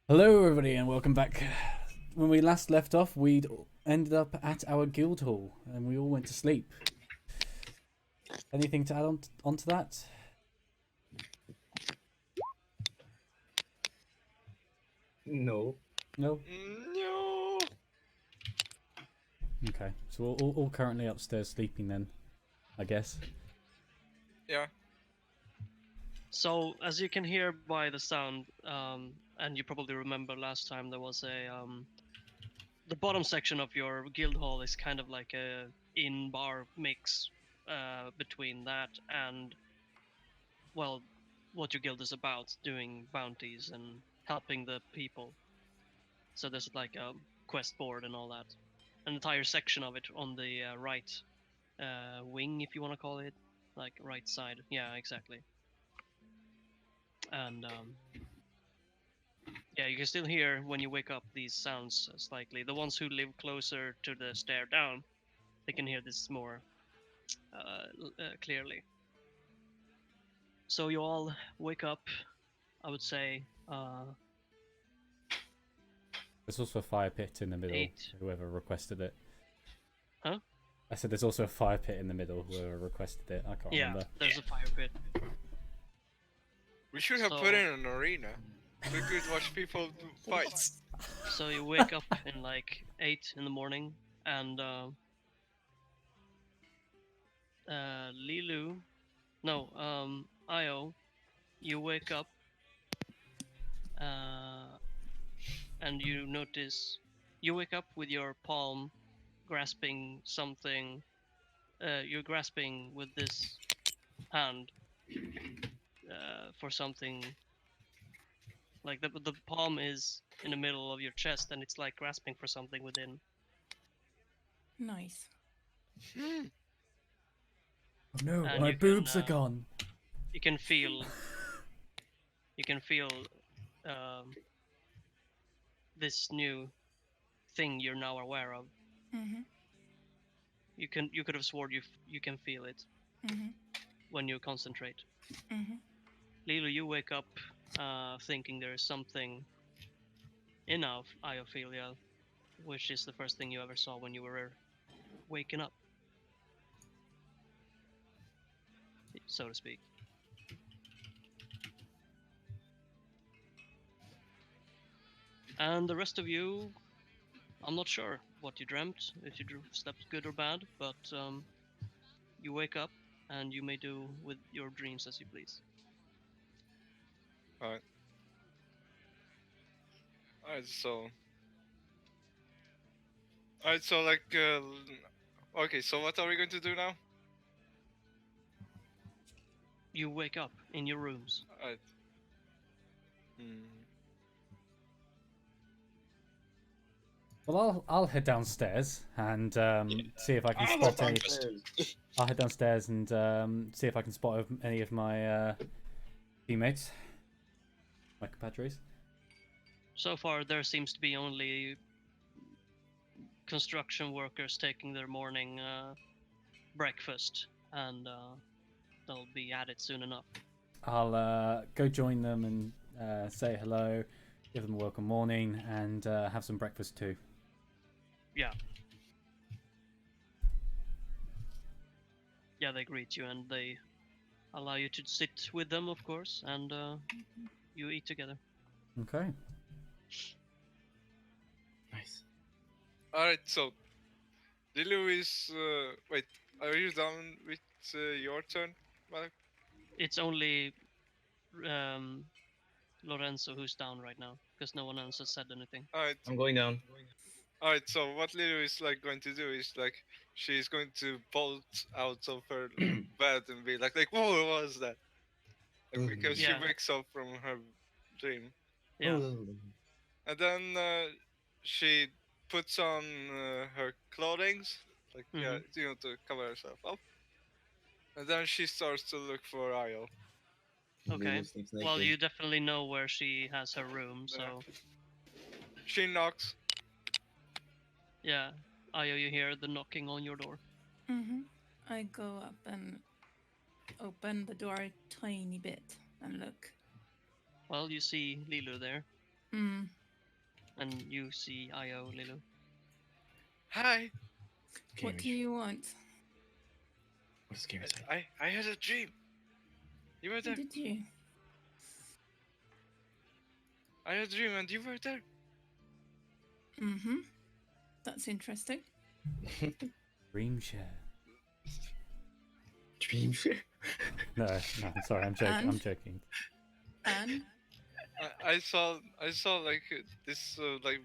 Hello, everybody, and welcome back. When we last left off, we'd ended up at our guild hall, and we all went to sleep. Anything to add onto that? No. No. No. Okay, so we're all currently upstairs sleeping then, I guess. Yeah. So, as you can hear by the sound, and you probably remember last time there was the bottom section of your guild hall is kind of like a in-bar mix between that and, well, what your guild is about, doing bounties and helping the people. So there's like a quest board and all that. An entire section of it on the right wing, if you want to call it, like right side. Yeah, exactly. And yeah, you can still hear when you wake up these sounds slightly. The ones who live closer to the stair down, they can hear this more clearly. So you all wake up, I would say, There's also a fire pit in the middle. 8. Whoever requested it. Huh? I said there's also a fire pit in the middle. Whoever requested it, I can't Yeah, remember. there's a fire pit. We should have So- put in an arena. We could watch people do fights. So you wake up in like 8 in the morning, and Lilu, no, Io, you wake up, and you notice you wake up with your palm grasping something. You're grasping with this hand for something. Like the palm is in the middle of your chest, and it's like grasping for something within. Nice. Hmm. Oh no, And my you can, boobs are gone. You can feel. You can feel this new thing you're now aware of. Mm-hmm. You could have sworn you can feel it Mm-hmm. when you concentrate. Mm-hmm. Lilo, you wake up thinking there is something in Iophilia, which is the first thing you ever saw when you were waking up, so to speak. And the rest of you, I'm not sure what you dreamt, if you slept good or bad, but you wake up and you may do with your dreams as you please. Alright. Alright, so. Alright, so like. Okay, so what are we going to do now? You wake up in your rooms. Alright. Hmm. Well, I'll head downstairs and see if I can spot any. I'll head downstairs and see if I can spot any of my teammates, my compadres. So far, there seems to be only construction workers taking their morning breakfast, and they'll be at it soon enough. I'll go join them and say hello, give them a welcome morning, and have some breakfast too. Yeah, they greet you and they allow you to sit with them, of course, and you eat together. Okay. Nice. Alright, so. Lilu is. Wait, are you done with your turn, Malik? It's only Lorenzo who's down right now, because no one else has said anything. Alright. I'm going down. Alright, so what Lilu is like going to do is like she's going to bolt out of her bed and be like, whoa, what was that? Like, because Yeah. she wakes up from her dream, Yeah. Oh. and then she puts on her clothing, like yeah, to cover herself up, and then she starts to look for Io. Okay. Lulu sleeps Well, naked. you definitely know where she has her room, so She knocks. yeah. Ayo, you hear the knocking on your door. Mm-hmm. I go up and open the door a tiny bit and look. Well, you see Lilu there. Mm. And you see Io, Lilu. Hi. What do you want? What's scary side? I had a dream. You were there. Did you? I had a dream and you were there. Mm-hmm. That's interesting. Dream share. Dream share. No, I'm sorry. I'm joking. I'm And? joking. And I saw like this like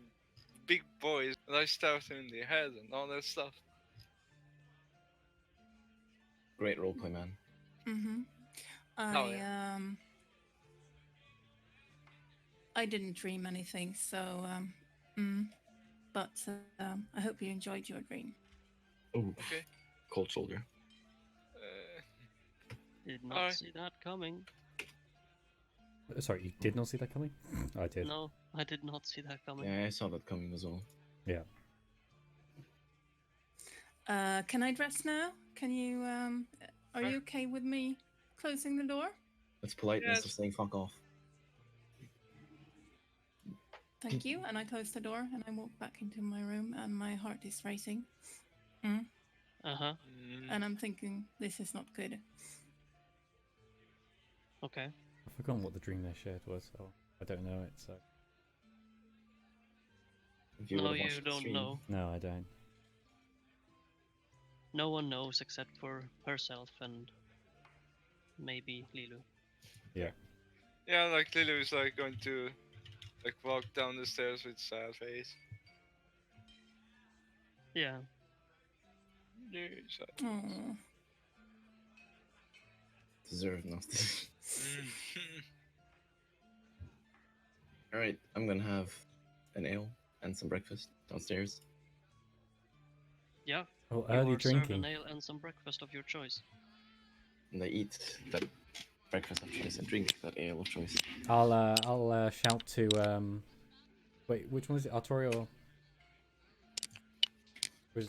big boys and I stabbed him in the head and all that stuff. Great roleplay, man. mm-hmm. Oh, yeah. I didn't dream anything, so but I hope you enjoyed your dream. Oh, Okay. cold shoulder. Did not Alright. see that coming. Sorry, you did not see that coming? I did. No, I did not see that coming. Yeah, I saw that coming as well. Yeah. Can I dress now? Can you are you okay with me closing the door? It's politeness Yes. of saying fuck off. Thank you. And I close the door and I walk back into my room and my heart is racing. Uh-huh. And I'm thinking this is not good. Okay. I've forgotten what the dream they shared was. Oh, I don't know it, so. If No, would've you watched the don't stream- know. No, I don't. No one knows except for herself and maybe Lilu. Yeah, like Lily was like going to like walk down the stairs with sad face. Yeah. Yeah, sad. Oh. Deserve nothing. Mm. Alright, I'm gonna have an ale and some breakfast downstairs. Yeah. Oh, You early are served drinking. an ale and some breakfast of your choice. And I eat that breakfast of choice and drink that ale of choice. I'll shout to wait, which one is it? Artori or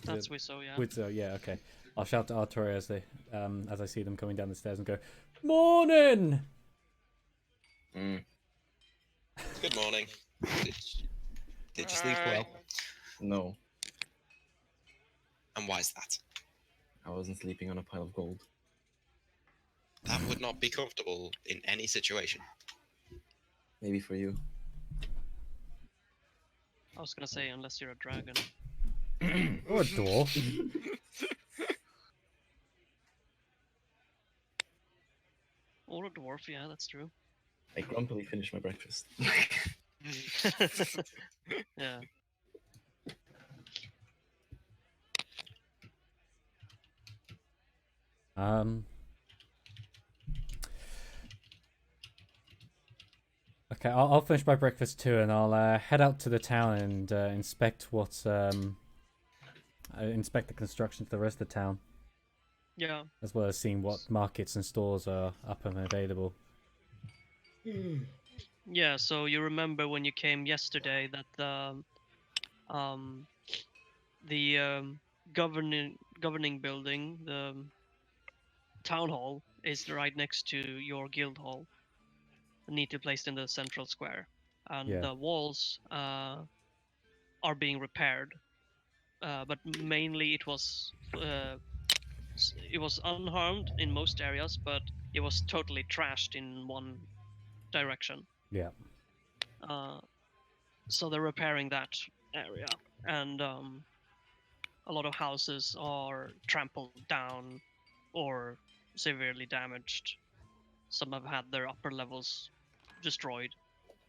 That's so, yeah. Wizzo, yeah, okay. I'll shout to Artori as I see them coming down the stairs and go, "Morning!" Mm. Good morning. Did you sleep well? No, And why is that? I wasn't sleeping on a pile of gold. That would not be comfortable in any situation. Maybe for you. I was gonna say, unless you're a dragon. Or a dwarf. Or a dwarf, yeah, that's true. I grumpily finished my breakfast. Yeah. Okay, I'll finish my breakfast too, and I'll head out to the town and inspect inspect the construction to the rest of the town, Yeah. as well as seeing what markets and stores are up and available. Yeah, so you remember when you came yesterday that the governing building, the town hall, is right next to your guild hall, neatly placed in the central square, and Yeah. the walls are being repaired, but mainly it was unharmed in most areas, but it was totally trashed in one direction. Yeah. So they're repairing that area, and a lot of houses are trampled down or severely damaged. Some have had their upper levels destroyed,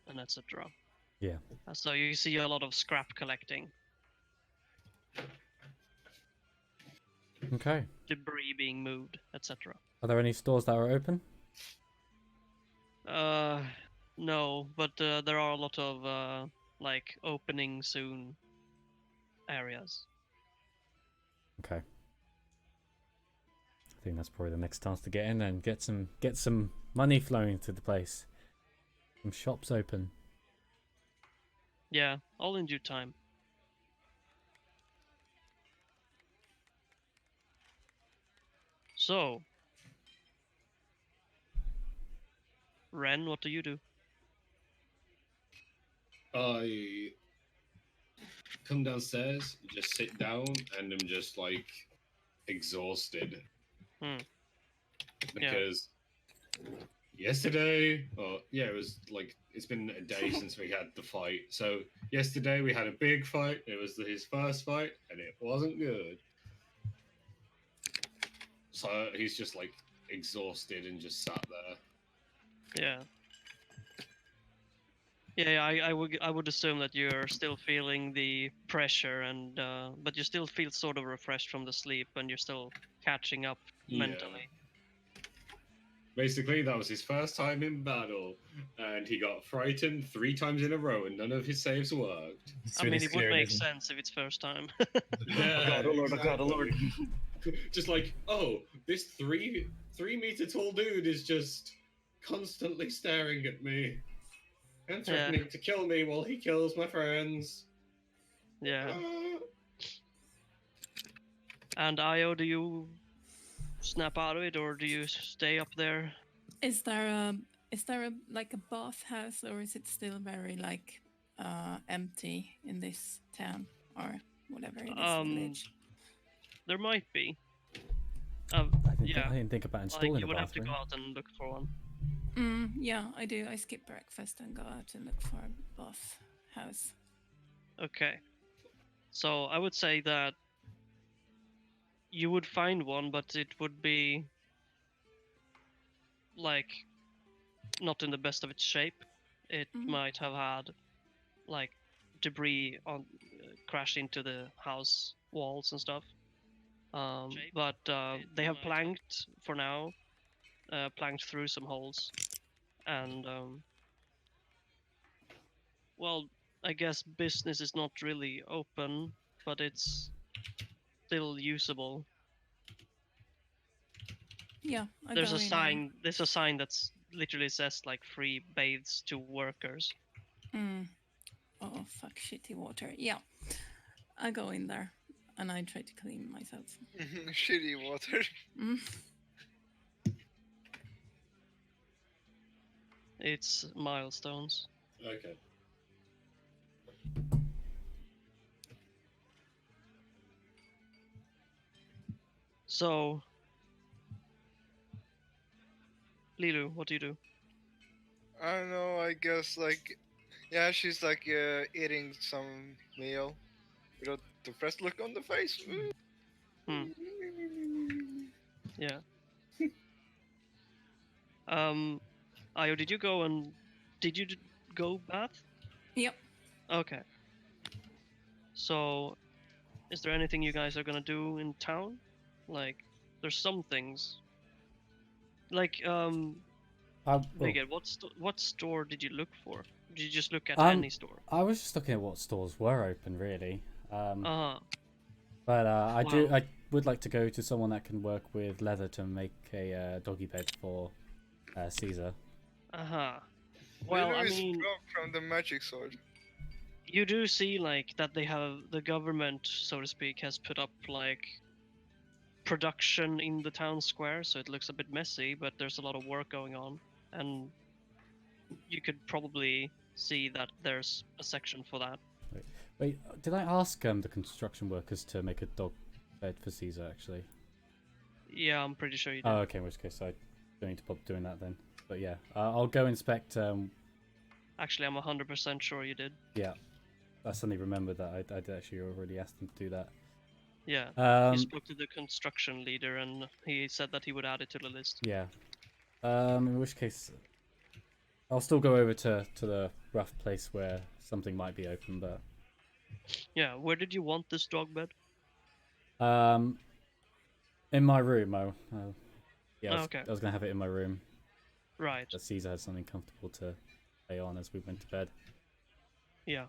and etc. Yeah. So you see a lot of scrap collecting, Okay. debris being moved, etc. Are there any stores that are open? No, but there are a lot of like opening soon areas. Okay. I think that's probably the next chance to get in and get some money flowing to the place. Some shops open. Yeah, all in due time. So, Ren, what do you do? I come downstairs, just sit down, and I'm just like exhausted Hmm. because yesterday, yeah, it was like it's been a day since we had the fight. So yesterday we had a big fight. It was his first fight, and it wasn't good. So he's just like exhausted and just sat there. Yeah. Yeah, I would assume that you're still feeling the pressure, and but you still feel sort of refreshed from the sleep, and you're still catching up Yeah. mentally. Basically, that was his first time in battle, and he got frightened 3 times in a row, and none of his saves worked. It's I really mean, it would scary, make isn't it? sense if it's first time. Yeah, God, oh Lord, oh God, oh Lord. exactly. Just like, oh, this 3 meter tall dude is just constantly staring at me and threatening to kill me while he kills my friends. Yeah. Ah. And Io, do you snap out of it, or do you stay up there? Is there a like a bathhouse, or is it still very like empty in this town or whatever it is village? There might be. I Yeah. didn't think about Like installing you a would have to bathroom. go out and look for one. Yeah, I do. I skip breakfast and go out and look for a bathhouse. Okay. So I would say that you would find one, but it would be like not in the best of its shape. It might have had like debris on crashed into the house walls and stuff. But they have planked for now, planked through some holes, and well, I guess business is not really open, but it's still usable. Yeah, I There's go a in sign. There's a sign that's literally says like free bathes to workers. Oh fuck, shitty water. Yeah, I go in there and I try to clean myself. Shitty water. It's milestones. Okay. So, Lilu, what do you do? I don't know. I guess like, yeah, she's like eating some meal with a depressed look on the face. Yeah. Ayo, did you go and did you go bath? Yep. Okay. So, is there anything you guys are gonna do in town? Like, there's some things. Like, Megan, what store did you look for? Did you just look at any store? I was just looking at what stores were open, really. But Wow. I would like to go to someone that can work with leather to make a doggy bed for Caesar. Well, Lulu I is mean, broke from the magic sword. you do see like that they have the government, so to speak, has put up like production in the town square, so it looks a bit messy, but there's a lot of work going on, and you could probably see that there's a section for that. Wait, did I ask the construction workers to make a dog bed for Caesar, actually? Yeah, I'm pretty sure you did. Oh, okay, in which case I don't need to bother doing that then. But yeah, I'll go inspect. Actually, I'm 100% sure you did. Yeah, I suddenly remembered that I'd actually already asked them to do that. Yeah, you spoke to the construction leader, and he said that he would add it to the list. Yeah. In which case, I'll still go over to the rough place where something might be open, but... Yeah, where did you want this dog bed? In my room. Yeah, okay. I was going to have it in my room. Right. But Caesar had something comfortable to lay on as we went to bed. Yeah.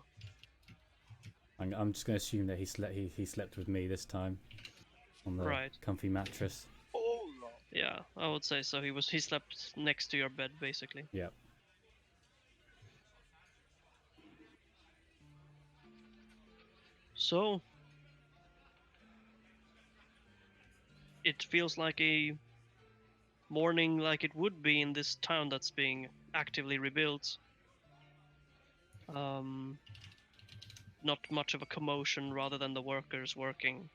I'm just going to assume that he slept with me this time on the comfy mattress. Oh no. Yeah, I would say so. He slept next to your bed, basically. Yeah. So, it feels like a morning like it would be in this town that's being actively rebuilt. not much of a commotion rather than the workers working.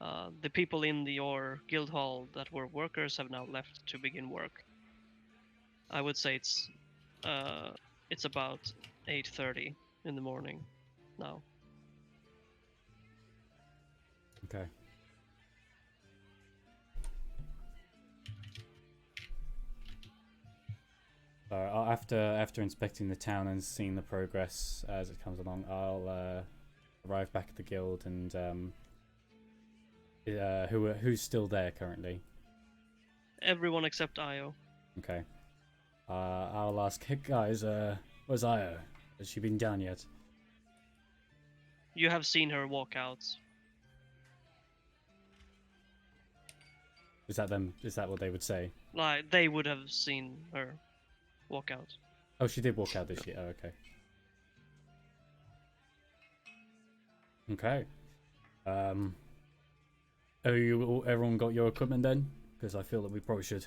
The people in your guild hall that were workers have now left to begin work. I would say it's about 8:30 in the morning now. Okay. So after inspecting the town and seeing the progress as it comes along, I'll arrive back at the guild and who's still there currently? Everyone except Io. Okay. I'll ask, hey guys, where's Io? Has she been down yet? You have seen her walk out. Is that them? Is that what they would say? Like they would have seen her walk out. Oh, she did walk out this year. Oh, okay. Okay. Everyone got your equipment then? Because I feel that we probably should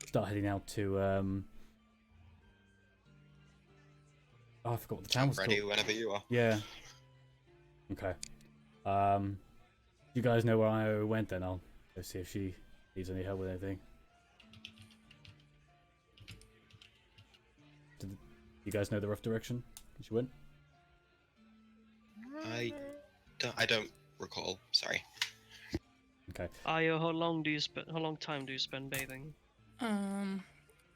start heading out to Oh, I forgot what the town was Ready called. whenever you are. Yeah. Okay. You guys know where I went then? I'll go see if she needs any help with anything. You guys know the rough direction she went? I don't recall. Sorry. Okay. Io, how long time do you spend bathing?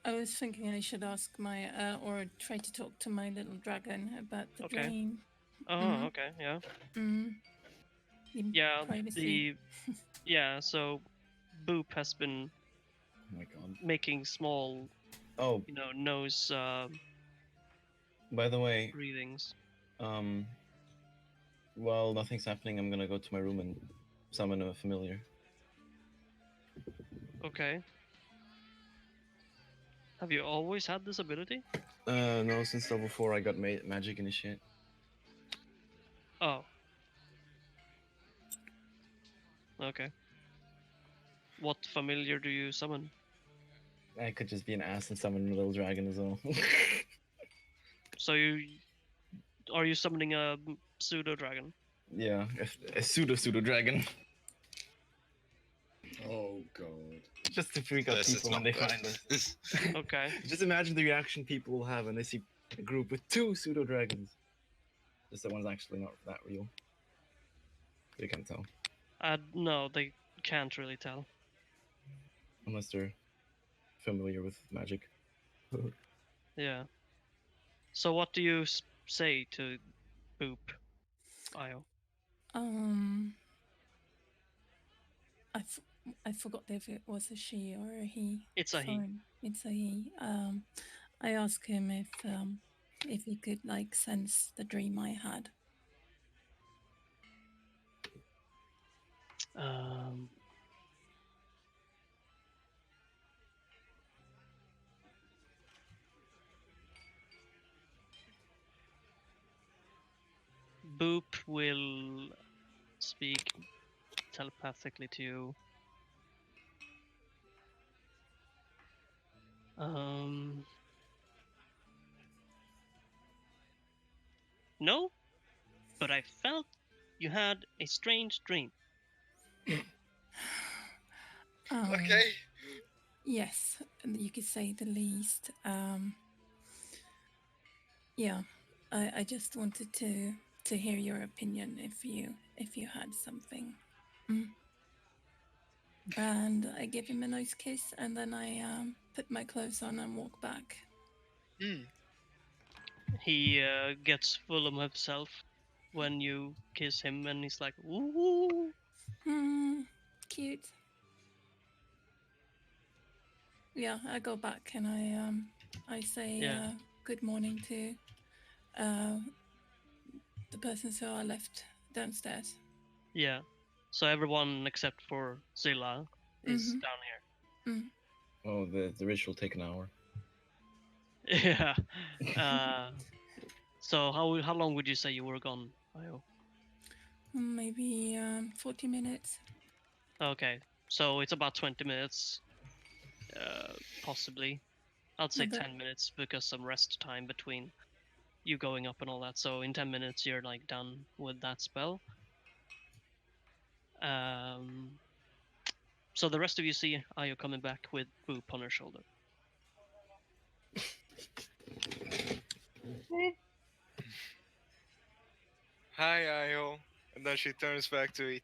I was thinking I should ask my or try to talk to my little dragon about the Okay. dream. Oh, okay, yeah. In Yeah, privacy. so Boop has been Oh my god. making small, Oh, nose by the way, breathings. while nothing's happening, I'm gonna go to my room and summon a familiar. Okay. Have you always had this ability? No, since level 4 I got magic initiate. Oh. Okay. What familiar do you summon? I could just be an ass and summon a little dragon as well. So are you summoning a pseudo dragon? Yeah, a pseudo dragon. Oh god. Just to freak out This is people when not they good. find us. Okay. Just imagine the reaction people will have when they see a group with 2 pseudo dragons. Just that one's actually not that real. They can't tell. No, they can't really tell. Unless they're familiar with magic. Yeah. So what do you say to Boop, Io? I forgot if it was a she or a he. It's a he. Sorry. It's a he. I asked him if he could like sense the dream I had. Boop will speak telepathically to you. No, but I felt you had a strange dream. Okay. Yes, you could say the least. Yeah, I just wanted to hear your opinion if you had something. And I give him a nice kiss, and then I put my clothes on and walk back. He gets full of himself when you kiss him, and he's like, "Ooh." Cute. Yeah, I go back and I say Yeah. good morning to the persons who are left downstairs. Yeah. So everyone except for Zilla is down here. Oh, the ritual take an hour. Yeah. So how long would you say you were gone, Io? Maybe 40 minutes. Okay. So it's about 20 minutes, possibly. I'd say Okay. 10 minutes because some rest time between you going up and all that. So in 10 minutes you're like done with that spell. So the rest of you see Ayo coming back with Boop on her shoulder. Hi, Ayo. And then she turns back to eat.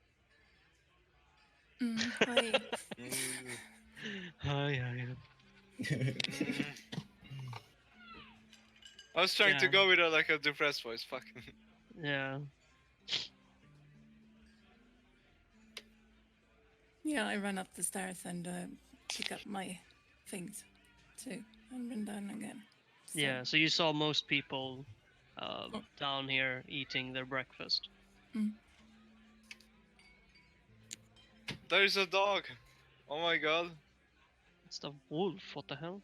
Hi. Mm, Hi, Ayo. mm. I was trying to Yeah. go with a depressed voice. Fuck. Yeah. Yeah, I run up the stairs and pick up my things too, and run down again. So, Yeah. So you saw most people down here eating their breakfast. There's a dog. Oh my god. It's the wolf. What the hell?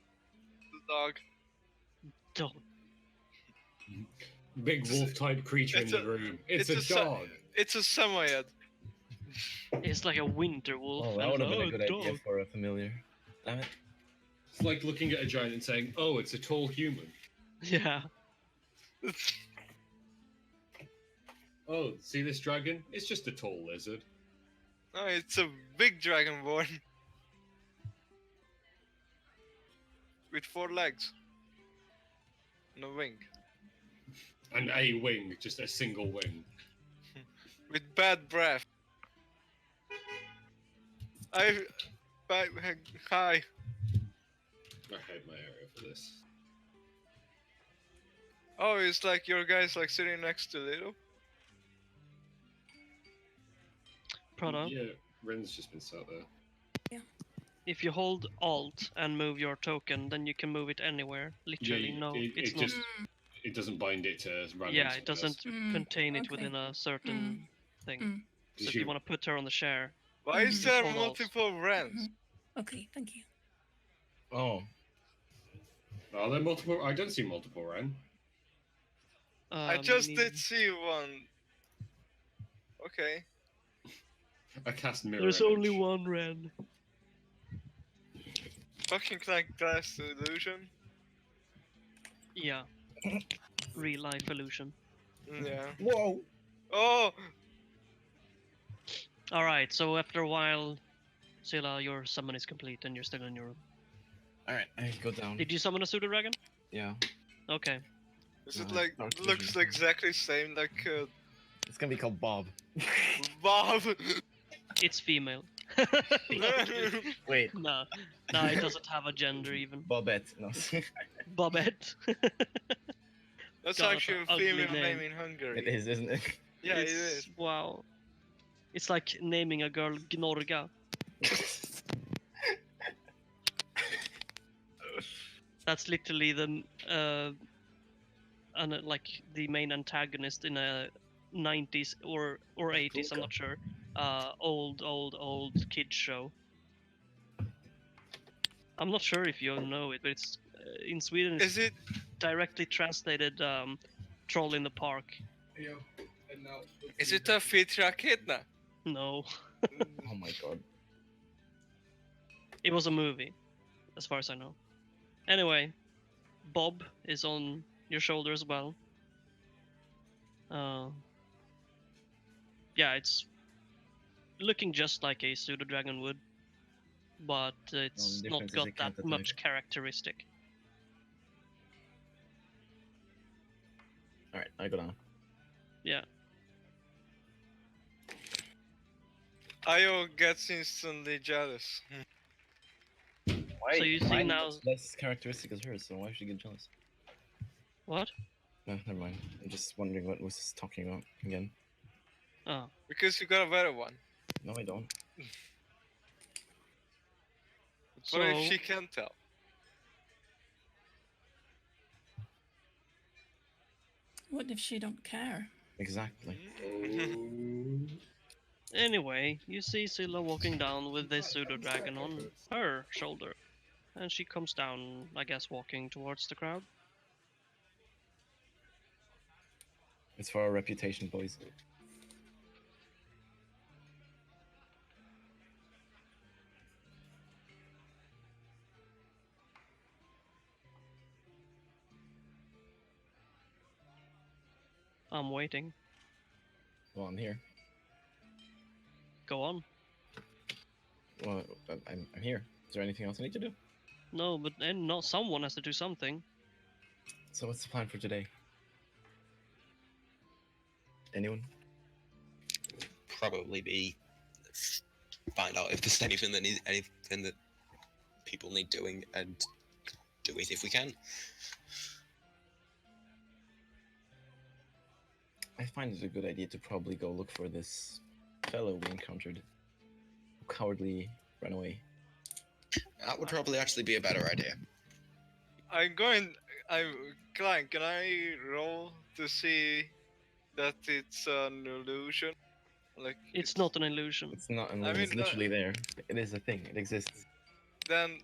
The dog. Dog. Big wolf-type creature in it's the a- room. It's it's a a dog. It's a Samoyed. It's like a winter wolf. Oh, that and would have been a oh, good idea dog. for a familiar. Damn it. It's like looking at a giant and saying, "Oh, it's a tall human." Yeah. Oh, see this dragon? It's just a tall lizard. No, it's a big dragonborn. With 4 legs. And a wing. And a wing, just a single wing. With bad breath. Hi. I hate my area for this. Oh, it's like your guy's like sitting next to Lilo. Prada. Yeah, Ren's just been sat there. If you hold Alt and move your token, then you can move it anywhere. Literally, no, it's not. It doesn't bind it to random. Yeah, it doesn't contain it okay. within a certain thing. So if Did you want to put her on the share, Why is there Hold on. multiple Rens? Okay, thank you. Oh, Are there multiple? I don't see multiple Ren. I just me- did see one. Okay. I cast mirror. There's image. only one Ren. Fucking like glass illusion. Yeah. Real life illusion. Yeah. whoa! Oh! Alright, so after a while, Scylla, your summon is complete and you're still in your room. All right, I go down. Did you summon a pseudo dragon? Yeah, Okay. Is it No, like, dark looks vision. exactly same like it's gonna be called Bob. Bob? It's female. Wait, No, it doesn't have a gender even. Bobette. No. Bobette. That's God, actually a ugly female name. name in Hungary. It is, isn't it? Yeah, It's- it is. Wow. It's like naming a girl Gnorga. That's literally the like the main antagonist in a 90s or 80s, I'm not sure. Old kid show. I'm not sure if you know it, but it's in Sweden. It's Is it? directly translated "Troll in the Park." Is it a Fitra Kidna? No, Oh my god. it was a movie, as far as I know. Anyway, Bob is on your shoulder as well. Yeah, it's looking just like a pseudo dragon would, but it's The not difference is got it can't that attack. much characteristic. All right, I go down. Yeah. Ayo gets instantly jealous. Why? So you see mine now- looks less characteristic as hers, so why should you get jealous? What? No, never mind. I'm just wondering what was this talking about again. Oh, Because you got a better one. No, I don't. What if So- she can't tell? What if she don't care? Exactly. anyway, you see Scylla walking down with this pseudo dragon on her shoulder, and she comes down, I guess, walking towards the crowd. It's for our reputation, boys. I'm waiting. Well, I'm here. Go on. Well, I'm here. Is there anything else I need to do? No, but then not someone has to do something. So what's the plan for today? Anyone? Probably be find out if there's anything that people need doing and do it if we can. I find it a good idea to probably go look for this fellow we encountered. Who cowardly ran away. That would probably actually be a better idea. Klein, can I roll to see that it's an illusion? Like It's not an illusion. It's not, I it's mean, literally there. It is a thing. It exists. Then.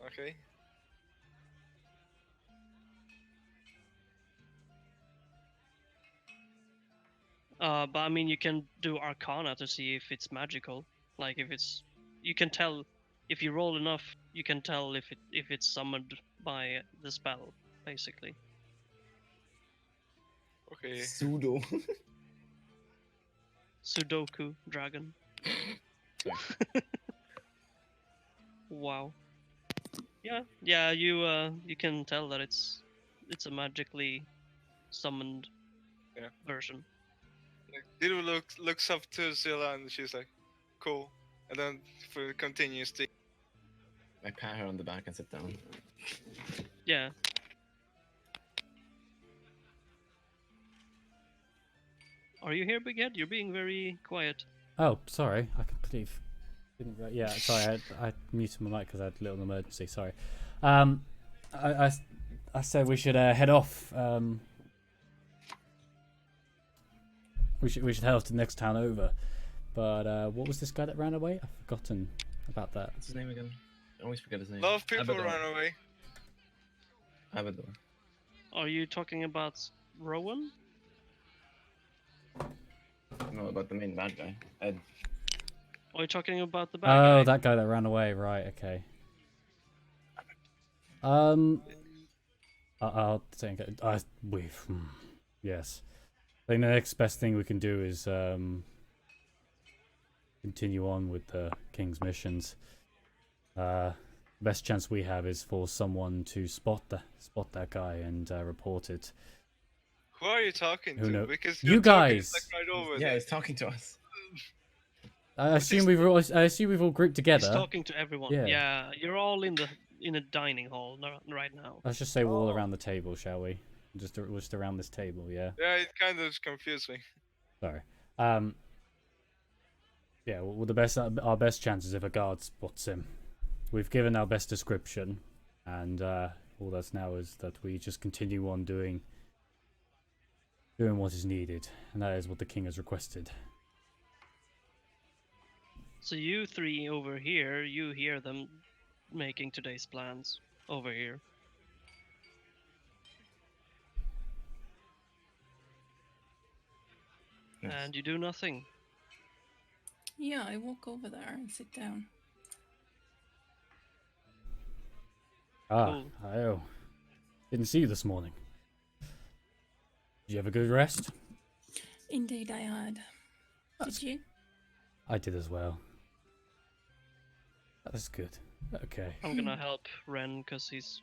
Okay. But I mean, you can do Arcana to see if it's magical. Like if it's, you can tell if you roll enough. You can tell if it's summoned by the spell, basically. Okay. Pseudo. Sudoku dragon. Wow. Yeah. You can tell that it's a magically summoned version. Like, Dilu looks up to Zilla and she's like, "Cool," and then continues to. I pat her on the back and sit down. Yeah. Are you here, Big Head? You're being very quiet. Oh, sorry. I completely didn't. Yeah, sorry. I muted my mic because I had a little emergency. Sorry. I said we should head off. We should head off to the next town over. But what was this guy that ran away? I've forgotten about that. What's his name again? I always forget his name. A lot of people Abaddon. ran away. Abaddon. Are you talking about Rowan? No, about the main bad guy. Ed. Are you talking about the bad Oh, guy? that guy that ran away. Right. Okay. I'll think. Yes. I think the next best thing we can do is continue on with the king's missions. Best chance we have is for someone to spot that guy and report it. Who are you talking Who to? knows? Because You you're talking, guys! like, right over Yeah, there. he's talking to us. I assume we've all grouped together. He's talking to everyone. Yeah. Yeah, you're all in a dining hall right now. Let's just say we're all around the table, shall we? Just around this table, yeah. Yeah, it kind of confused me. Sorry. Yeah. Well, our best chance is if a guard spots him. We've given our best description, and all that's now is that we just continue on doing what is needed, and that is what the king has requested. So you three over here, you hear them making today's plans over here. Yes. And you do nothing. Yeah, I walk over there and sit down. Ah, Cool. oh. Didn't see you this morning. Did you have a good rest? Indeed, I had. Did you? I did as well. That's good. Okay. I'm gonna help Ren because he's,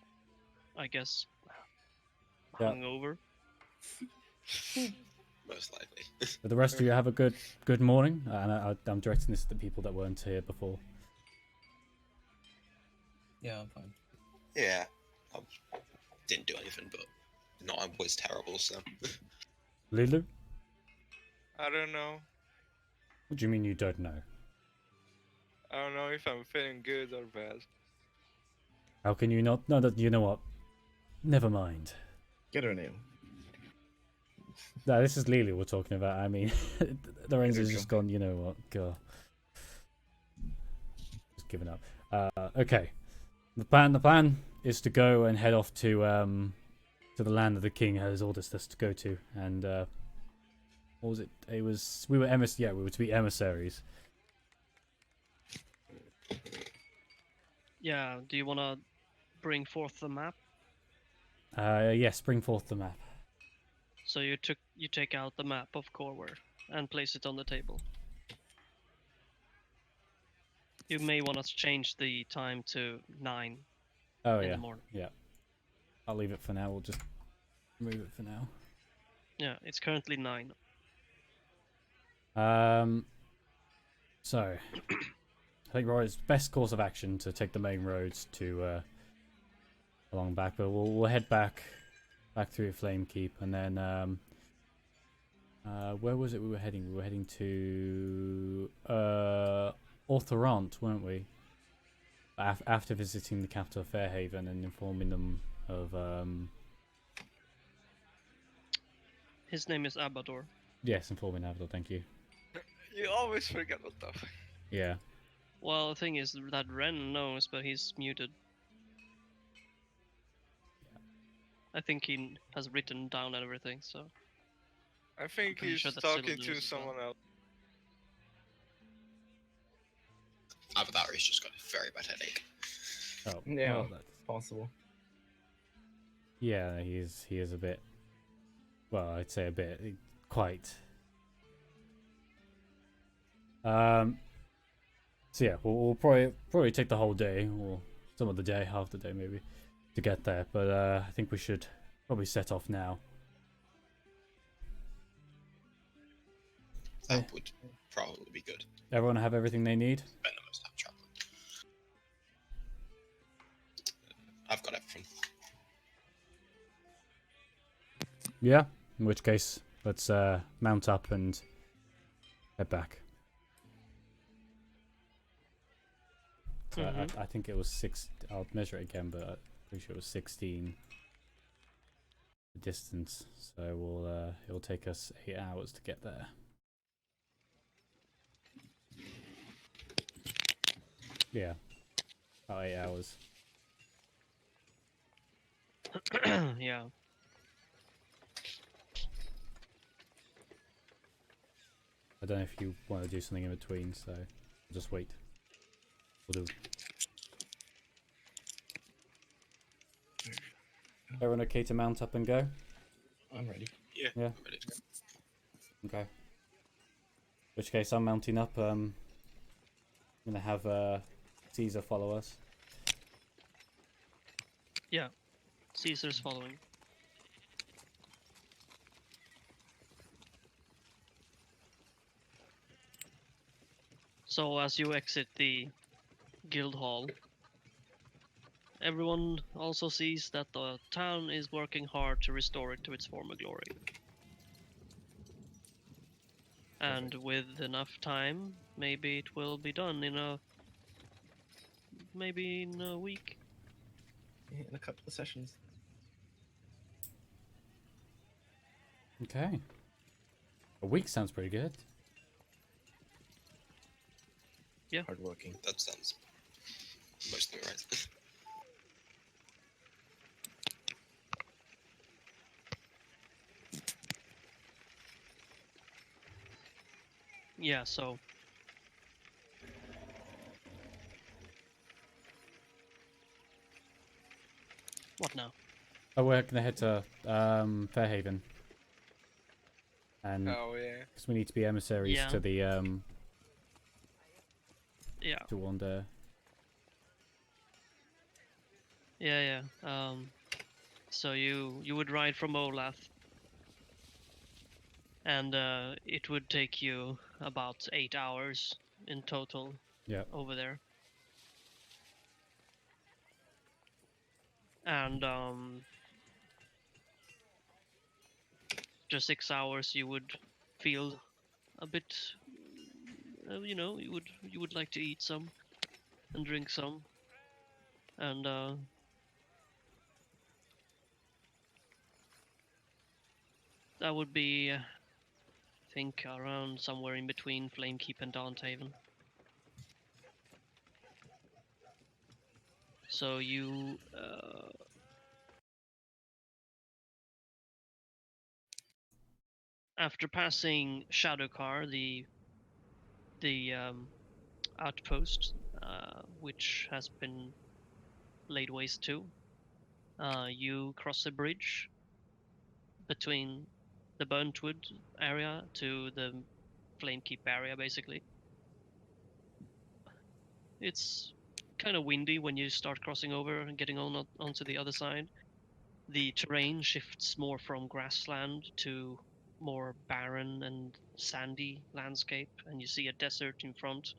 I guess, Yeah. hungover. Most likely. But the rest of you have a good morning. And I'm directing this to the people that weren't here before. Yeah, I'm fine. Yeah. I didn't do anything, but not was terrible, so. Lulu? I don't know. What do you mean you don't know? I don't know if I'm feeling good or bad. How can you not? No, you know what? Never mind. Get her a nail. No, this is Lily we're talking about. I mean, Lorenzo's There you just gone, you know what? God. Just given up. Okay. The plan is to go and head off to the land that the king has ordered us to go to. And what was it? We were to be emissaries. Yeah, do you wanna bring forth the map? Yes, bring forth the map. So you take out the map of Corwer and place it on the table. You may want to change the time to 9 Oh in yeah, the morning. yeah. I'll leave it for now. We'll just remove it for now. Yeah, it's currently 9. So I think Roy's best course of action to take the main roads to along back, but we'll head back through Flame Keep, and then where was it we were heading? We were heading to Orthorant, weren't we? After visiting the capital of Fairhaven and informing them of His name is Abador. yes, informing Avador, thank you. You always forget what stuff. Yeah. Well, the thing is that Ren knows, but he's muted. I think he has written down everything, so... I think Pretty he's sure that talking Sylvan to knows as well. someone else. Avatar has just got a very bad headache. Oh, Yeah, well, that's possible. yeah, he is a bit. Well, I'd say a bit, quite. So yeah, we'll probably take the whole day, or some of the day, half the day maybe, to get there. But I think we should probably set off now. That Yeah. would probably be good. Everyone have everything they need? Spend the most time traveling. I've got everything. Yeah. In which case, let's mount up and head back. So I think it was 6. I'll measure it again, but I'm pretty sure it was 16 the distance. So it'll take us 8 hours to get there. Yeah, about 8 hours. Yeah. I don't know if you want to do something in between, so we'll just wait. We'll do. Everyone okay to mount up and go? I'm ready. Yeah. Yeah. I'm ready to go. Okay. In which case, I'm mounting up. I'm gonna have Caesar follow us. Yeah. Caesar's following. So as you exit the guild hall, everyone also sees that the town is working hard to restore it to its former glory. And with enough time, maybe it will be done in maybe in a week. Yeah, in a couple of sessions. Okay. A week sounds pretty good. Hardworking. That sounds mostly right. Yeah, so what now? Oh, we're gonna head to Fairhaven, and Oh yeah. because we need to be emissaries Yeah. to the Yeah, to Wander. yeah. So you would ride from Olath, and it would take you about 8 hours in total Yeah. over there. And after 6 hours, you would feel a bit, you would like to eat some and drink some, and that would be, I think, around somewhere in between Flamekeep and Daunthaven. So you after passing Shadowcar, the outpost, which has been laid waste to, you cross a bridge between the Burntwood area to the Flamekeep area, basically. It's kind of windy when you start crossing over and getting onto the other side. The terrain shifts more from grassland to more barren and sandy landscape, and you see a desert in front.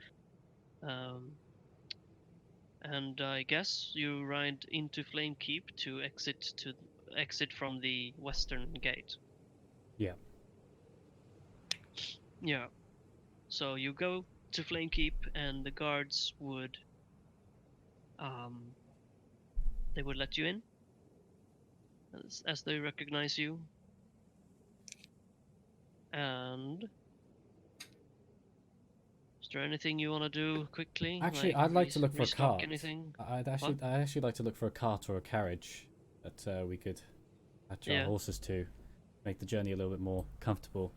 And I guess you ride into Flamekeep to exit from the western gate. Yeah. Yeah. So you go to Flamekeep, and the guards would they would let you in as they recognize you. And is there anything you want to do quickly? Actually, I'd like to look for a restock cart. anything? I'd actually like to look for a cart or a carriage that we could attach our horses to, make the journey a little bit more comfortable,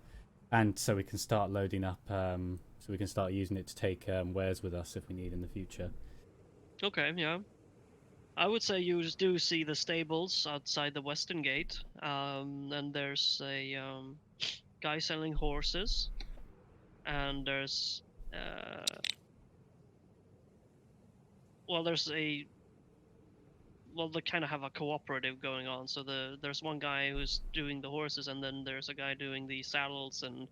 and so we can start loading up. So we can start using it to take wares with us if we need in the future. Okay, yeah. I would say you do see the stables outside the western gate, and there's a guy selling horses, and there's they kind of have a cooperative going on. So there's one guy who's doing the horses, and then there's a guy doing the saddles and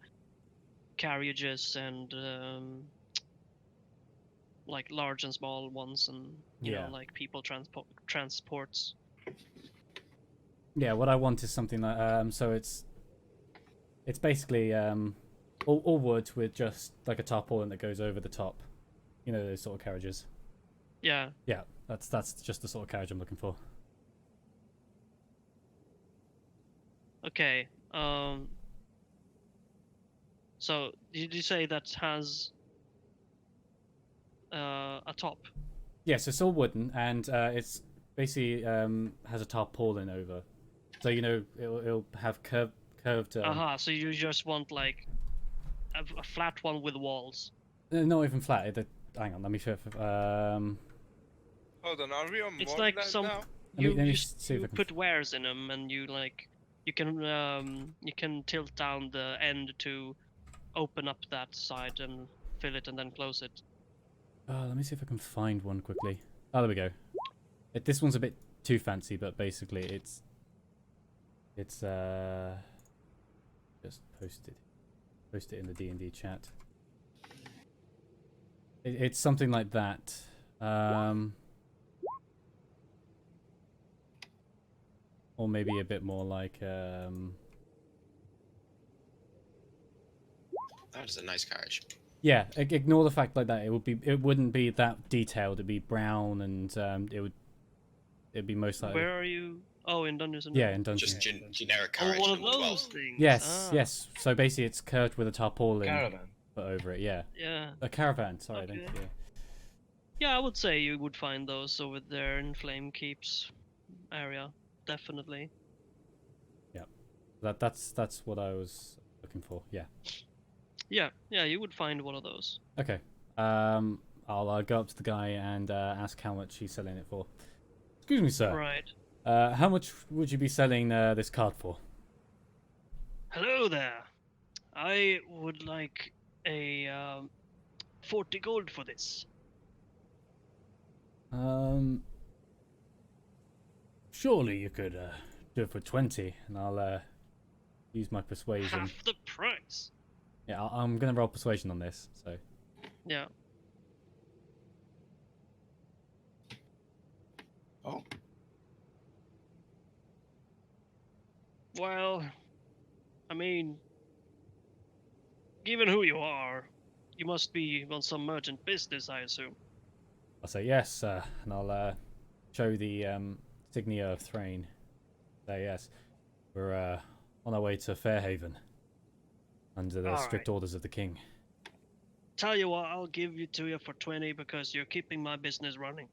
carriages and like large and small ones, and you know, like people transports. Yeah, what I want is something like so it's basically all wood with just like a tarpaulin that goes over the top. You know, those sort of carriages. Yeah. Yeah, that's just the sort of carriage I'm looking for. Okay. So did you say that has a top? Yes, it's all wooden, and it's basically has a tarpaulin over, so you know it'll have curved. So you just want like a flat one with walls? Not even flat. Hang on, let me show. Hold on, are we on It's Morgland like some now? Let me you see if I can... put wares in them, and you can tilt down the end to open up that side and fill it and then close it. Let me see if I can find one quickly. Oh, there we go. This one's a bit too fancy, but basically it's just post it in the D&D chat. It's something like that. Or maybe a bit more like That is a nice carriage. yeah, ignore the fact like that. It wouldn't be that detailed. It'd be brown, and it'd be most likely. Where are you? Oh, in Dungeons and Yeah, in Dungeons. Just generic carriage. one of as well. those things. Yes, yes. So basically, it's curved with a tarpaulin Caravan. put over it. Yeah. Yeah. A caravan. Sorry, Okay. thank you. Yeah, I would say you would find those over there in Flamekeep's area, definitely. Yeah. That's what I was looking for. Yeah. Yeah, you would find one of those. Okay. I'll go up to the guy and ask how much he's selling it for. Excuse me, sir. Right. How much would you be selling this card for? Hello there. I would like a 40 gold for this. Surely you could do it for 20, and I'll use my persuasion. Half the price. Yeah, I'm gonna roll persuasion on this. So Yeah. Oh. Well, I mean, given who you are, you must be on some merchant business, I assume. I'll say yes, and I'll show the insignia of Thrain. Say yes, we're on our way to Fairhaven under the strict orders of the king. Tell you what, I'll give you to you for 20 because you're keeping my business running.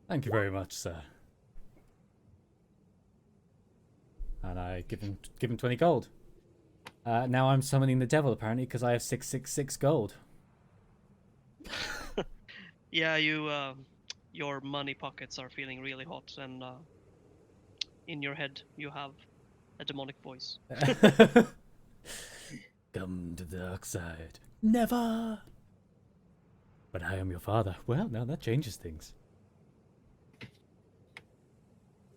Thank you very much, sir. And I give him 20 gold. Now I'm summoning the devil apparently because I have 666 gold. Yeah, your money pockets are feeling really hot, and in your head you have a demonic voice. Come to the dark side. Never! But I am your father. Well, now that changes things.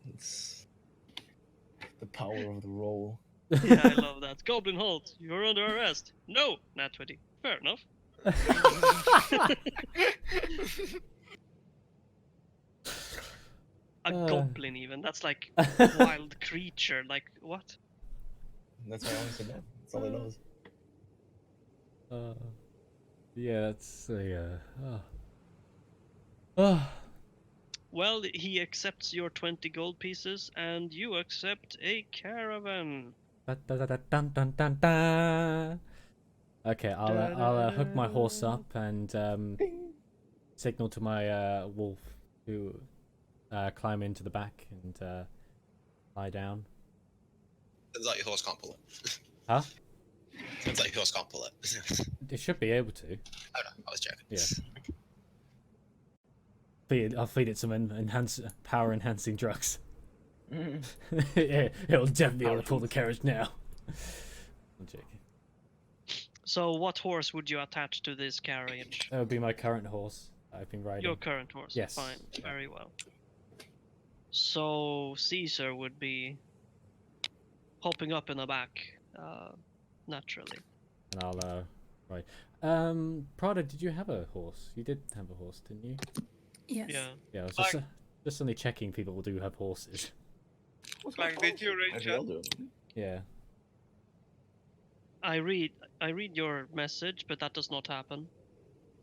It's the power of the roll. Yeah, I love that. Goblin Holt, you're under arrest. No, nat 20. Fair enough. A goblin, even. That's like wild creature. Like, what? That's why I always said no. That's all he knows. Yeah, that's Oh. Well, he accepts your 20 gold pieces, and you accept a caravan. Dun. Okay, I'll hook my horse up and signal to my wolf to climb into the back and lie down. Turns out your horse can't pull it. Huh? Turns out your horse can't pull it. It should be able to. Oh no, I was joking. Yeah. I'll feed it some power enhancing drugs. Yeah, it'll definitely be able to pull the carriage now. I'm joking. So, what horse would you attach to this carriage? That would be my current horse I've been riding. Your current horse? Yes. Fine, very well. So, Caesar would be hopping up in the back, naturally. And I'll, right. Prada, did you have a horse? You did have a horse, didn't you? Yes. Yeah. Yeah, I was just only checking people do have horses. Like, did you reach out? Yeah. I read your message, but that does not happen.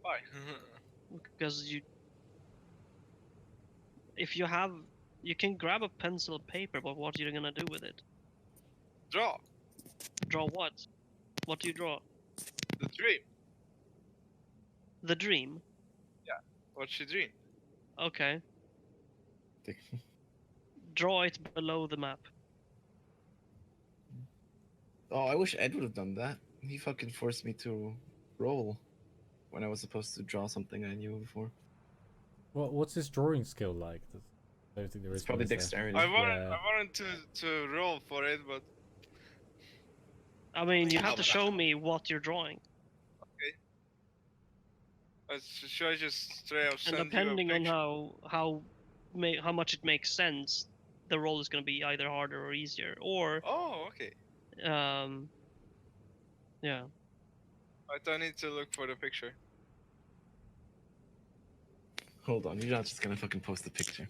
Why? Because if you have, you can grab a pencil and paper, but what are you gonna do with it? Draw. Draw what? What do you draw? The dream. The dream. What she dreamed. Okay. Draw it below the map. Oh, I wish Ed would have done that. He fucking forced me to roll when I was supposed to draw something I knew before. What's his drawing skill like? I don't think there is. It's probably one, is there? dexterity. I wanted to roll for it, but I mean, you How have to about show me what you're drawing. should I just straight up And send you a depending on picture? how much it makes sense, the roll is going to be either harder or easier. Or Oh, okay. yeah. I need to look for the picture. Hold on, you're not just gonna fucking post the picture.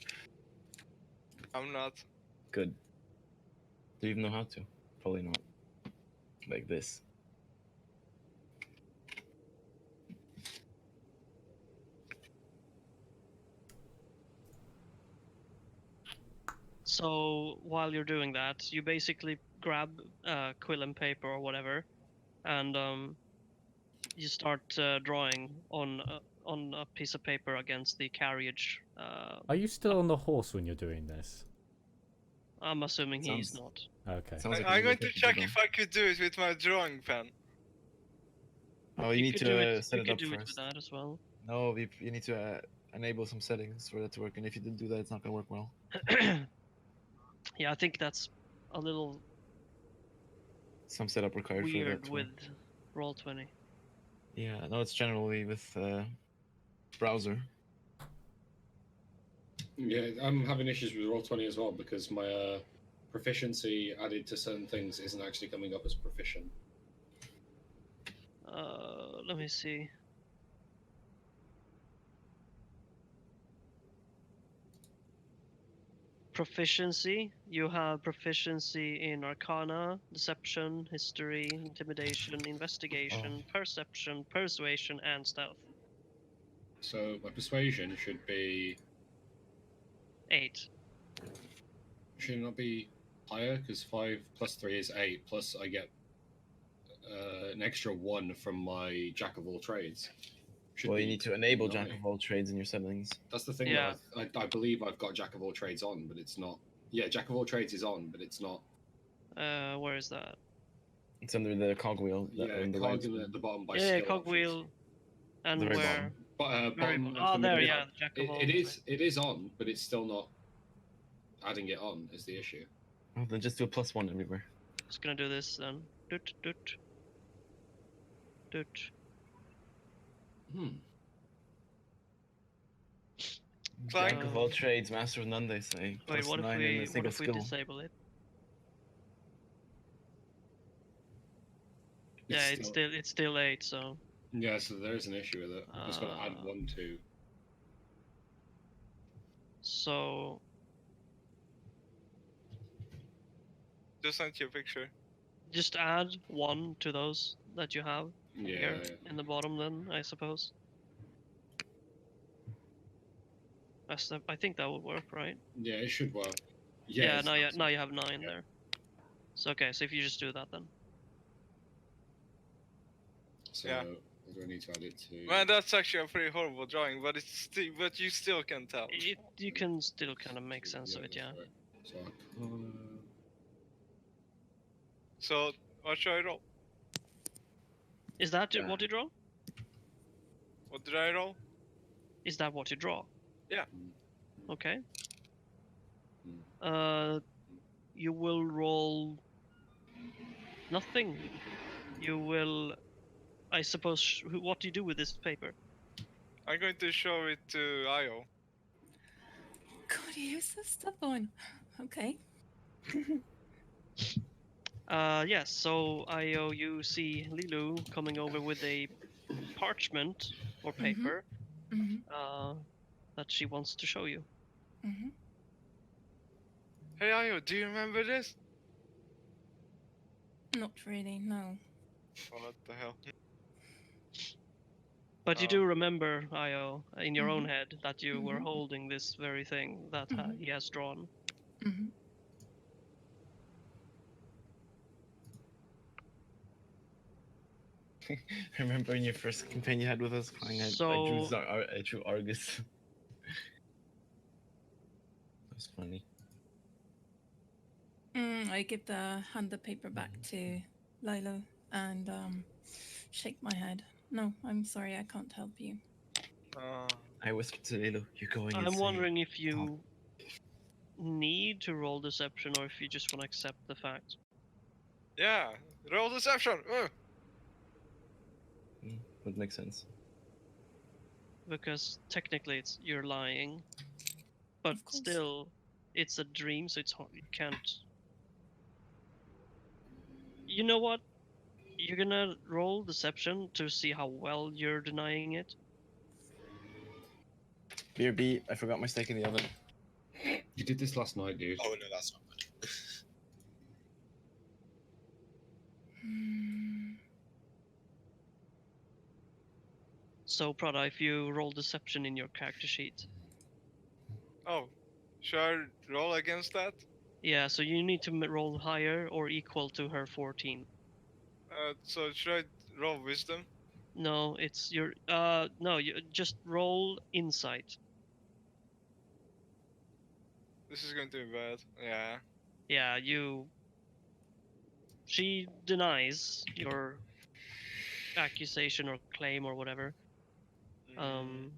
I'm not. Good. Do you even know how to? Probably not. Like this. So while you're doing that, you basically grab quill and paper or whatever, and you start drawing on a piece of paper against the carriage. Are you still on the horse when you're doing this? I'm assuming he's Sounds- not. Okay. Sounds like I'm a going good to thing check do. if I could do it with my drawing pen. Oh, you need could do to it. set You it could up do it with first. that as well. No, you need to enable some settings for that to work, and if you didn't do that, it's not gonna work well. Yeah, I think that's a little Some setup required for that. weird to with work. Roll20. Yeah, no, it's generally with browser. Yeah, I'm having issues with Roll20 as well because my proficiency added to certain things isn't actually coming up as proficient. Let me see. Proficiency. You have proficiency in Arcana, Deception, History, Intimidation, Investigation, Perception, Persuasion, and Stealth. So my persuasion should be 8. should it not be higher because 5 plus 3 is 8 plus I get an extra 1 from my jack of all trades. Should Well, you be need to enable 9. Jack of all trades in your settings. That's the thing. Yeah. Though. I believe I've got Jack of all trades on, but it's not. Yeah, Jack of all trades is on, but it's not. Where is that? It's under the cogwheel. Yeah, on the cog right. in the bottom by Yeah, skill cogwheel. options. And The very where? bottom. But bottom. Oh, of the there, middle- yeah, Jack of all It is on, but it's still not adding it on is the issue. Oh, then just do a +1 everywhere. Just gonna do this then. Doot, doot. Doot. Jack of all Um, trades, master of none, they say. Wait, what if +9 in we a what single if we skill. disable it? It's Yeah, it's still 8, so Yeah, so there is an issue with it. I've just got to add Uh, 1, 2. so Just sent you a picture. just add 1 to those that you have Yeah, here in the bottom then, I suppose. I think that would work, right? yeah, it should work. Yeah, it's now not- you have 9 there. So okay, so if you just do that then. So, Yeah. do I need to add it to? Man, that's actually a pretty horrible drawing, but but you still can tell. You can still kind of make sense of it, yeah. that's right. So, colour. So what should I roll? Is that Yeah. what you draw? What did I roll? Is that what you draw? Yeah. Okay. Hmm. You will roll nothing. You will, I suppose. What do you do with this paper? I'm going to show it to Io. God, you're so stubborn. Okay. Yes. So Io, you see Lilu coming over with a parchment or paper Mm-hmm. that she wants to show you. Mm-hmm. Hey Io, do you remember this? Not really, no. Oh, what the hell? But you do remember, Io, in your own Mhm. head, that you were Mhm. holding this very thing that Mhm. he has drawn. Mm-hmm. Remember in your first campaign you had with us, crying, I So- drew Argus. That was funny. Hand the paper back to Lilo and shake my head. No, I'm sorry, I can't help you. I whispered to Lilo, "You're going I'm insane." wondering if you need to roll deception or if you just want to accept the fact. Yeah, roll deception. Would make sense. Because technically you're lying, but Of course. still it's a dream, so it's hard. You can't. You know what? You're gonna roll deception to see how well you're denying it. BRB, I forgot my steak in the oven. You did this last night, dude. Oh no, that's not good. Hmm. So Prada, if you roll deception in your character sheet, Oh, should I roll against that? yeah, so you need to roll higher or equal to her 14. So should I roll wisdom? No, it's your no, you just roll insight. This is going to be bad. Yeah. Yeah, she denies your accusation or claim or whatever. And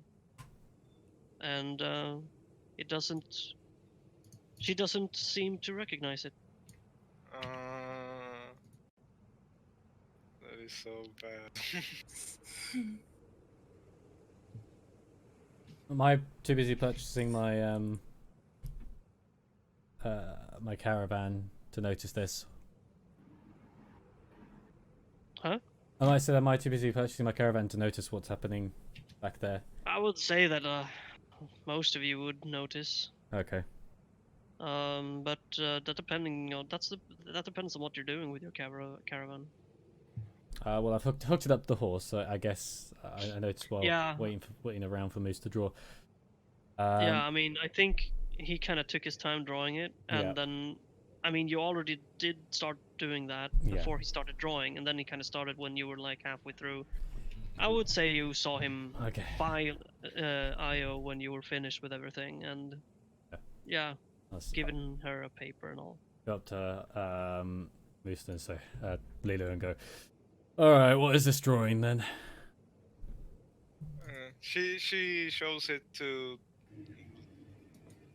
it doesn't. She doesn't seem to recognize it. That is so bad. Am I too busy purchasing my my caravan to notice this? Huh? I said, am I too busy purchasing my caravan to notice what's happening back there? I would say that most of you would notice. Okay. But that that depends on what you're doing with your caravan. Well, I've hooked it up the horse, so I guess I noticed while Yeah. waiting around for Moose to draw. Yeah, I mean, I think he kind of took his time drawing it, and Yeah. then, I mean, you already did start doing that Yeah. before he started drawing, and then he kind of started when you were like halfway through. I would say you saw him Okay. file Io when you were finished with everything, and yeah, giving her a paper and all. Go up to Moose and say, Lilo, and go, all right, what is this drawing then? She shows it to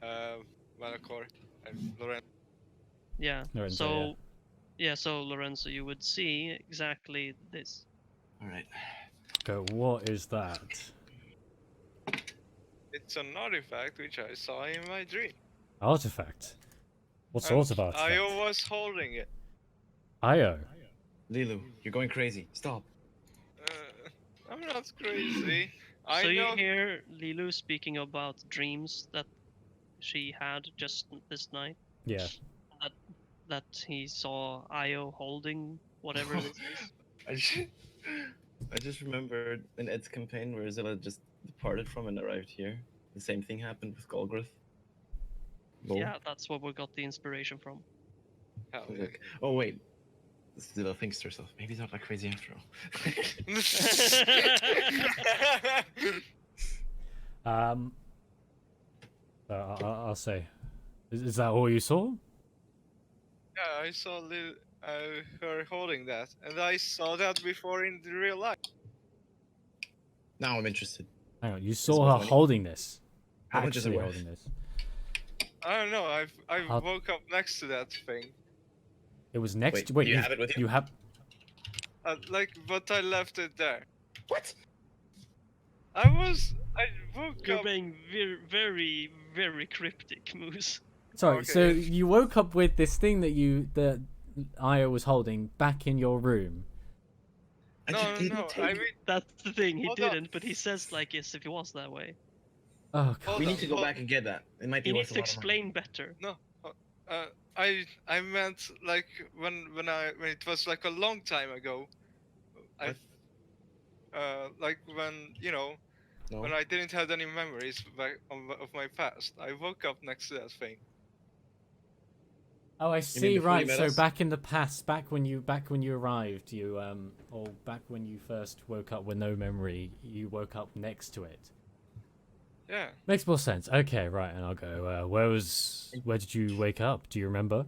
Valakor and Loren. Yeah. Lorenzo, So, yeah. So Lorenzo, you would see exactly this. All right. Go, what is that? It's an artifact which I saw in my dream. Artifact? What And sort of artifact? Io was holding it. Io. Lilu, you're going crazy. Stop. I'm not crazy. I So know. you hear Lilu speaking about dreams that she had just this night. Yeah. That he saw Io holding whatever this is. I just remembered in Ed's campaign where Zilla just departed from and arrived here. The same thing happened with Golgroth. Lol. Yeah, that's what we got the inspiration from. Hell I was yeah. like, oh wait, Zilla thinks to herself, maybe he's not that crazy after all. I'll say. Is that all you saw? Yeah, I saw her holding that, and I saw that before in the real life. Now I'm interested. Hang on, you worth saw her money? holding this. How much is it Actually worth? holding this. I don't know. I How- woke up next to that thing. It was next. Wait, Wait, you have it with you? You have. But I left it there. What? I woke You're up. being very, very, very cryptic, Moose. Sorry. Okay. So you woke up with this thing that Io was holding back in your room. I No, just no, didn't no. take I it. mean, That's the thing. He Hold up. didn't, but he says like as if it was that way. Oh god. hold We on, need to go hold- back and get that. It might be He worth needs a to lot of money. explain better. I meant like when it was like a long time ago. I What? like when No. when I didn't have any memories of my past. I woke up next to that thing. Oh, I see. before you Right. met So us? back in the past, back when you arrived, or back when you first woke up with no memory, you woke up next to it. Yeah. Makes more sense. Okay, right. And I'll go. Where did you wake up? Do you remember?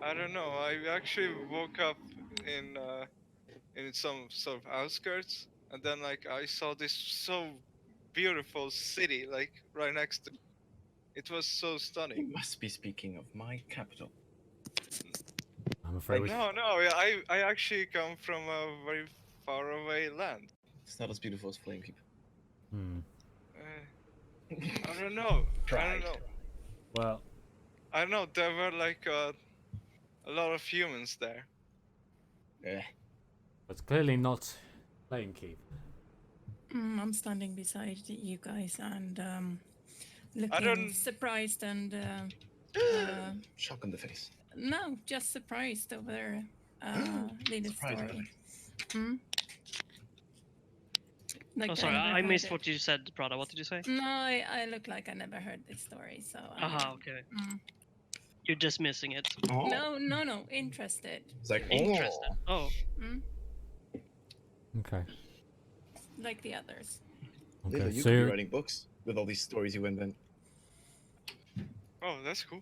I don't know. I actually woke up in some sort of outskirts, and then like I saw this so beautiful city like right next to. It was so You stunning. must be speaking of my capital. I'm afraid we. No, yeah, I actually come from a very far away land. It's not as beautiful as Flamekeep. Hmm. I don't know. I Pride. don't know. Well, I don't know. There were like a lot of humans there. Eh. it's clearly not playing keep. I'm standing beside you guys and looking don't- surprised and Shock on the face. no, just surprised over Lily's Surprised. story. Hmm? Like Oh, sorry, never I heard missed it. what you said, Prada. What did you say? No, I look like I never heard this story, so. Aha, okay. Mm. You're just missing it. Oh. No, interested. It's like, Interested. Oh, Mm? Okay. Like the others. Lila, Okay. you So could be writing books with all these stories you invent. Oh, that's cool.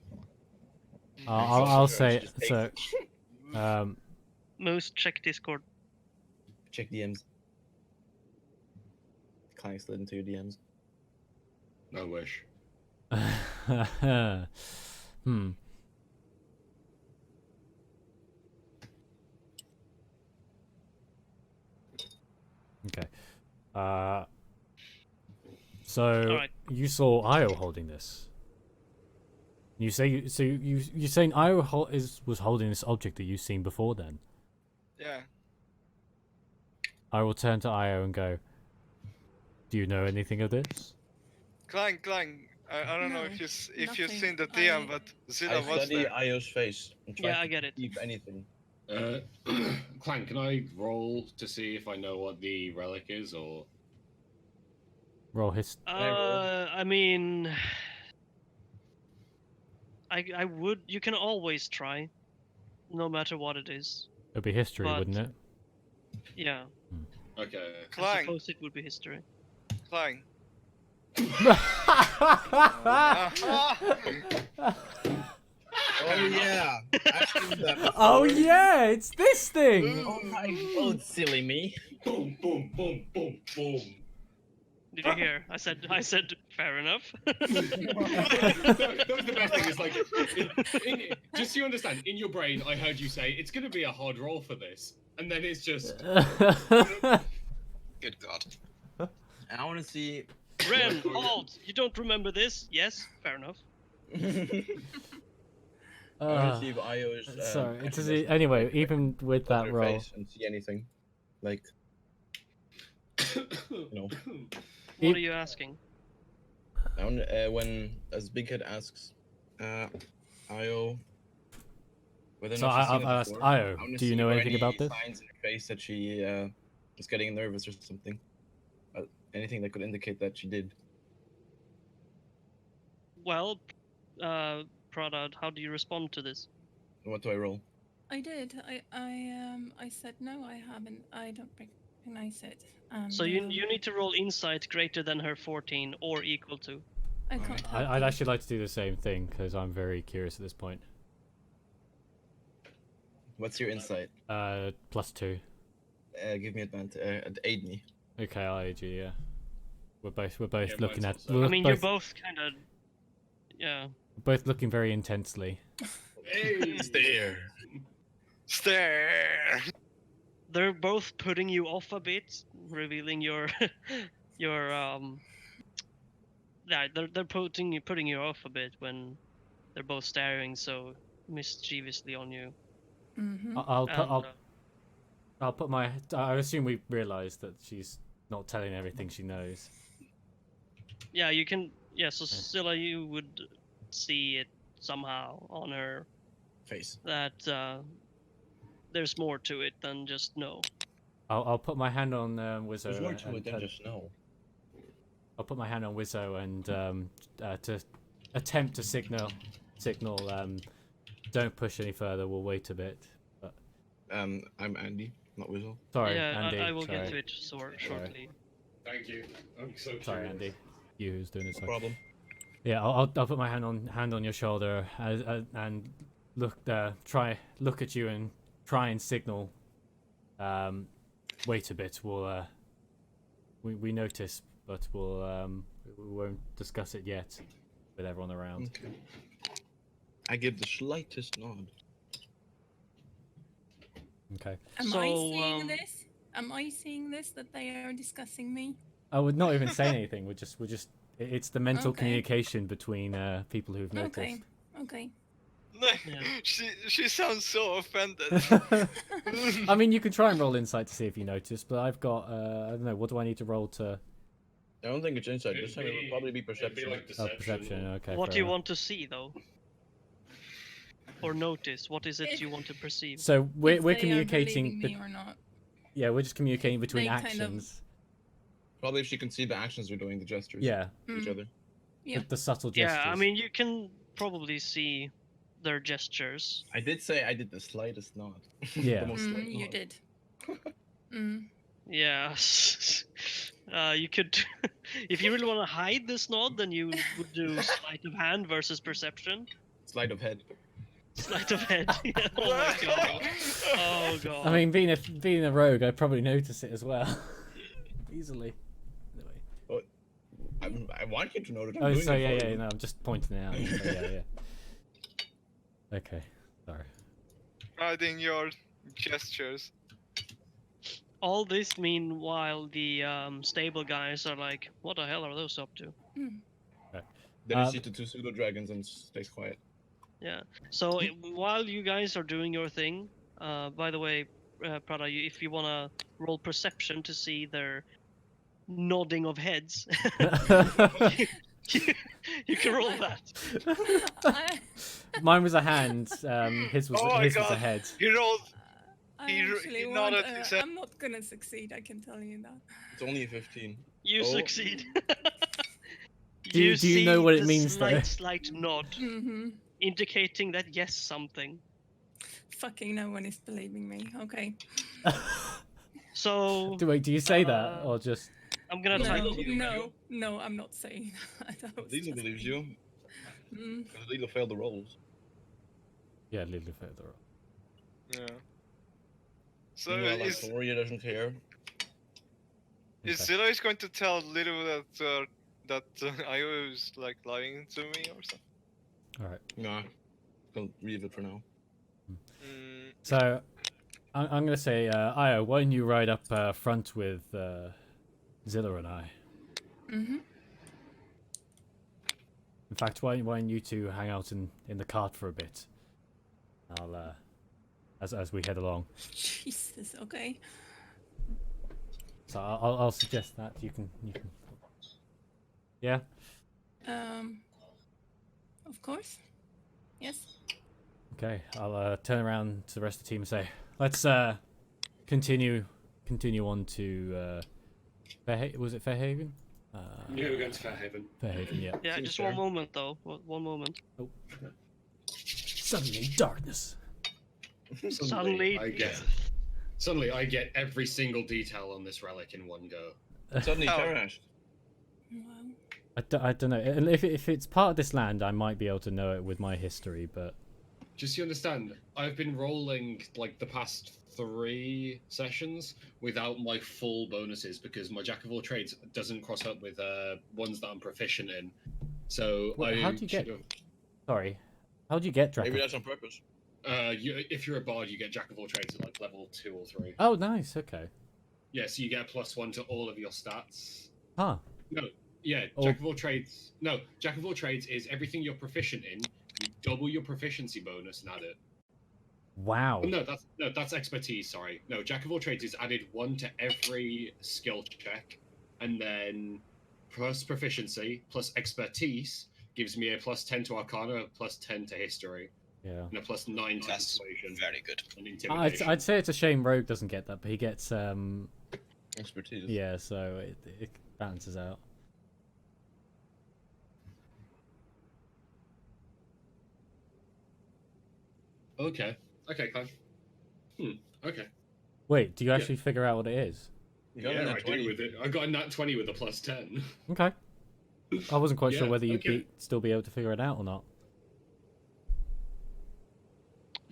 I'll Just say take- so. Moose, check Discord. Check DMs. Clang slid into your DMs. No wish. Hmm. Okay. So Alright. you saw Io holding this. You say you're saying Io was holding this object that you've seen before. Then Yeah. I will turn to Io and go. Do you know anything of this? Clang. I don't know No, if you've nothing. seen the DM, I- but I Zilla was study there. Io's face and try Yeah, I to get it. perceive anything. Clank, can I roll to see if I know what the relic is, or Roll his. I roll? I mean, I would. You can always try, no matter what it is. It'd be history, But- wouldn't it? Yeah, okay? I Clang. suppose it would be history. Clang. Oh yeah! I've seen that Oh before. yeah, it's this thing. Oh my god, silly me. Boom, boom, boom, boom, boom. Did you hear? I said fair enough. That was the best thing. Is like, just so you understand, in your brain, I heard you say it's going to be a hard roll for this, and then it's just Good God. I want to see. Ren, halt! You don't remember this? Yes, fair enough. I want to see if Io's. Sorry, actually it's doesn't anyway. like, Even with look at that her roll, face and see anything, like no. What are you asking? I want, when as Big Head asks, Io, whether or so not she's seen I've it asked before, Io, I wanna do you see know if there are anything any about this? signs in her face that she is getting nervous or something. Anything that could indicate that she did. Well, Prada, how do you respond to this? What do I roll? I did. I said no. I haven't. I don't recognize it. And, So you need to roll insight greater than her 14 or equal to. I can't help I'd you. actually like to do the same thing because I'm very curious at this point. What's your insight? +2. Give me advantage. Aid me. Okay, I'll aid you. Yeah, we're both Yeah, looking mine's at. also- We're I mean, both, you're both kind of, yeah. both looking very intensely. hey, Stare. Stare. They're both putting you off a bit, revealing your your Yeah, they're putting you off a bit when they're both staring so mischievously on you. Mm-hmm. I'll put And, I'll put my. I assume we realised that she's not telling everything she knows. yeah, you can. Yeah, so Scylla, you would see it somehow on her Face. that there's more to it than just no. I'll put my hand on Wizzo. There's more to and- it than just no. I'll put my hand on Wizzo and to attempt to signal. Don't push any further. We'll wait a bit. But I'm Andy, not Wizzle. sorry, Yeah, Andy. I will sorry. get to it shortly. thank you. I'm so Sorry, curious. Andy. You who's doing this? No problem. Yeah, I'll put my hand on your shoulder and look look at you and try and signal. Wait a bit. We'll we notice, but we won't discuss it yet with everyone around. Okay. I give the slightest nod. Okay. Am I So, seeing this? Am I seeing this that they are discussing me? I would not even say anything. We're just. It's the mental Okay. communication between people who've noticed. Okay. Okay. Yeah. She sounds so offended. I mean, you could try and roll insight to see if you notice, but I've got I don't know. What do I need to roll to? I don't think it's insight. This time it It'd would probably be it'd perception. like Oh, perception. Okay. What fair do you enough. want to see though? Or notice? What is it you want to perceive? So we're If they are communicating. believing me or not. Yeah, we're just communicating between They kind of- actions. Probably if she can see the actions we're doing, the gestures. Yeah, to Each Mm. other. Yeah. the subtle gestures. Yeah, I mean, you can probably see their gestures. I did say I did the slightest nod. Yeah. The most slight You nod. did. Mm. Yeah. You could, if you really want to hide this nod, then you would do sleight of hand versus perception. Sleight of head. Sleight of head. Yeah, oh my god. Oh god. I mean, being a rogue, I probably notice it as well, easily. Anyway. I want you to know that I'm Oh, doing so it yeah, for yeah, you. no, I'm just pointing it out. So, yeah. Okay, sorry. Hiding your gestures. All this meanwhile, the stable guys are like, what the hell are those up to? Then you see the two pseudo dragons and stays quiet. Yeah. So while you guys are doing your thing, by the way, Prada, if you wanna roll perception to see their nodding of heads, you can roll that. Mine was a hand. His was Oh my his was a God. head. He rolled. I He actually nodded want. his head. I'm not gonna succeed. I can tell you that. It's only a 15. You Oh. succeed. Do you see know what it the means, though? slight nod, Mm-hmm. indicating that yes, something. Fucking no one is believing me. Okay. So Do you say that or just? I'm gonna No, type you. no, I'm not saying that. That was Lilo just believes me. you. Mm. Because Lilo failed the rolls. Yeah, little further. Yeah. So Meanwhile, is Victoria doesn't care. Is Okay. Zilla is going to tell Lilo that Io is like lying to me or something? All right. Nah, don't leave it for now. Mm, So I'm gonna say, Io, why don't you ride up front with Zilla and I? Mm-hmm. In fact, why don't you two hang out in the cart for a bit? I'll as we head along. Jesus. Okay. So I'll suggest that you can. Yeah. Of course. Yes. Okay. I'll turn around to the rest of the team and say, let's continue on to was it Fairhaven? Yeah, we're going to Fairhaven. Fairhaven, yeah. Yeah, Seems just fair. one moment though. One moment. Suddenly darkness. Suddenly- Suddenly, I get every single detail on this relic in one go. Suddenly, Oh. Tarash. Wow. I don't know. And if it's part of this land, I might be able to know it with my history, but Just so you understand, I've been rolling like the past 3 sessions without my full bonuses because my Jack of all trades doesn't cross up with ones that I'm proficient in. So Well, I how do you get- should've- sorry. How do you get Draco? Maybe that's on purpose. if you're a bard, you get Jack of all trades at like level 2 or 3. Oh, nice. Okay. Yeah, so you get a +1 to all of your stats. Huh. Yeah, Oh. Jack of all trades. No, Jack of all trades is everything you're proficient in. You double your proficiency bonus and add it. Wow. Oh, no, that's expertise. Sorry, no. Jack of all trades is added 1 to every skill check, and then plus proficiency plus expertise gives me a +10 to Arcana, a +10 to History, Yeah. and a +9 to That's Persuasion very good. and Intimidation. I'd say it's a shame Rogue doesn't get that, but he gets Expertise. yeah, so it balances out. Okay, fine. Okay. Wait, do you actually figure out what it is? You got Yeah, a I nat 20. do with it. I got a nat 20 with a +10. Okay. I wasn't quite sure Yeah, whether you'd okay. still be able to figure it out or not.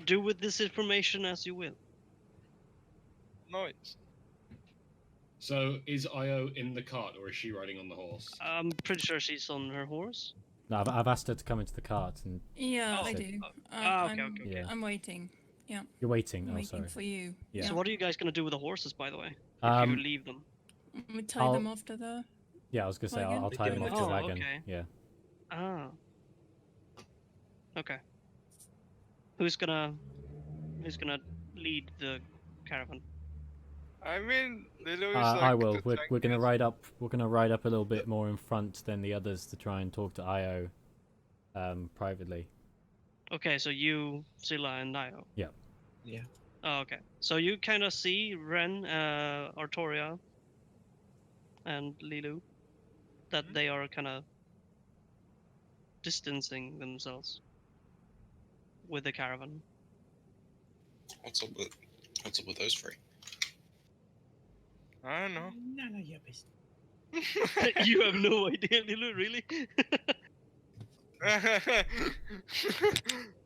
Do with this information as you will. nice. So is Io in the cart or is she riding on the horse? I'm pretty sure she's on her horse. No, I've asked her to come into the cart, and Yeah, Oh, I okay. do. okay, I'm, okay. Yeah. I'm waiting. you're waiting. I'm Oh, waiting sorry. for you. Yeah. So what are you guys gonna do with the horses, by the way? If you Um, leave them? We tie I'll- them off to the. yeah, I was gonna say Wagon? I'll tie them off to the Oh, wagon. okay. Yeah. Ah. Okay. Who's gonna lead the caravan? I mean, Lilo is I like will. the We're gonna tankiest. ride up. We're gonna ride up a little bit more in front than the others to try and talk to Io, privately. Okay, so you, Scylla, and Nio. Yeah. Yeah. Oh, okay. So you kind of see Ren, Artoria, and Lilu, that they are kind of distancing themselves with the caravan. What's up with those 3? I don't know. None of your business. You have no idea, Lilu, really?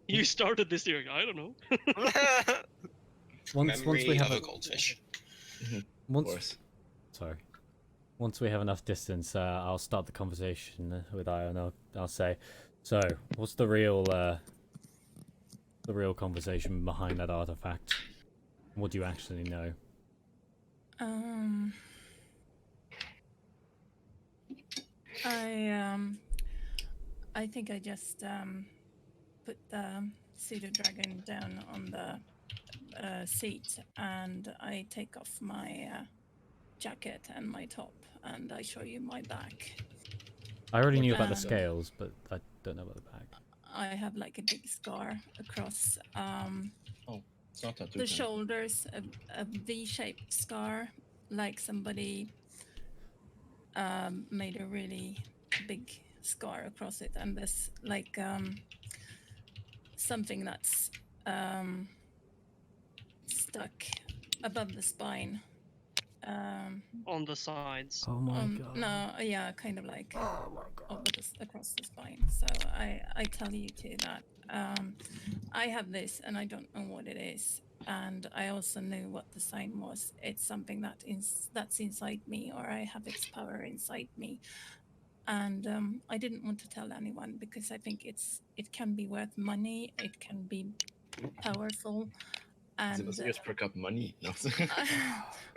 You started this year. I don't know. Once Memory we have of a, a goldfish. Of once course. sorry, once we have enough distance, I'll start the conversation with Io, and I'll say, so what's the real conversation behind that artifact? What do you actually know? I think I just put the pseudo dragon down on the seat, and I take off my jacket and my top, and I show you my back. I already knew about the Um, scales, but I don't know about the back. I have like a big scar across It's not tattoo. the shoulders, a V-shaped scar, like somebody made a really big scar across it, and there's like something that's stuck above the spine. On the sides. Oh my god. No, yeah, kind of like Oh my god. across the spine. So I tell you to that I have this, and I don't know what it is. and I also knew what the sign was. It's something that's inside me, or I have its power inside me. And I didn't want to tell anyone because I think it can be worth money. It can be powerful, and Just perk up money. No.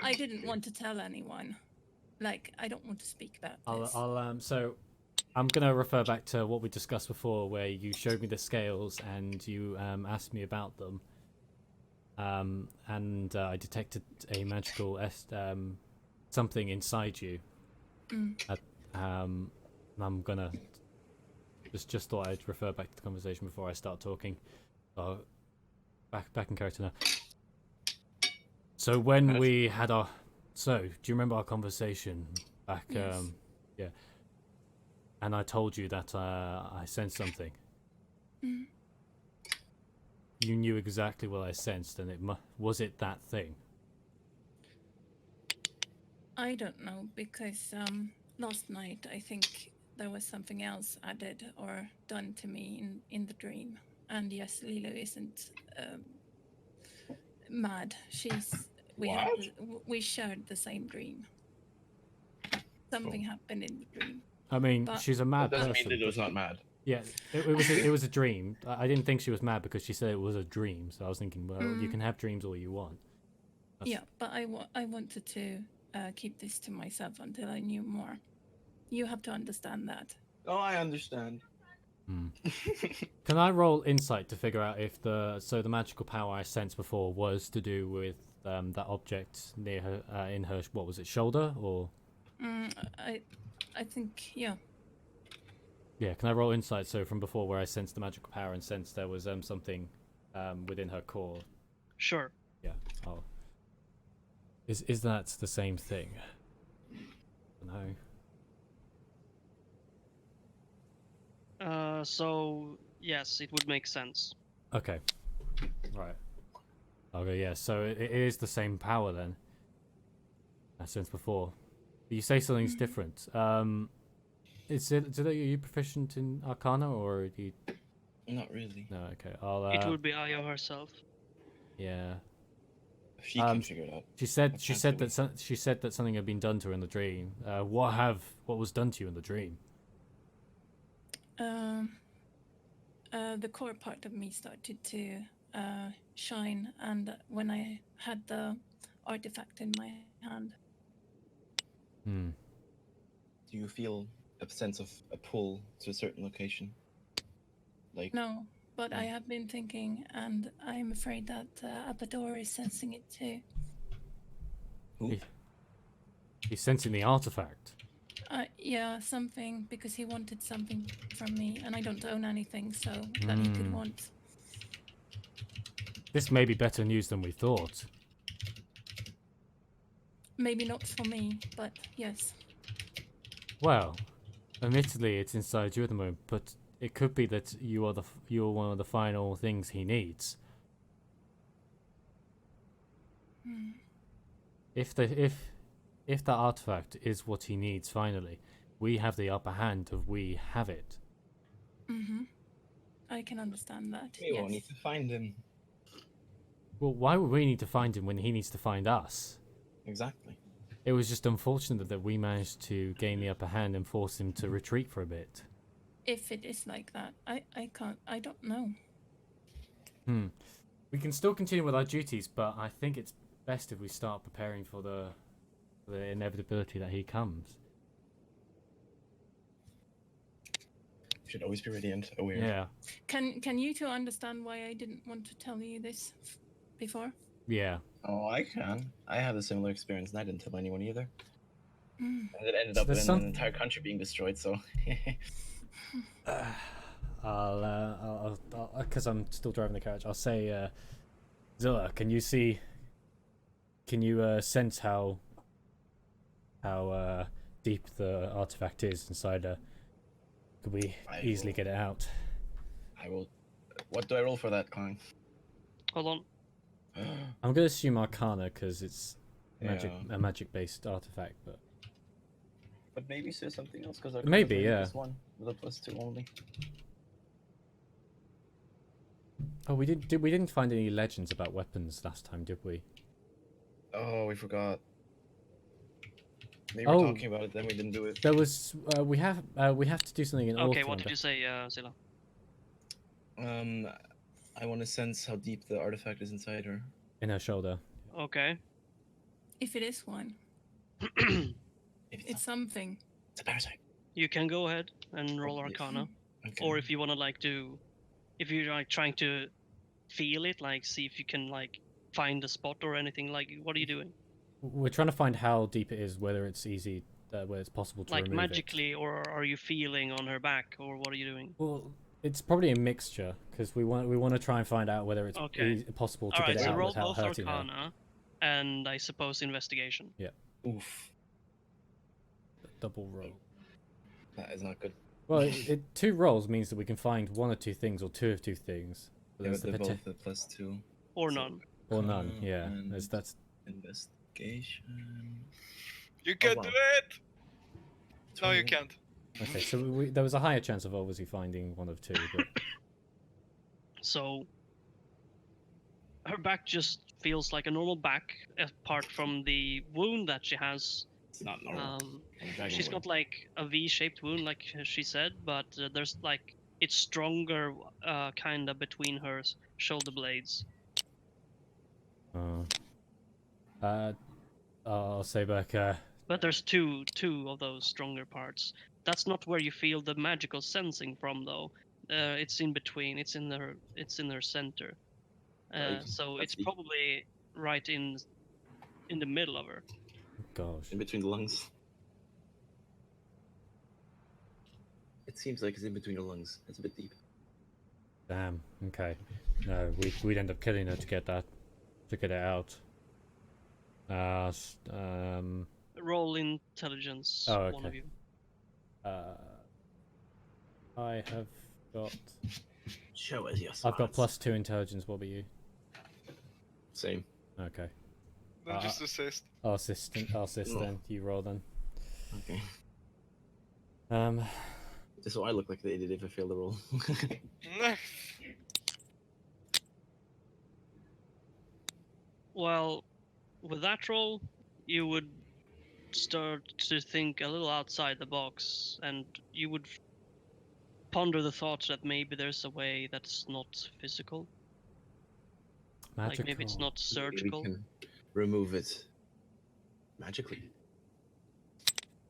I didn't want to tell anyone. Like, I don't want to speak about this. So I'm gonna refer back to what we discussed before, where you showed me the scales and you asked me about them. And I detected a magical something inside you. I'm gonna just thought I'd refer back to the conversation before I start talking. Back in character now. So when we had do you remember our conversation back? Yes. Yeah. And I told you that I sensed something. You knew exactly what I sensed, and was it that thing? I don't know, because last night I think there was something else added or done to me in the dream. And yes, Lilo isn't mad. We shared the same dream. Something happened in the dream. I mean, But she's a mad That doesn't person. mean Lilo's not mad. Yeah, it was a dream. I didn't think she was mad because she said it was a dream. So I was thinking, well, you can have dreams all you want. Yeah, but I wanted to keep this to myself until I knew more. You have to understand that. Oh, I understand. Can I roll insight to figure out if the magical power I sensed before was to do with that object near her in her, what was it, shoulder or? I think, yeah. Yeah, can I roll insight? So from before, where I sensed the magical power and sensed there was something within her core. Sure. Yeah. Oh. Is that the same thing? No. So yes, it would make sense. Okay. Right. Okay. Yeah. So it is the same power then. As since before. But you say something's different. Are you proficient in Arcana or do you? Not really. No. Okay. I'll. It would be Aya herself. Yeah. She can figure it out. She said that something had been done to her in the dream. What was done to you in the dream? The core part of me started to shine, and when I had the artifact in my hand. Do you feel a sense of a pull to a certain location? Like No, but I have been thinking, and I'm afraid that Apador is sensing it too. He's sensing the artifact. Yeah, something, because he wanted something from me, and I don't own anything, so that he could want. This may be better news than we thought. Maybe not for me, but yes. Well, admittedly, it's inside you at the moment, but it could be that you're one of the final things he needs. If that artifact is what he needs finally, we have the upper hand of we have it. I can understand that. we won't need to find him. Well, why would we need to find him when he needs to find us? Exactly. It was just unfortunate that we managed to gain the upper hand and force him to retreat for a bit. If it is like that, I don't know. We can still continue with our duties, but I think it's best if we start preparing for the inevitability that he comes. Should always be ready and aware. Yeah. Can you two understand why I didn't want to tell you this before? Yeah. Oh, I can. I had a similar experience, and I didn't tell anyone either. And it ended So up there's in an entire country being destroyed. So. I'll because I'm still driving the carriage. I'll say, Zilla, can you sense how deep the artifact is inside her? Could we easily get it out? I will. What do I roll for that, Klein? Hold on. I'm gonna assume Arcana because it's Yeah. a magic-based artifact, but But maybe say something else because Maybe, yeah. +1 with a +2 only. Oh, we didn't find any legends about weapons last time, did we? Oh, we forgot. They were Oh. talking about it, then we didn't do it. There was we have to do something in Okay, Autumn. what did you say, Zilla? I want to sense how deep the artifact is inside her. In her shoulder. Okay. If it is one, If it's something. it's a parasite. You can go ahead and roll Oh, yes. Arcana, Okay. or if you want to like do, if you're like trying to feel it, like see if you can like find a spot or anything. Like, what are you doing? We're trying to find how deep it is, whether it's easy, whether it's possible to Like remove magically, or are you feeling on her back, or what are you doing? it. Well, it's probably a mixture because we want to try and find out whether it's Okay. possible to All right, get it so out roll without both hurting her. Arcana, and I suppose investigation. Oof, Double roll. that is not good. Well, 2 rolls means that we can find 1 or 2 things, or 2 of 2 things. But Yeah, there's but the they're poten- both a +2. Or So- none. or none. Yeah, and that's investigation. You can wow. do it! No, you 21. can't. okay. So there was a higher chance of obviously finding 1 of 2, but So her back just feels like a normal back, apart from the wound that she has. It's not normal. She's got like a V-shaped wound, like she said, but there's like it's stronger, kind of between her shoulder blades. I'll say back. But there's two of those stronger parts. That's not where you feel the magical sensing from, though. It's in between. It's in her center. Right. So That's it's deep. probably right in the middle of her. Gosh. In between the lungs. It seems like it's in between the lungs. It's a bit deep. Damn. Okay. No, we'd end up killing her to get it out. Roll intelligence. Oh, One of okay. you. I have got. Show us your I've got smarts. +2 intelligence. What about you? Same. Okay. Then just assist. I'll assist No. then. You roll then. Okay. Um. Just so I look like the idiot if I fail the roll. Well, with that roll, you would start to think a little outside the box, and you would ponder the thought that maybe there's a way that's not physical. Magical. Like maybe it's not surgical. We can remove it magically.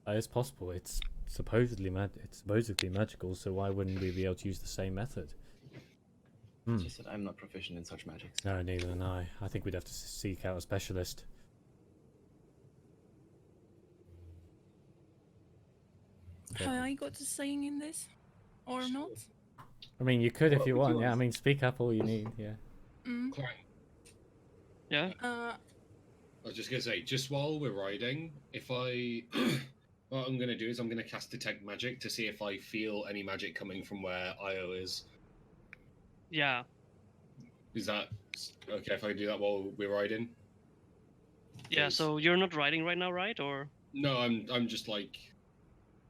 That is possible. It's supposedly magical. So why wouldn't we be able to use the same method? It's just that I'm not proficient in such magics. No, neither am I. I think we'd have to seek out a specialist. Have I got to sing in this? Or not? I mean, you could if What you would you want. Yeah, I want? mean, speak up all you need. Yeah. Mm. Clang. Yeah. I was just gonna say, just while we're riding, if I, what I'm gonna do is I'm gonna cast detect magic to see if I feel any magic coming from where Io is. Yeah. Is that okay if I do that while we're riding? Yeah. Yes. So you're not riding right now, right? Or No, I'm just like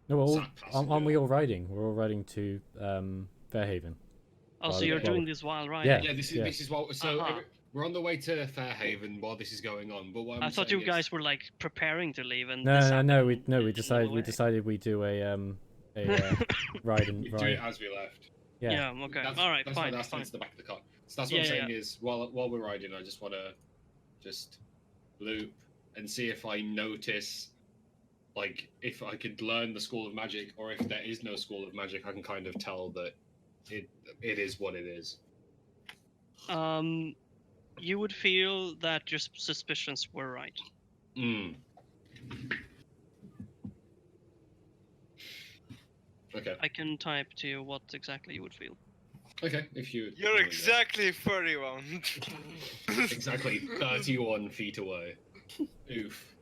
No, we're all, Sat passenger. aren't we all riding? We're all riding to Fairhaven. oh, so Well, you're well, doing this while riding? Yeah. yeah. This is what. So Uh-huh. we're on the way to Fairhaven while this is going on. But what I'm I thought saying you is- guys were like preparing to leave, and No, this no, no. happened We in the decided we do a ride and we do ride. it as we left. Yeah. Yeah. Okay. That's, All right. that's Fine. why that's Fine. to the back of the car. So that's what I'm Yeah, saying is while we're riding, I just want to just loop and see if I notice, like, if I could learn the school of magic, or if there is no school of magic, I can kind of tell that it is what it is. You would feel that your suspicions were right. Mm. Okay. I can type to you what exactly you would feel. Okay. If you. You're exactly 31. Exactly 31 feet away. Oof.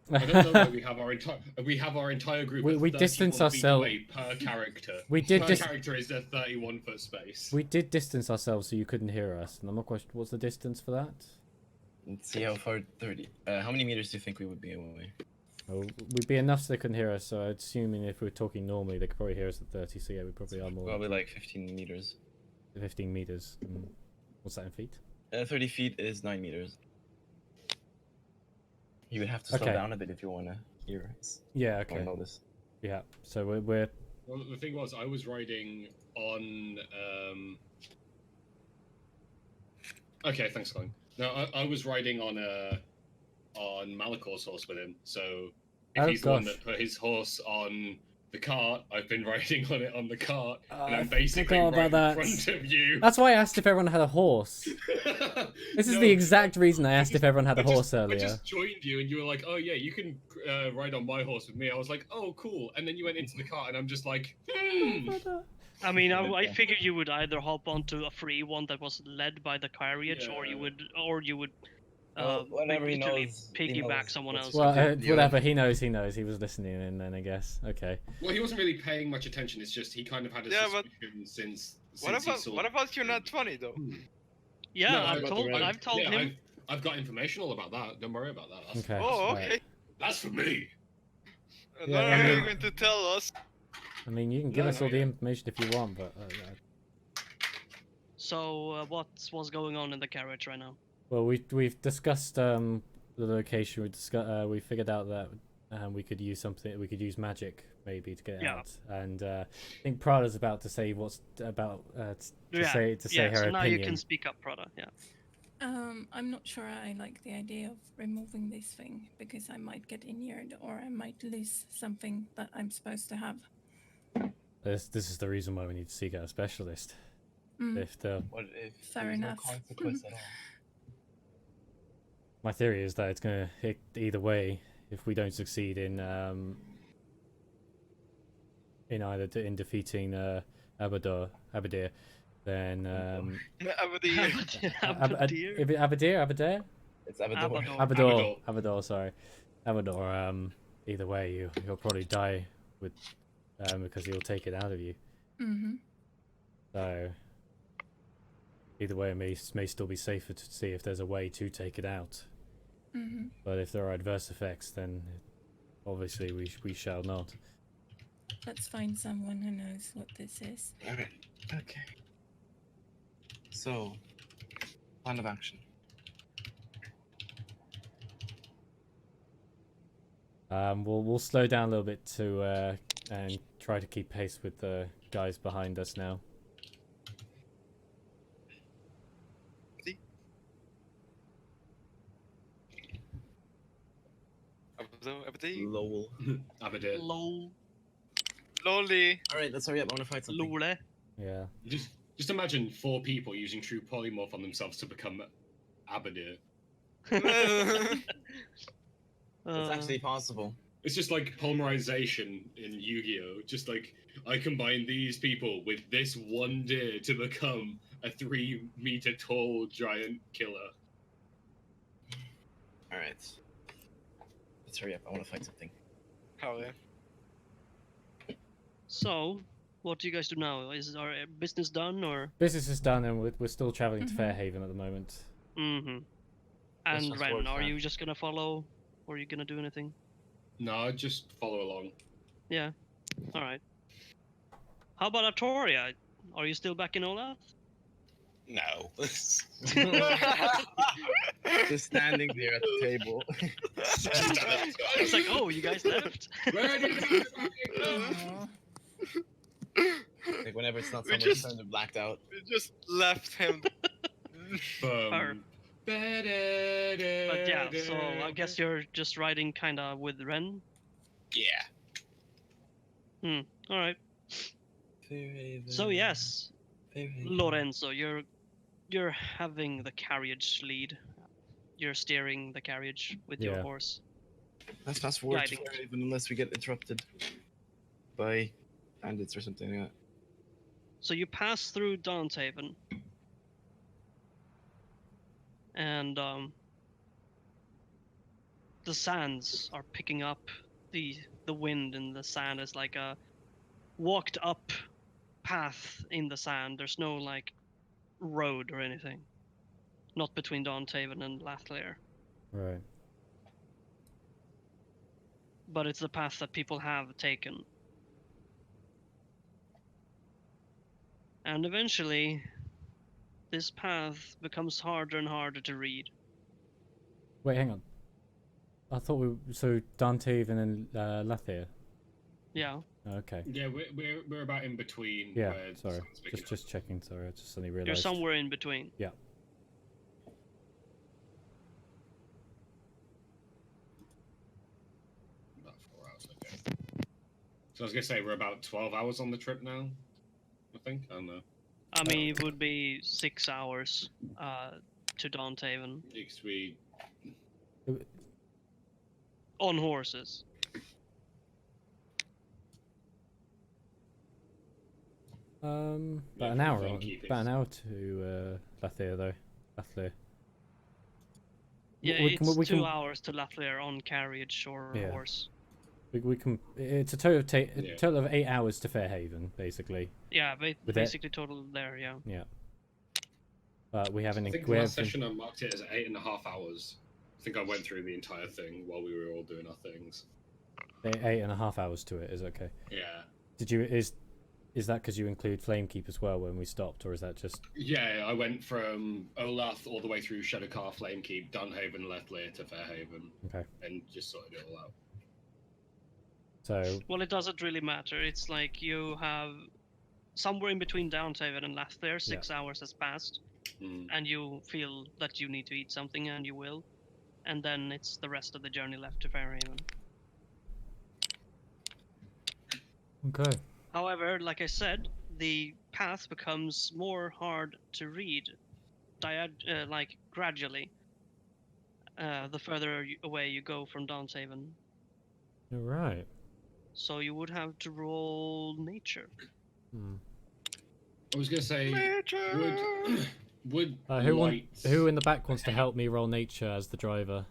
I don't know why we have our entire group. We at distance 31 feet ourselves- away per character. We did per dis- character is a 31-foot space. We did distance ourselves so you couldn't hear us, and I'm not quite. What's the distance for that? Let's see how far 30. How many meters do you think we would be away? Oh, we'd be enough so they couldn't hear us. So assuming if we were talking normally, they could probably hear us at 30. So yeah, we probably are more. Probably like 15 meters. 15 meters. What's that in feet? 30 feet is 9 meters. You would have to slow Okay. down a bit if you want to hear. Yeah. Okay. Okay. Notice. Yeah. So we're Well, the thing was, I was riding on. Okay, thanks, Colin. No, I was riding on Malakor's horse with him. So if Oh, he's the one gosh. that put his horse on the cart, I've been riding on it on the cart, and I I'm basically forgot right about in that. front of you. That's why I asked if everyone had a horse. This is the exact reason I asked if everyone had a horse I earlier. just joined you, and you were like, "Oh yeah, you can ride on my horse with me." I was like, "Oh cool," and then you went into the cart, and I'm just like, I mean, I figured you would either hop onto a free one that was led by the carriage, or you would whatever he literally knows, piggyback someone else. Well, Yeah. whatever. He knows. He knows. He was listening in. Then I guess. Okay. Well, he wasn't really paying much attention. It's just he kind of had a Yeah, but suspicion since What he about saw. what about you're not 20 though? Yeah, No, I've told yeah, him. I've got information all about that. Don't worry about that. That's, Okay. Oh, right. okay. that's for me. And Yeah, what I are you mean- going to tell us? I mean, you can give No, us no, all the yeah. information if you want, but So what's going on in the carriage right now? well, we've discussed the location. We figured out that we could use something. We could use magic maybe to get it Yeah. out. And I think Prada's about to say what's about to Yeah, say yeah. her So now you opinion. can speak up, Prada. Yeah. I'm not sure I like the idea of removing this thing because I might get injured or I might lose something that I'm supposed to have. This is the reason why we need to seek out a specialist. Mm. If the What if Fair there's enough. no consequence at all? my theory is that it's gonna hit either way if we don't succeed in defeating Abadir, then Abadir? Abadir. It's Abador. Abador. Abador, sorry. Abador, either way, you'll probably die with because he'll take it out of you. Mm-hmm. So either way, it may still be safer to see if there's a way to take it out. Mm-hmm. But if there are adverse effects, then obviously we shall not. Let's find someone who knows what this is. Alright. Okay. So, plan of action. We'll slow down a little bit to and try to keep pace with the guys behind us now. Lowell. Abadir. Lol. Loli. Alright, let's hurry up. I want to fight something. Lule. Yeah. Just imagine 4 people using true polymorph on themselves to become Abadir. It's actually possible. It's just like polymerization in Yu-Gi-Oh! Just like, I combine these people with this one deer to become a 3-meter tall giant killer. Alright. Let's hurry up. I want to fight something. Hell yeah. So, what do you guys do now? Is our business done or? Business is done, and we're still traveling to Mhm. Fairhaven at the moment. Mm-hmm. Let's And fast Ren, forward are fast. you just gonna follow, or are you gonna do anything? No, just follow along. Yeah. All right. How about Artoria? Are you still back in Olaf? No. Just standing there at the table. It's like, oh, you guys left. Where did you go? Aw. Like whenever it's not We someone just- turned and blacked out. We just left him. But But yeah, so I guess you're just riding kind of with Ren. Yeah. All right. Fairhaven. So yes, Fairhaven. Lorenzo, you're having the carriage lead. You're steering the carriage with your Yeah. horse. Let's fast forward to Guiding. Fairhaven unless we get interrupted by bandits or something like that. So you pass through Danthaven, and the sands are picking up. The wind in the sand is like a walked up path in the sand. There's no like road or anything. Not between Danthaven and Lathlair, Right. but it's the path that people have taken. And eventually, this path becomes harder and harder to read. Wait, hang on. I thought so Dante and then Lathir. Yeah. Okay. Yeah, we're about in between. Yeah. Where the Sorry. sun's picking Just checking. Sorry, I just suddenly realised. You're somewhere in between. Yeah. About 4 hours, okay. So I was gonna say we're about 12 hours on the trip now. I think. I don't know. I mean, it would be 6 hours to Dontaven Because we on horses. About Yeah, an hour. Flamekeepers. About an hour to Lathir though. Lathir. Yeah, we it's 2 can- hours to Lathir on carriage or Yeah. horse. We can. It's a total of total of 8 hours to Fairhaven, basically. Yeah, With basically total there, yeah. Yeah. But we haven't. I think We last haven't. session I marked it as 8.5 hours. I think I went through the entire thing while we were all doing our things. 8.5 hours to it is okay. Yeah. Did you is that because you include Flamekeep as well when we stopped, or is that just? Yeah, I went from Olath all the way through Shadowcar, Flamekeep, Dunhaven, Lethlair to Fairhaven. Okay. And just sorted it all out. So Well, it doesn't really matter. It's like you have somewhere in between Downhaven and Lathir, 6 hours has passed, and you feel that you need to eat something, and you will. And then it's the rest of the journey left to Fairhaven. okay. However, like I said, the path becomes more hard to read, like gradually, the further away you go from Downhaven. All right. So you would have to roll nature. I was gonna say, would who in the back wants to help me roll nature as the driver?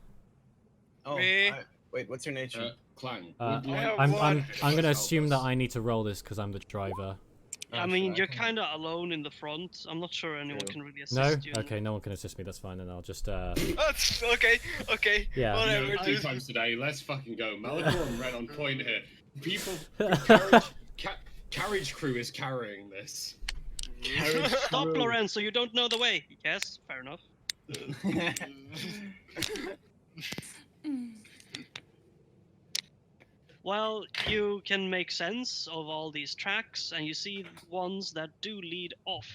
Oh, Me? wait, what's your nature? Clang. I'm have gonna assume that I need to roll this because I'm the driver. Oh, I mean, sure, you're can- kind of alone in the front. I'm not sure anyone True. can really No. assist you. Okay, no one can assist me. That's fine, and I'll just That's okay. Yeah. Whatever, You know, 2 dude. times today. Let's fucking go. Malachor and Red on point here. People, carriage crew is carrying this. Stop, Lorenzo. You don't know the way. Yes, fair enough. Well, you can make sense of all these tracks, and you see ones that do lead off.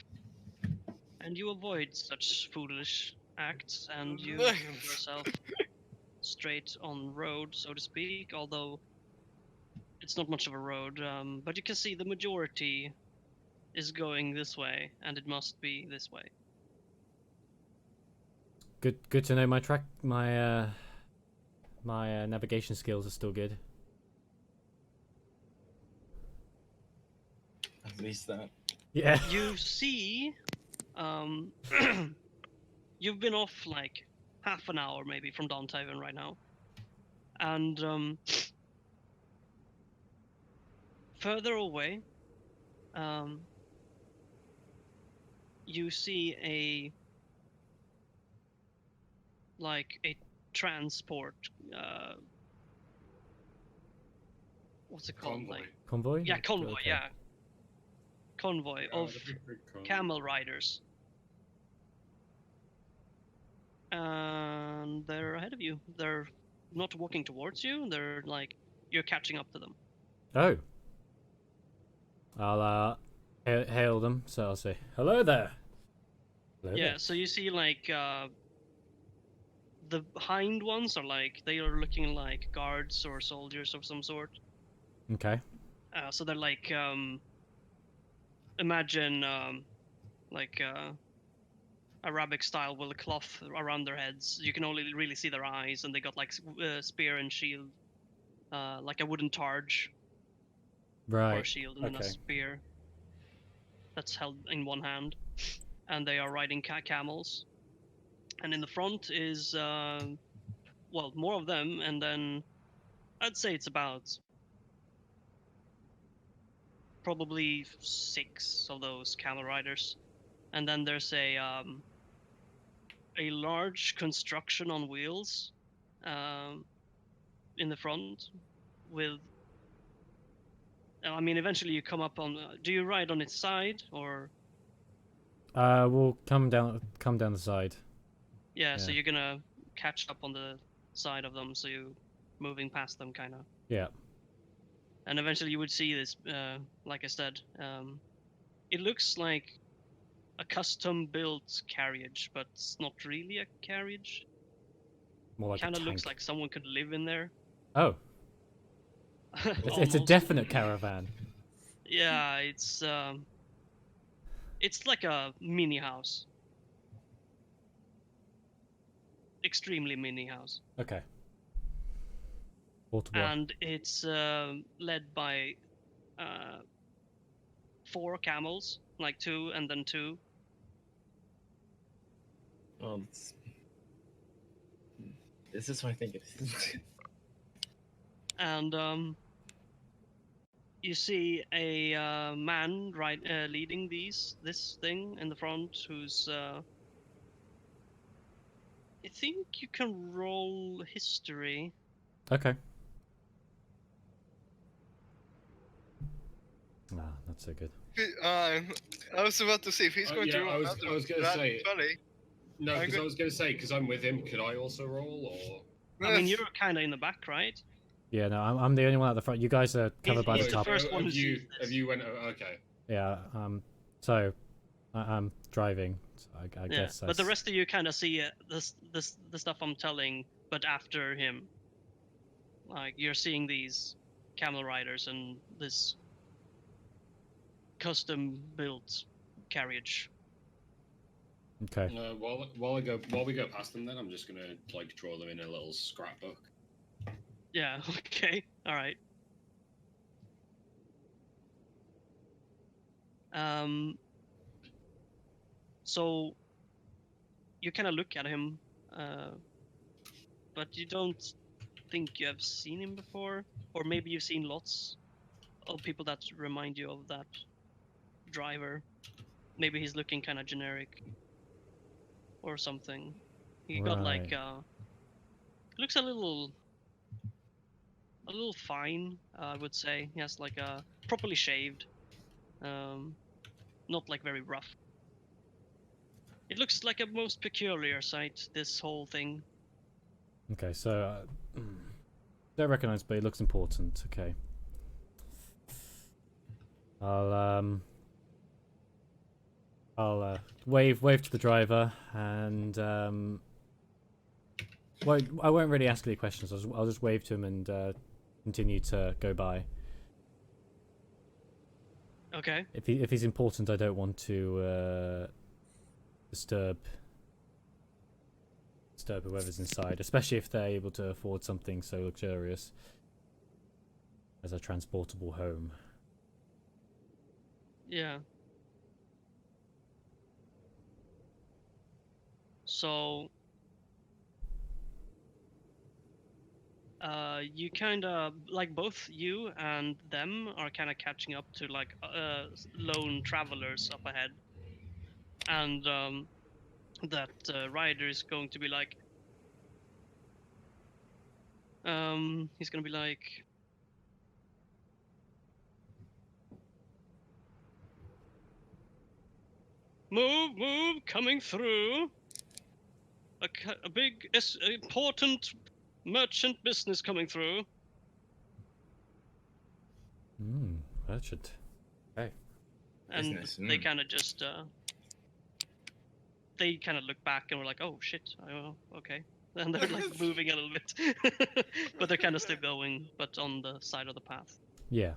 And you avoid such foolish acts, and you put yourself straight on road, so to speak, although it's not much of a road. But you can see the majority is going this way, and it must be this way. good to know my navigation skills are still good. At least that. Yeah. You see, you've been off like half an hour maybe from Dontaven right now, and further away, you see a transport. What's it called? Convoy. Like, Convoy. yeah, convoy. Okay. Yeah, convoy of the big convoy. camel riders. And they're ahead of you. They're not walking towards you. They're like, you're catching up to them. Oh. I'll hail them. So I'll say, "Hello there." Hello Yeah, there. so you see like the hind ones are like, they are looking like guards or soldiers of some sort. Okay. So they're like, imagine like Arabic style with a cloth around their heads. You can only really see their eyes, and they got like spear and shield, like a wooden targe or a Right. shield and then a Okay. spear that's held in one hand, and they are riding camels. And in the front is well, more of them, and then I'd say it's about probably 6 of those camel riders, and then there's a large construction on wheels in the front with. I mean, eventually you come up on. Do you ride on its side or? We'll come down the side. Yeah, so Yeah. you're gonna catch up on the side of them, so you moving past them, kind of. Yeah. And eventually you would see this, like I said, it looks like a custom-built carriage, but it's not really a carriage. More like Kind a of tank. looks like someone could live in there. Oh, it's a Almost. definite caravan. Yeah, it's like a mini house. Extremely mini house. Okay. Portable. And it's led by 4 camels, like 2 and then 2. Well, this is what I think it is. And you see a man leading this thing in the front, who's I think you can roll history. Okay. Nah, not so good. I was about to see if he's going to Yeah, roll I was gonna that say. funny. No, I'm because I go- was going to say, because I'm with him, could I also roll, or? I mean, you're kind of in the back, right? Yeah, no, I'm the only one at the front. You guys are covered by he's the the top. first one who Have you, sees this. have you went, okay. Yeah. So, I'm driving. So I Yeah, guess. but the rest of you kind of see the stuff I'm telling, but after him. Like, you're seeing these camel riders and this custom-built carriage. Okay. While we go past them, then I'm just gonna like draw them in a little scrapbook. Yeah. Okay. All right. So you kind of look at him, but you don't think you have seen him before, or maybe you've seen lots of people that remind you of that driver. Maybe he's looking kind of generic or something. He got like Right. looks a little fine, I would say. He has like a properly shaved, not like very rough. It looks like a most peculiar sight, this whole thing. Okay. So, don't recognize, but it looks important. Okay. I'll wave to the driver and I won't really ask any questions. I'll just wave to him and continue to go by. Okay. If he's important, I don't want to disturb whoever's inside, especially if they're able to afford something so luxurious as a transportable home. Yeah. So you kind of like both you and them are kind of catching up to like lone travelers up ahead, and that rider is going to be like, he's gonna be like, move, coming through. A big, important merchant business coming through. Merchant. Okay. And Business, they kind of just they kind of look back and were like, oh shit, oh, okay. And they're like moving a little bit, but they're kind of still going, but on the side of the path. Yeah.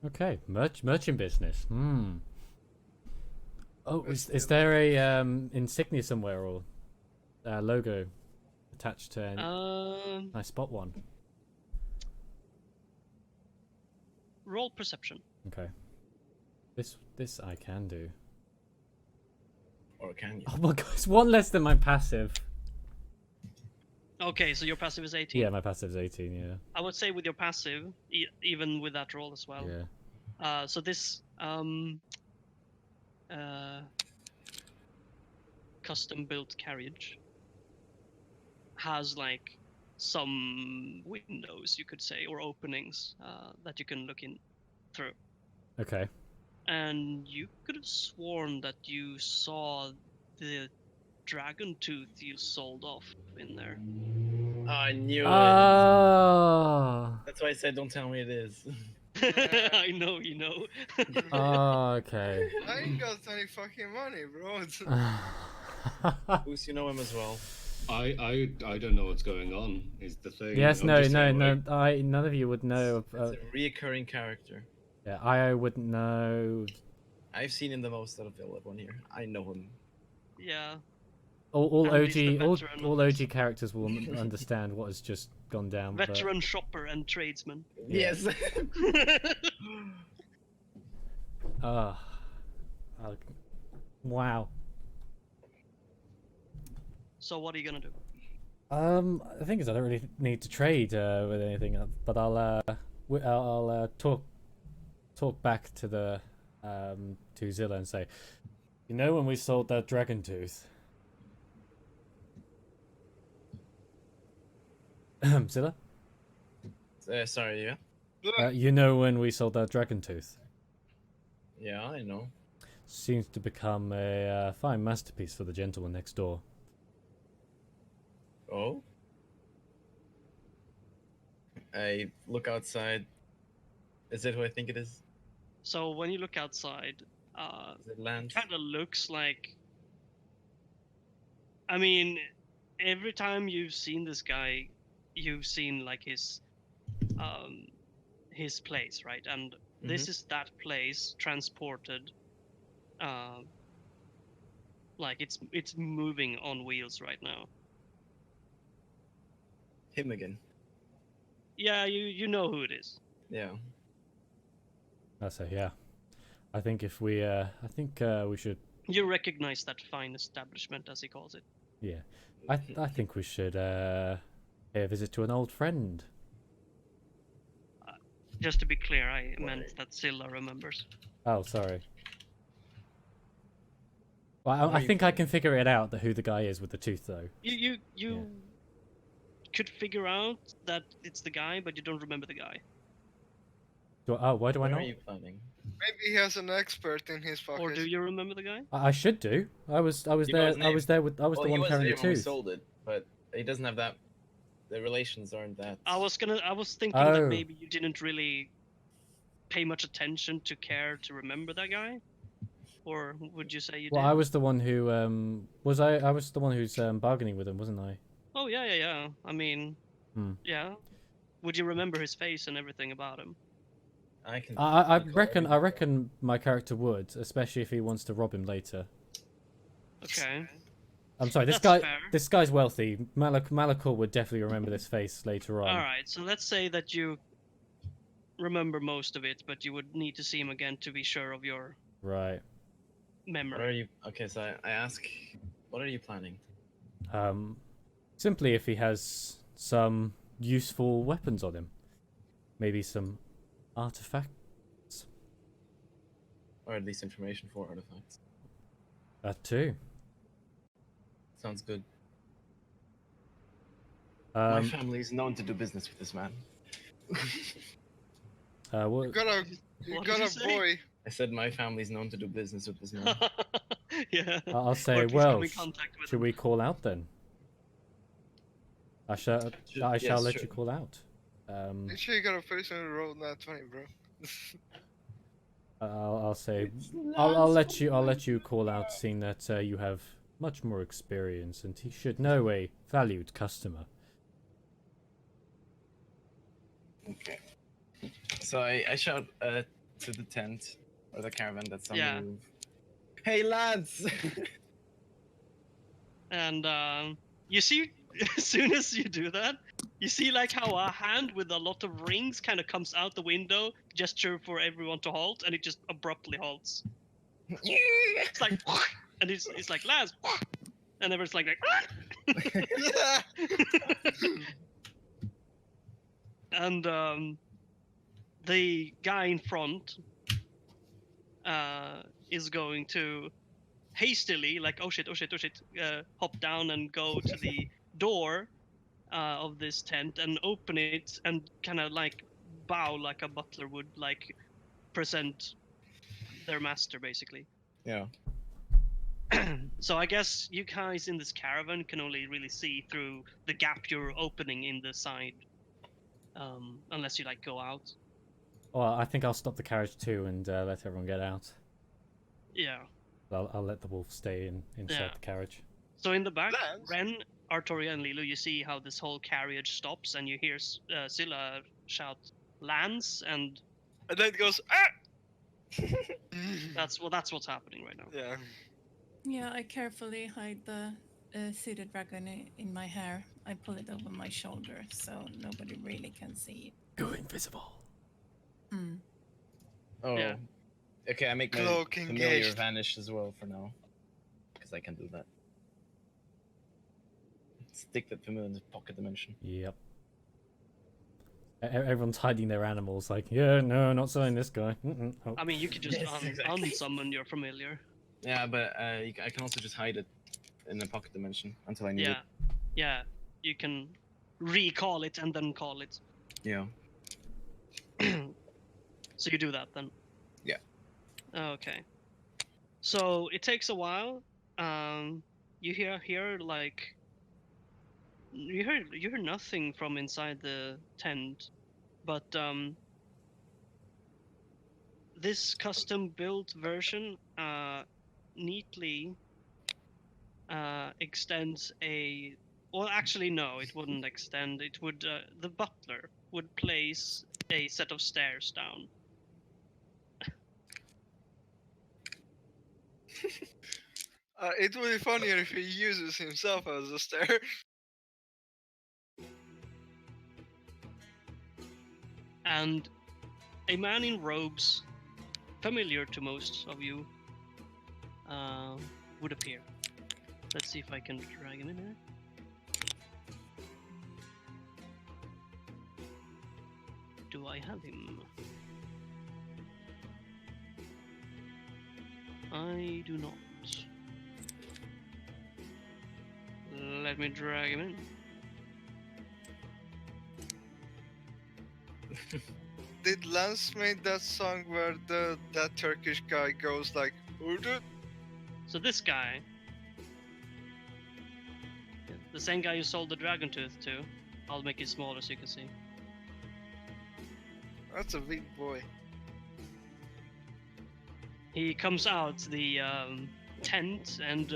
Okay. Merchant business. Oh, is there a insignia somewhere or logo attached to any? I spot one. Roll perception. Okay. This I can do. Or can you? Oh my god, it's one less than my passive. Okay, so your passive is 18. Yeah, my passive is 18. Yeah. I would say with your passive, even with that roll as well. Yeah. So this custom-built carriage has like some windows, you could say, or openings that you can look in through. Okay. and you could have sworn that you saw the dragon tooth you sold off in there. I knew it. Oh. That's why I said don't tell me it is. I know, you know. Oh, okay. I ain't got any fucking money, bro. Who's you know him as well? I don't know what's going on. Is the thing. Yes, I'm no, just no, saying, no. like, None of you would know. It's a reoccurring character. Yeah, I wouldn't know. I've seen him the most out of everyone here. I know him. Yeah. All And he's the OG, all, veteran all of this. OG characters will understand what has just gone down. but- Veteran shopper and tradesman. Yes. Ah. Wow. So what are you gonna do? The thing is, I don't really need to trade with anything, but I'll talk back to the to Zilla and say, you know, when we sold that dragon tooth, Zilla, Sorry, yeah? you know, when we sold that dragon tooth, Yeah, I know. seems to become a fine masterpiece for the gentleman next door. Oh? I look outside. Is it who I think it is? So when you look outside, Is it Lance? kind of looks like. I mean, every time you've seen this guy, you've seen like his place, right? And this is that place transported. Like it's moving on wheels right now. Him again. Yeah, you know who it is. Yeah. I say, yeah. I think if we, we should. You recognize that fine establishment, as he calls it. Yeah, I think we should pay a visit to an old friend. Just to be clear, I meant that Scylla remembers. Oh, sorry. Well, I think I can figure it out who the guy is with the tooth, though. You could figure out that it's the guy, but you don't remember the guy. Why do I Where not? are you planning? Maybe he has an expert in his pocket. Or do you remember the guy? I should do. I was You know there. his I was name? there with. I was Well, the he one was carrying there the when we tooth. sold it, but he doesn't have that. The relations aren't that. I was thinking Oh. that maybe you didn't really pay much attention to care to remember that guy, or would you say you Well, did? I was the one who was I was the one who's bargaining with him, wasn't I? Oh yeah. I mean, Hmm. yeah. Would you remember his face and everything about him? I can. I recall reckon my character would, especially if he wants to rob him later. Okay. I'm sorry, That's fair. this guy's wealthy. Malakor would definitely remember this face later on. All right. So let's say that you remember most of it, but you would need to see him again to be sure of your Right. What memory. are you? Okay, so I ask, what are you planning? Simply if he has some useful weapons on him, maybe some artifacts. Or at least information for artifacts. That too. Sounds good. My Um, family is known to do business with this man. what? You got What did you a say? boy. I said my family's known to do business with this man. Yeah. I'll Or say, at least well, come in contact with should him. we call out then? I shall Yes, let sure. you call out. Make sure you got a face on the road, not 20, bro. I'll say I'll let you call out, seeing that you have much more experience, and he should know a valued customer. Okay. So I shout to the tent or the caravan that's on Yeah. the roof. Hey lads! And you see, as soon as you do that, you see like how a hand with a lot of rings kind of comes out the window, gesture for everyone to halt, and it just abruptly halts. It's like, and it's like, lads, and everyone's like and the guy in front is going to hastily, like, oh shit, hop down and go to the door of this tent and open it and kind of like bow like a butler would, like present their master, basically. Yeah. So I guess you guys in this caravan can only really see through the gap you're opening in the side, unless you like go out. Well, I think I'll stop the carriage too and let everyone get out. Yeah. I'll let the wolf stay inside Yeah. the carriage. So in the back, Lance? Ren, Artoria, and Lilu, you see how this whole carriage stops, and you hear Scylla shout "Lance," and And then it goes, ah! that's what's happening right now. Yeah. Yeah, I carefully hide the seated dragon in my hair. I pull it over my shoulder so nobody really can see Go invisible. it. Mm. Oh. Yeah. Okay, I make my Cloak familiar engaged. vanish as well for now. Because I can do that. Stick that familiar in the pocket dimension. Yep. Everyone's hiding their animals. Like, yeah, no, not selling this guy. Oh. I mean, you could just Yes, exactly. unsummon your familiar. Yeah, but I can also just hide it in the pocket dimension until I need Yeah, it. yeah. You can recall it and then call it. Yeah. So you do that then. Yeah. Okay. So it takes a while. You hear like you hear nothing from inside the tent, but this custom built version neatly extends a. Well, actually, no, it wouldn't extend. It would. The butler would place a set of stairs down. It would be funnier if he uses himself as a stair. And a man in robes, familiar to most of you, would appear. Let's see if I can drag him in here. Do I have him? I do not. Let me drag him in. Did Lance made that song where that Turkish guy goes like, Urdu? So this guy, the same guy you sold the dragon tooth to, I'll make it smaller so you can see. That's a big boy. He comes out the tent and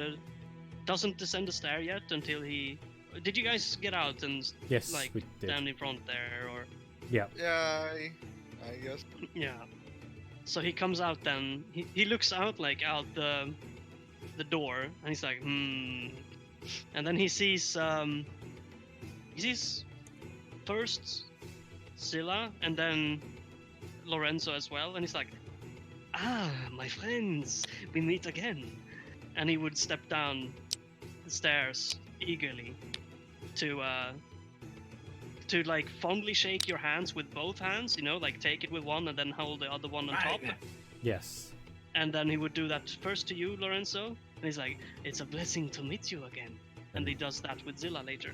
doesn't descend the stair yet until he. Did you guys get out and Yes, like we did. stand in front there, or? Yeah. Yeah, I guess. Yeah. So he comes out then. He looks out like out the door, and he's like, hmm. And then he sees first Scylla and then Lorenzo as well, and he's like, ah, my friends, we meet again. And he would step down the stairs eagerly to like fondly shake your hands with both hands, you know, like take it with one and then hold the other one on top. Yes. And then he would do that first to you, Lorenzo, and he's like, it's a blessing to meet you again. And he does that with Zilla later.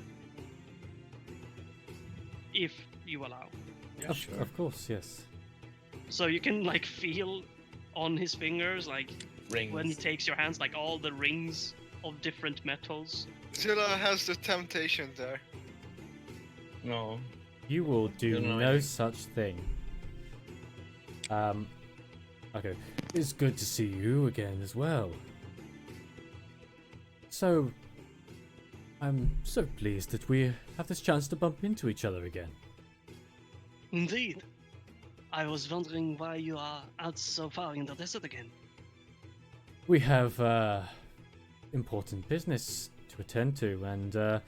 If you allow. Yeah, Of course, yes. So you can like feel on his fingers, like Rings. when he takes your hands, like all the rings of different metals. Zilla has the temptation there. No. You will do No, no such thing. Okay. It's good to see you again as well. So, I'm so pleased that we have this chance to bump into each other again. Indeed. I was wondering why you are out so far in the desert again. We have important business to attend to, and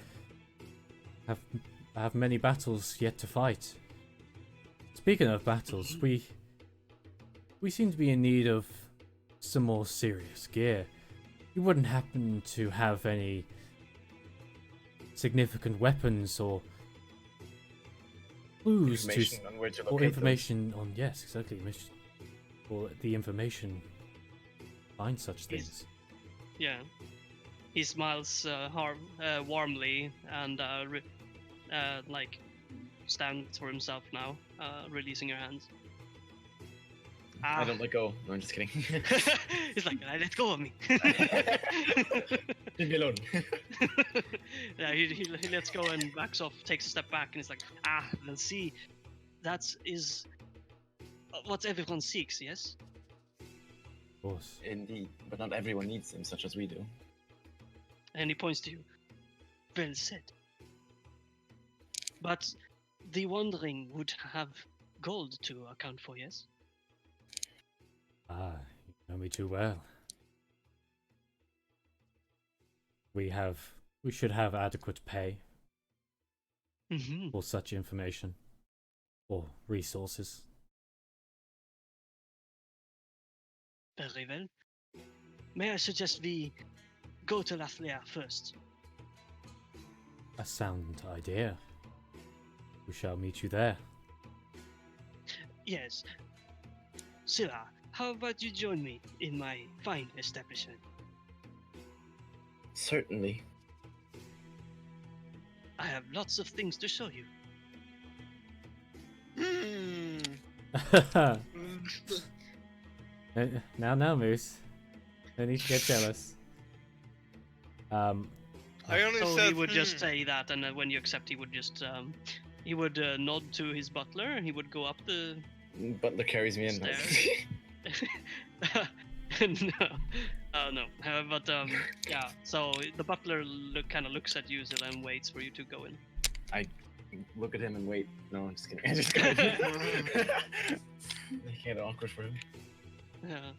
have many battles yet to fight. Speaking of battles, we seem to be in need of some more serious gear. You wouldn't happen to have any significant weapons or clues Information on where to or locate information on or the information find such things. Yeah. He smiles warmly and like stands for himself now, releasing your hands. I don't let go. No, I'm just kidding. He's like, let go of me. Leave me alone. Yeah, he lets go and backs off, takes a step back, and he's like, then see, that is what everyone seeks, yes? Of course. Indeed, but not everyone needs him, such as we do. And he points to you. Well said. But the wandering would have gold to account for, yes? Ah, you know me too well. We should have adequate pay Mm-hmm. for such information or resources. Very well. May I suggest we go to Lathlia first? A sound idea. We shall meet you there. Yes. Silla, how about you join me in my fine establishment? Certainly. I have lots of things to show you. Now, Moose. No need to get jealous. I only So said he would just say that, and when you accept, he would just nod to his butler, and he would go up the Butler carries me in. Stairs. no. No. But yeah. So the butler kind of looks at you, Zilla, and waits for you to go in. I look at him and wait. No, I'm just kidding. I just gotta make it awkward for him. Yeah.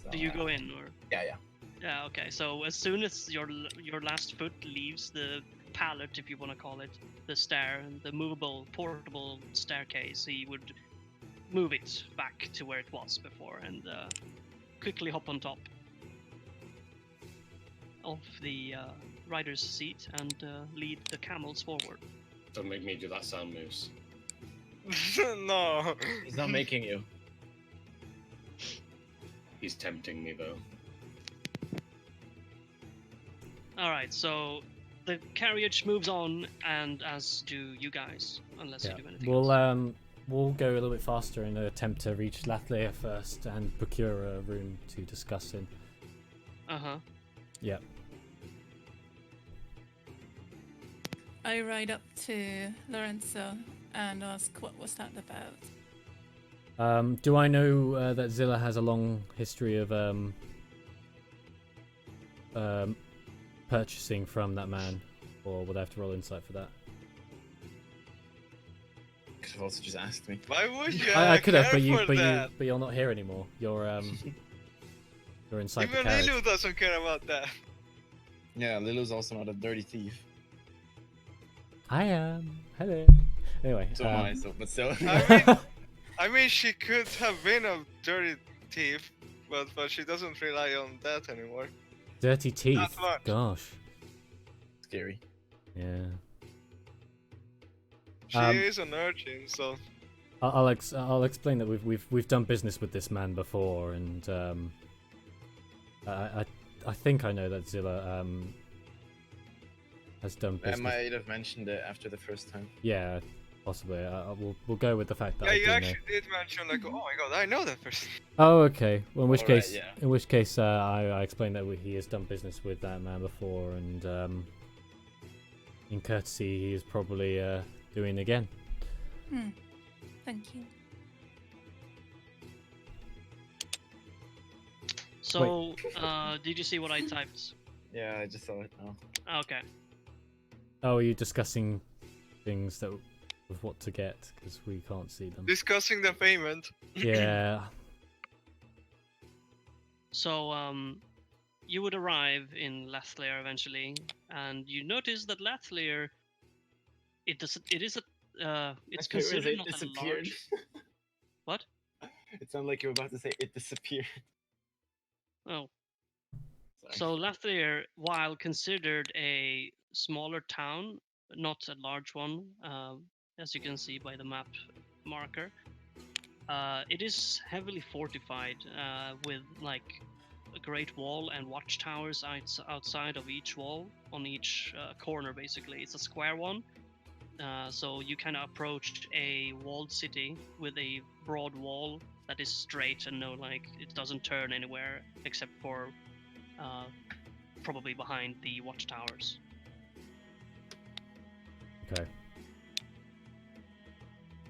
So, Do you go in, or? Yeah. Yeah. Okay. So as soon as your last foot leaves the pallet, if you want to call it, the stair, the movable, portable staircase, he would move it back to where it was before, and quickly hop on top of the rider's seat and lead the camels forward. Don't make me do that sound, Moose. no. He's not making you. He's tempting me, though. Alright, so the carriage moves on, and as do you guys, unless you do anything else. We'll go a little bit faster and attempt to reach Lathlia first and procure a room to discuss in. Uh-huh. Yep. I ride up to Lorenzo and ask, what was that about? Do I know that Zilla has a long history of purchasing from that man, or would I have to roll insight for that? Could have also just asked me. Why would you? I could have, care for that? but you're not here anymore. You're inside Even the carriage. Lilu doesn't care about that. Yeah, Lilu's also not a dirty thief. I am. Hello. Anyway. So am I, but still. I mean, she could have been a dirty thief, but she doesn't rely on that anymore. Dirty teeth. Not much. Gosh. Scary. Yeah. She is an urchin, so. I'll explain that we've done business with this man before, and I think I know that Zilla has done business. I might have mentioned it after the first time. Yeah, possibly. We'll go with the fact that Yeah, I you do actually know. did mention like, oh my god, I know that person. Oh, okay. Well, in which Alright, case, yeah. I explained that he has done business with that man before, and in courtesy, he is probably doing again. Thank you. So, did you see what I typed? Yeah, I just saw it now. Okay. Oh, are you discussing things of what to get, because we can't see them? Discussing the payment. Yeah. So, you would arrive in Lathlir eventually, and you notice that Lathlir, it's considered not a disappeared. large. What? It sounded like you were about to say it disappeared. Oh. Sorry. So Lathlir, while considered a smaller town, not a large one, as you can see by the map marker, it is heavily fortified with like a great wall and watchtowers outside of each wall, on each corner basically. It's a square one, so you kind of approach a walled city with a broad wall that is straight and no like it doesn't turn anywhere except for probably behind the watchtowers. Okay.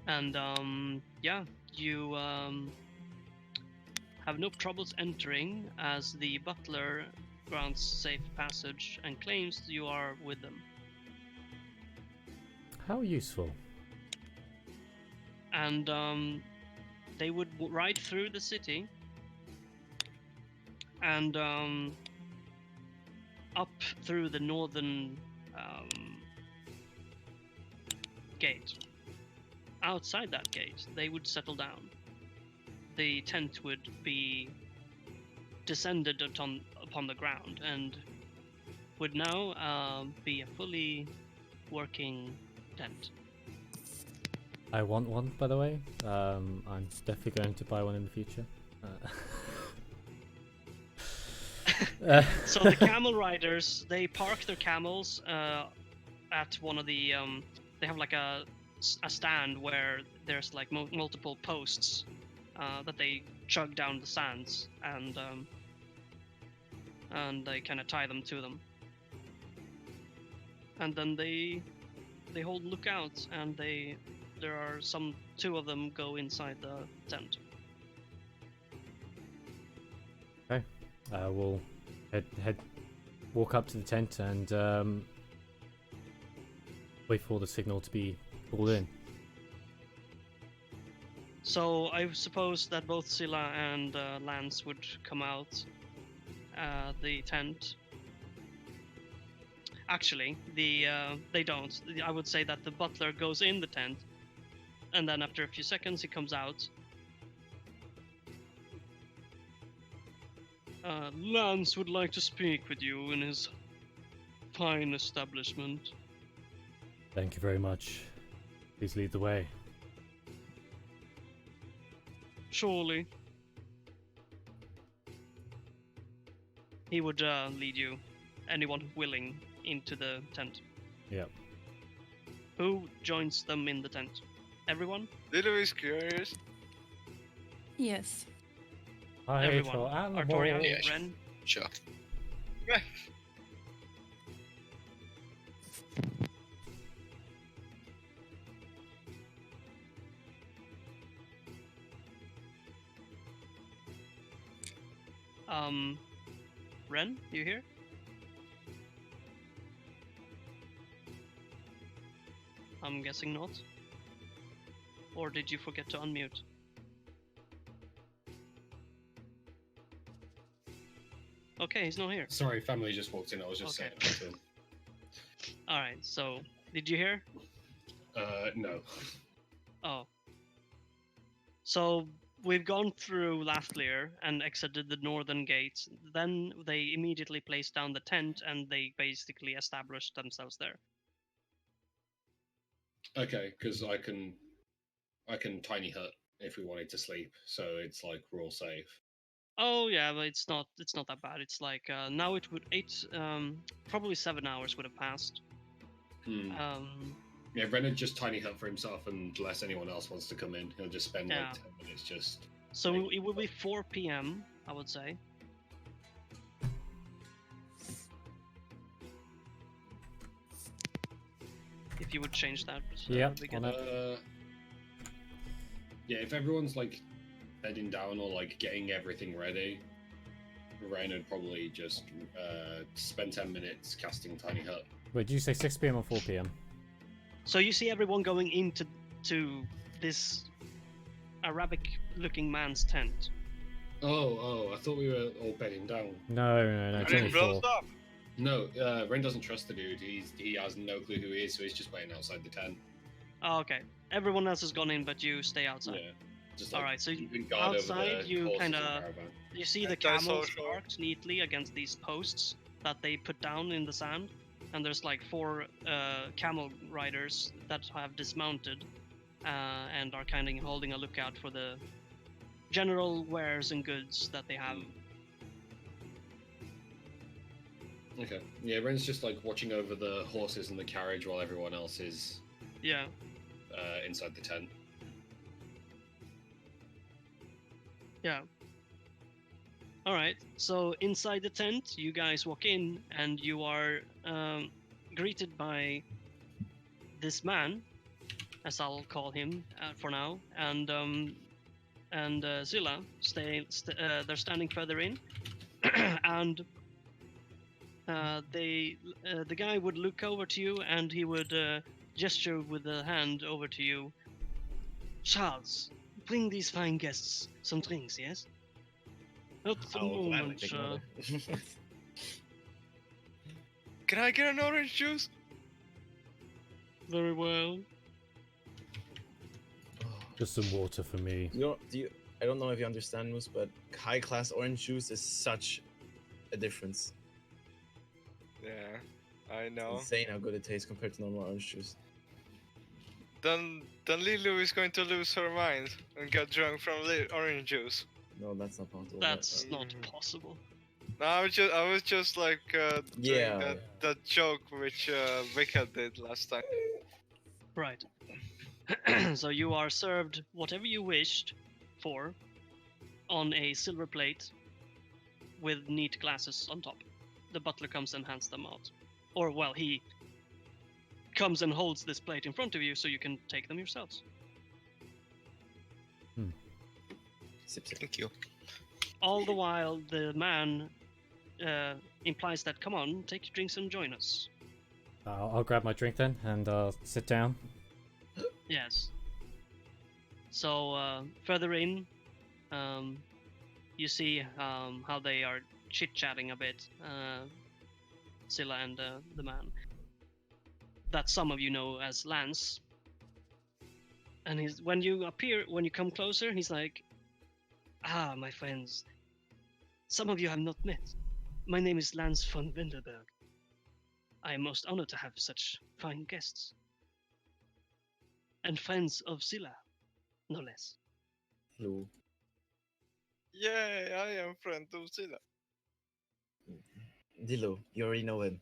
And yeah, you have no troubles entering as the butler grants safe passage and claims you are with them. How useful. And they would ride through the city and up through the northern gate. Outside that gate, they would settle down. The tent would be descended upon the ground and would now be a fully working tent. I want one, by the way. I'm definitely going to buy one in the future. So the camel riders, they park their camels at one of the they have like a stand where there's like multiple posts that they chug down the sands, and they kind of tie them to them, and then they hold lookout, and there are two of them go inside the tent. Okay. We'll walk up to the tent and wait for the signal to be pulled in. So I suppose that both Scylla and Lance would come out the tent. Actually, they don't. I would say that the butler goes in the tent, and then after a few seconds he comes out. Lance would like to speak with you in his fine establishment. Thank you very much. Please lead the way. Surely. He would lead you, anyone willing, into the tent. Yep. Who joins them in the tent? Everyone? Little is curious. Yes. Hi, Everyone. for animal. Artoria, Yeah. Ren. Sure. Ren, you here? I'm guessing not. Or did you forget to unmute? Okay, he's not here. Sorry, family just walked in. I was just Okay. saying that to them. Alright, so, did you hear? No. Oh. So, we've gone through Lathlier and exited the northern gates. Then they immediately placed down the tent and they basically established themselves there. Okay, because I can tiny hut if we wanted to sleep, so it's like we're all safe. Oh yeah, but it's not that bad. It's like now it would probably 7 hours would have passed. Yeah, Renard just tiny hut for himself, and unless anyone else wants to come in, he'll just spend Yeah. like 10 minutes just. So it will be 4 p.m. I would say. If you would change that. Yep, that'd be on good. it. Yeah, if everyone's like bedding down or like getting everything ready, Ren would probably just spend 10 minutes casting tiny hut. Wait, did you say 6 p.m. or 4 p.m.? So you see everyone going into this Arabic-looking man's tent. Oh, I thought we were all bedding down. No, it's And only it blows 4. up. No, Ren doesn't trust the dude. He has no clue who he is, so he's just waiting outside the tent. Oh, okay. Everyone else has gone in, but you stay outside. Yeah. Just All right, so keeping guard outside over the you horses and kinda- caravan. You see the Antisocial. camels parked neatly against these posts that they put down in the sand, and there's like 4 camel riders that have dismounted and are kind of holding a lookout for the general wares and goods that they have. Okay. Yeah, Ren's just like watching over the horses and the carriage while everyone else is Yeah. inside the tent. Yeah. All right. So inside the tent, you guys walk in, and you are greeted by this man, as I'll call him for now, and Zilla. They're standing further in, and the guy would look over to you, and he would gesture with a hand over to you. Charles, bring these fine guests some drinks, yes? At the I'll gladly moment, take another. Can I get an orange juice? very well. Just some water for me. I don't know if you understand, Moose, but high class orange juice is such a difference. Yeah, I It's know. insane how good it tastes compared to normal orange juice. Then Lilu is going to lose her mind and get drunk from orange juice. No, that's not possible. That's not possible. No, I was just like Yeah. doing that joke which Vika did last time. Right. So you are served whatever you wished for on a silver plate with neat glasses on top. The butler comes and hands them out. Or, well, he comes and holds this plate in front of you so you can take them yourselves. Sip, sip. Thank you. All the while, the man implies that, come on, take your drinks and join us. I'll grab my drink then, and I'll sit down. Yes. So, further in, you see how they are chit-chatting a bit, Scylla and the man. That some of you know as Lance. And when you come closer, he's like, "Ah, my friends, some of you have not met. My name is Lance von Windelberg. I am most honored to have such fine guests. And friends of Scylla, no less." Hello. Yay, I am friend of Silla. Dilo, you already know him.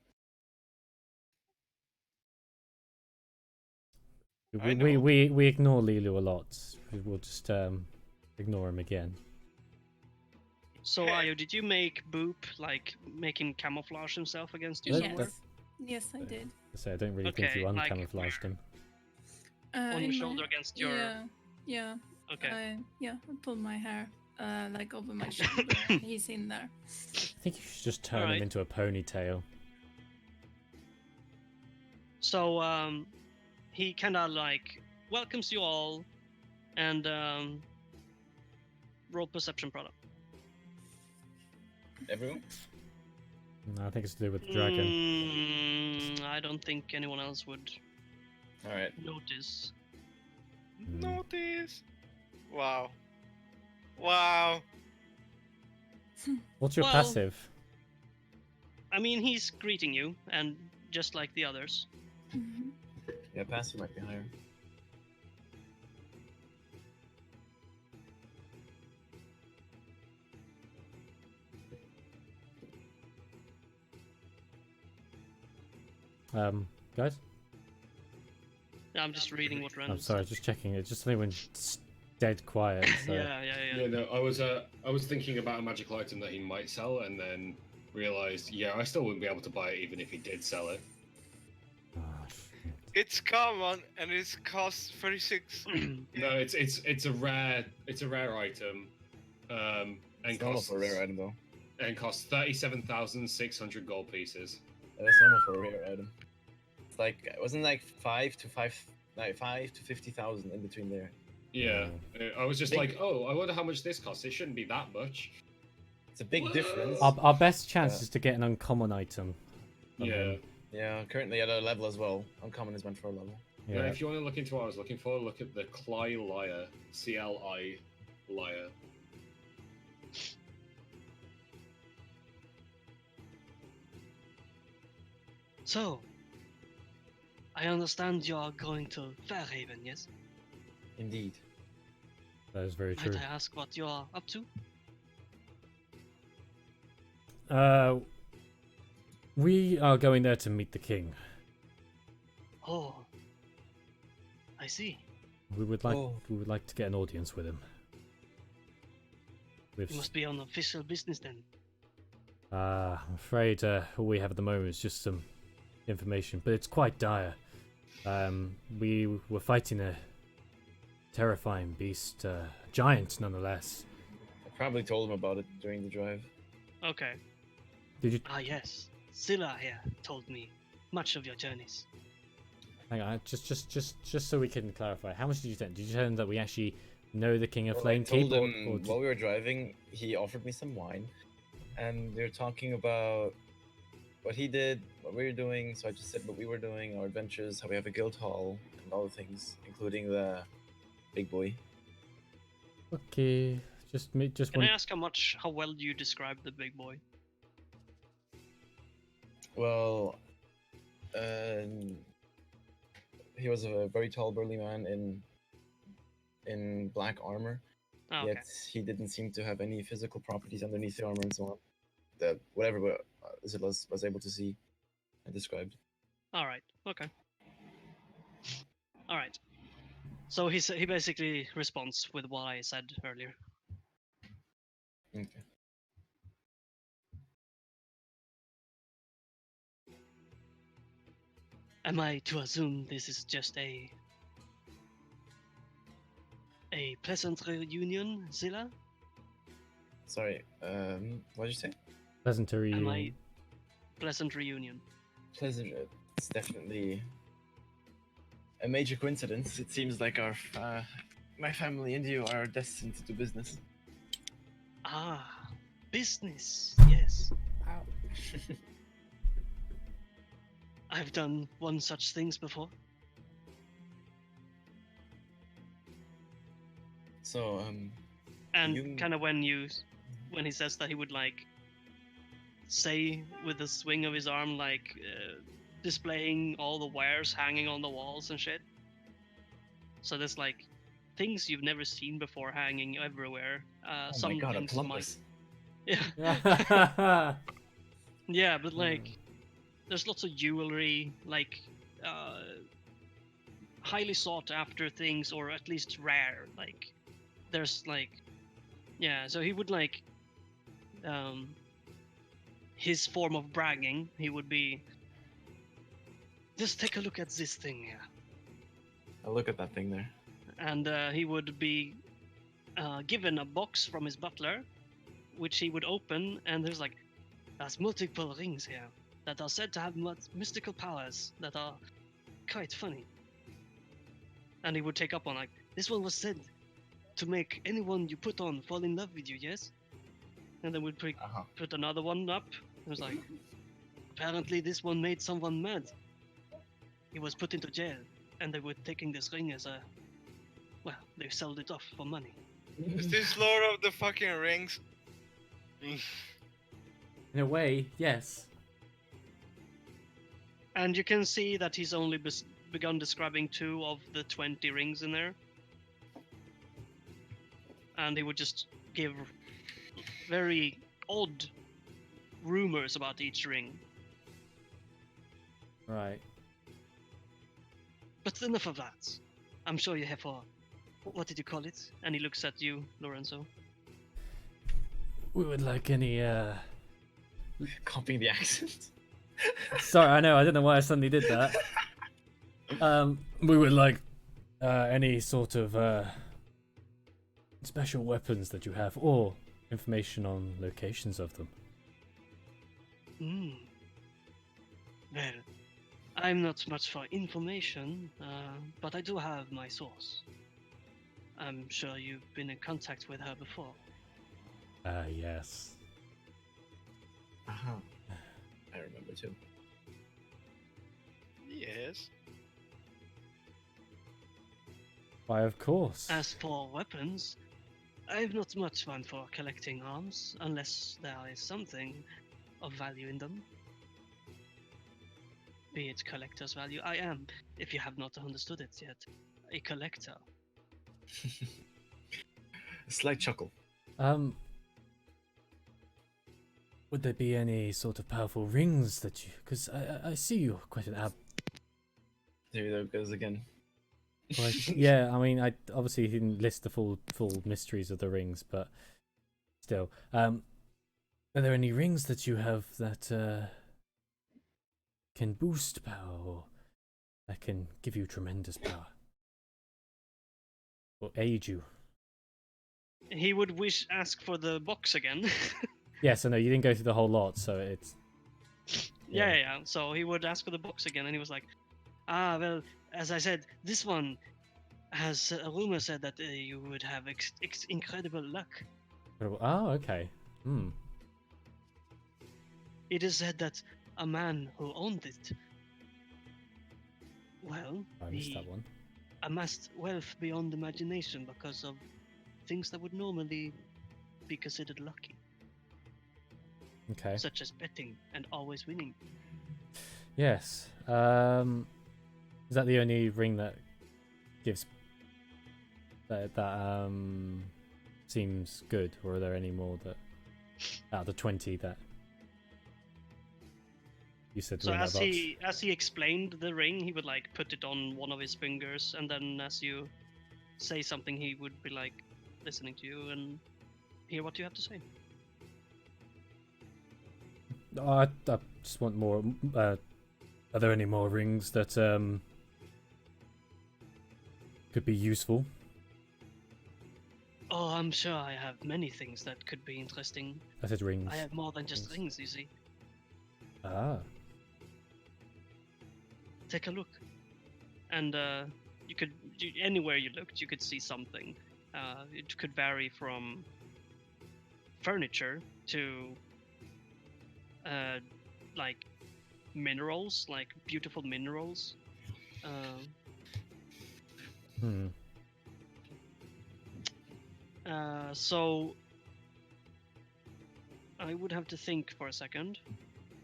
I know. We ignore Lilu a lot. We'll just ignore him again. So, Ayo, did you make Boop, like, make him camouflage himself against you That- somewhere? that's- Yes, I did. So I don't really think Okay, you like uncamouflaged him. On your in shoulder against your... Yeah. Okay. I pulled my hair like over my shoulder. And he's in there. I think you should just turn Alright. him into a ponytail. So, he kind of, like, welcomes you all, and roll perception product. Everyone? No, I think it's to do with the dragon. I don't think anyone else would Alright. notice. Notice. Wow. Wow. What's your Well- passive? I mean, he's greeting you, and just like the others. Mhm. Yeah, passive might be higher. Guys? I'm just reading what random. I'm sorry, just checking it. Just something went dead quiet. So. Yeah. Yeah, no, I was thinking about a magical item that he might sell, and then realized, yeah, I still wouldn't be able to buy it even if he did sell it. Oh, shit. It's common and it costs 36. No, it's a rare item, and It's normal costs for a rare item though. and costs 37,600 gold pieces. Yeah, that's normal for a rare item. It's like, it wasn't like 5 to 50,000 in between there. Yeah, I was just Big- like, oh, I wonder how much this costs. It shouldn't be that much. It's a big difference. Our best chance Yeah. is to get an uncommon item. from Yeah. him. Yeah, currently at a level as well. Uncommon is meant for a level. Yeah. Yeah. If you want to look into what I was looking for, look at the Cly Lyre, CLI Lyre. So, I understand you are going to Fairhaven, yes? Indeed. That is very true. Might I ask what you are up to? We are going there to meet the king. Oh, I see. We would like to get an audience with him. With You must be on official business then. I'm afraid all we have at the moment is just some information, but it's quite dire. We were fighting a terrifying beast, a giant nonetheless. I probably told him about it during the drive. Okay. Did you? Ah, yes. Scylla here told me much of your journeys. Hang on, just so we can clarify. How much did you tell him? Did you tell him that we actually know the King of Well, Flame I told Keep? him Or did- while we were driving, he offered me some wine, and we were talking about what he did, what we were doing. So I just said what we were doing, our adventures, how we have a guild hall, and all the things, including the big boy. Okay, just Can one. I ask how well do you describe the big boy? Well, he was a very tall, burly man in black armor. Oh, okay. Yet he didn't seem to have any physical properties underneath the armor and so on. That whatever Zilla was able to see and described. Alright, okay. Alright. So he basically responds with what I said earlier. Okay. Am I to assume this is just a pleasant reunion, Zilla? Sorry. What did you say? Pleasantry. Am I pleasant reunion? Pleasant. It's definitely a major coincidence. It seems like our my family and you are destined to do business. Ah, business. Yes. Wow. I've done one such things before. So And You- kind of when he says that, he would like say with the swing of his arm, like displaying all the wares hanging on the walls and shit. So there's like things you've never seen before hanging everywhere. oh Some my god, a things plumbus. yeah, yeah, but like there's lots of jewelry, like highly sought after things, or at least rare. Like there's like, yeah, so he would like his form of bragging, he would be, just take a look at this thing here. I'll look at that thing there. And he would be given a box from his butler, which he would open, and there's multiple rings here that are said to have mystical powers that are quite funny. And he would take up on like, this one was said to make anyone you put on fall in love with you, yes? And then we'd put another one up. It was like, apparently this one made someone mad. He was put into jail, and they were taking this ring as a, well, they sold it off for money. Is this Lord of the fucking Rings? In a way, yes. And you can see that he's only begun describing 2 of the 20 rings in there. And he would just give very odd rumors about each ring. Right. But enough of that. I'm sure you have what did you call it? And he looks at you, Lorenzo. We would like any. Copying the accent. Sorry, I know. I don't know why I suddenly did that. We would like any sort of special weapons that you have, or information on locations of them. Well, I'm not much for information, but I do have my source. I'm sure you've been in contact with her before. Yes. I remember too. Yes. Why, of course. As for weapons, I've not much fun for collecting arms, unless there is something of value in them. Be it collector's value. I am, if you have not understood it yet, a collector. A slight chuckle. Would there be any sort of powerful rings that you? Because I see you're quite an There it goes again. yeah, I mean, I obviously didn't list the full mysteries of the rings, but still. Are there any rings that you have that can boost power or that can give you tremendous power? Or aid you? He would ask for the box again. Yes, I know you didn't go through the whole lot, so it's Yeah. So he would ask for the box again, and he was like, well, as I said, this one has a rumor said that you would have incredible luck. Oh, okay. Hmm. It is said that a man who owned it, well, I missed he that one. amassed wealth beyond imagination because of things that would normally be considered lucky, Okay. such as betting and always winning. Yes. Is that the only ring that gives that seems good, or are there any more that out of the 20 that you said? So were in that box? as he explained the ring, he would like put it on one of his fingers, and then as you say something, he would be like listening to you and hear what you have to say. I just want more. Are there any more rings that could be useful? Oh, I'm sure I have many things that could be interesting. I said rings. I have more than just rings, you see. Ah. Take a look. And anywhere you looked, you could see something. It could vary from furniture to like minerals, like beautiful minerals. So I would have to think for a second.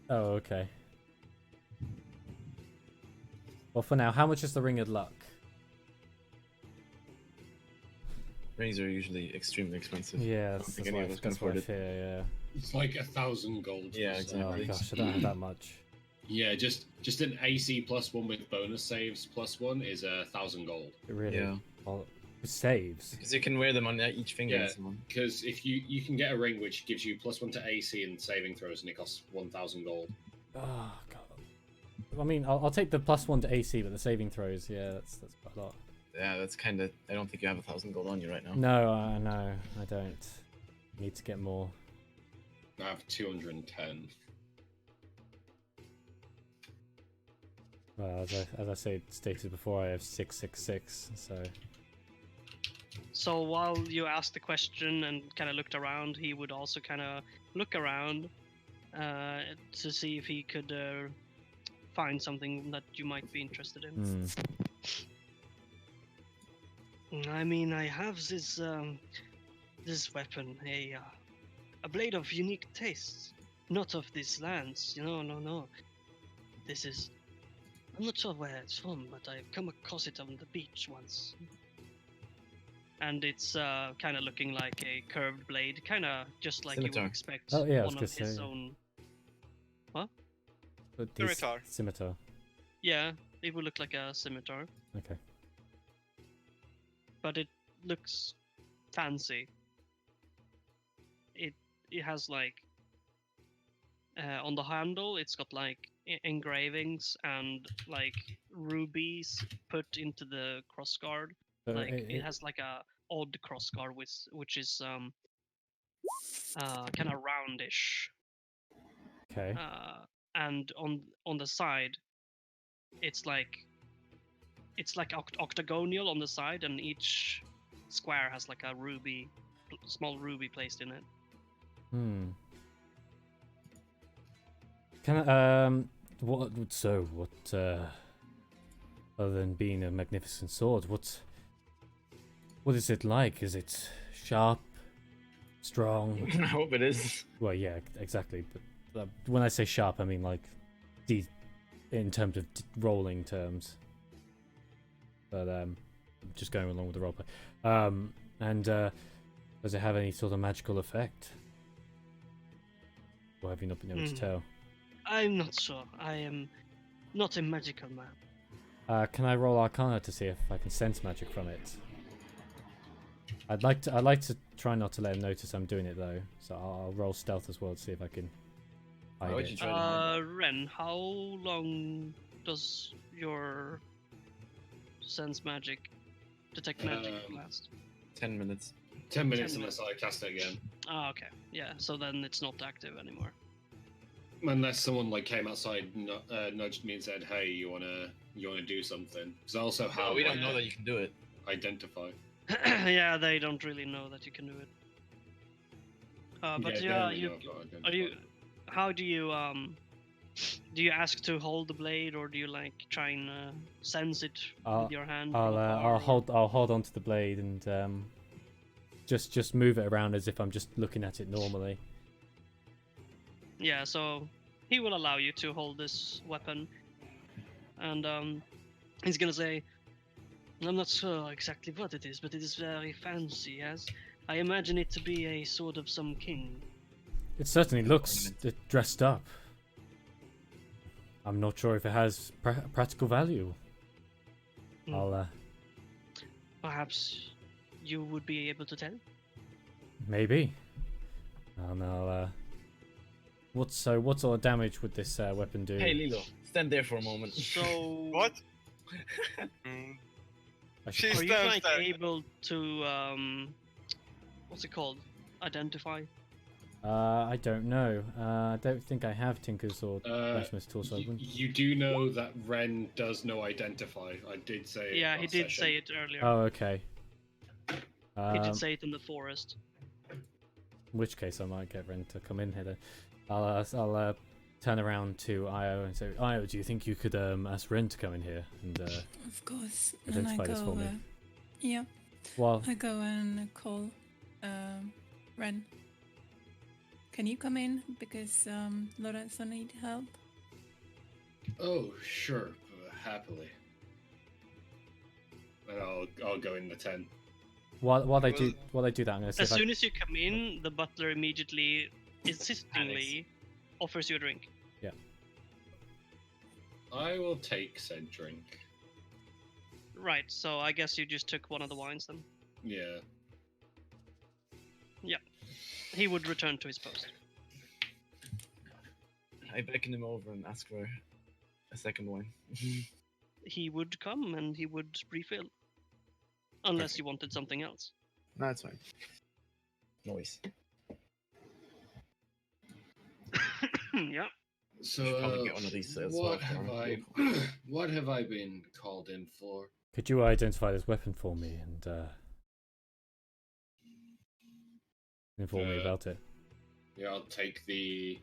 Oh, okay. Well, for now, how much is the ring of luck? Rings are usually extremely expensive. Yeah, I don't think any of us can afford it. Yeah. It's like 1,000 gold. Yeah, or exactly. Oh something. gosh, I don't have that much. Yeah, just an AC +1 with bonus saves +1 is 1,000 gold. Really? Yeah. Well, it saves. Because you can wear them on each finger. Yeah. Someone. Because if you can get a ring which gives you +1 to AC and saving throws, and it costs 1,000 gold. Oh god. I mean, I'll take the +1 to AC, but the saving throws, yeah, that's quite a lot. Yeah, that's kind of. I don't think you have 1,000 gold on you right now. No, no, I don't. Need to get more. I have 210. Well, as I stated before, I have 666. So while you asked the question and kind of looked around, he would also kind of look around to see if he could find something that you might be interested in. I mean, I have this this weapon, a blade of unique tastes, not of these lands. No. This is. I'm not sure where it's from, but I've come across it on the beach once. And it's kind of looking like a curved blade, kind of just like you Scimitar. would expect Oh, yeah, I was one gonna of his say. own. What? Scimitar. Scimitar. Yeah, it would look like a scimitar, Okay. but it looks fancy. It has like on the handle, it's got like engravings and like rubies put into the crossguard. So Like it has like a odd crossguard which is kind of roundish. okay. And on the side, it's like octagonal on the side, and each square has like a small ruby placed in it. Can I, what other than being a magnificent sword, what is it like? Is it sharp, strong? I hope it is. Well, yeah, exactly. But when I say sharp, I mean like in terms of rolling terms. But just going along with the roleplay. And does it have any sort of magical effect? Or have you not been able to tell? I'm not sure. I am not a magical man. Can I roll Arcana to see if I can sense magic from it? I'd like to try not to let him notice I'm doing it though. So I'll roll stealth as well to see if I can Why hide would you it. try to hide that? Ren, how long does your sense magic, detect magic last? 10 minutes. 10 minutes 10 unless I cast it again. Ah, okay. Yeah, so then it's not active anymore. Unless someone like came outside, nudged me and said, "Hey, you wanna do something?" Because I also have we don't like, know that you can do it. identify. Yeah, they don't really know that you can do it. But they yeah, only you know I've got are you? identify. How do you do you ask to hold the blade, or do you like try and sense it with your hand? from afar, I'll or- hold onto the blade and just move it around as if I'm just looking at it normally. Yeah, so he will allow you to hold this weapon, and he's gonna say, "I'm not sure exactly what it is, but it is very fancy. Yes, I imagine it to be a sword of some king." It certainly looks dressed up. I'm not sure if it has practical value. Hmm. I'll Perhaps you would be able to tell. maybe. And I'll what sort of damage would this weapon do? Hey, Lilo, stand there for a moment. So What? Mm, I should- She are you stands like there. able to what's it called? Identify? I don't know. I don't think I have Tinker's or Maximus tool, so I wouldn't. You do know that Ren does know identify. I did say. it Yeah, he last did session. say it earlier. Oh, okay. He did say it in the forest. In which case, I might get Ren to come in here. Then. I'll turn around to Io and say, Io, do you think you could ask Ren to come in here and Of course. And I identify this go. for me? Yeah, Well, I go and call Ren. Can you come in because Lorenzo need help? Oh, sure, happily. And I'll go in the tent. while they do that, I'm gonna see As if I soon as you come in, the butler immediately, insistingly, offers you a drink. I will take said drink. Right, so I guess you just took one of the wines then. Yeah. He would return to his post. I beckon him over and ask for a second one. He would come and he would refill. Unless you wanted something else. No, it's fine. Noise. Yeah. So, Probably get one of these as what well have for I, you. what have I been called in for? could you identify this weapon for me and inform me about it? Yeah, I'll take the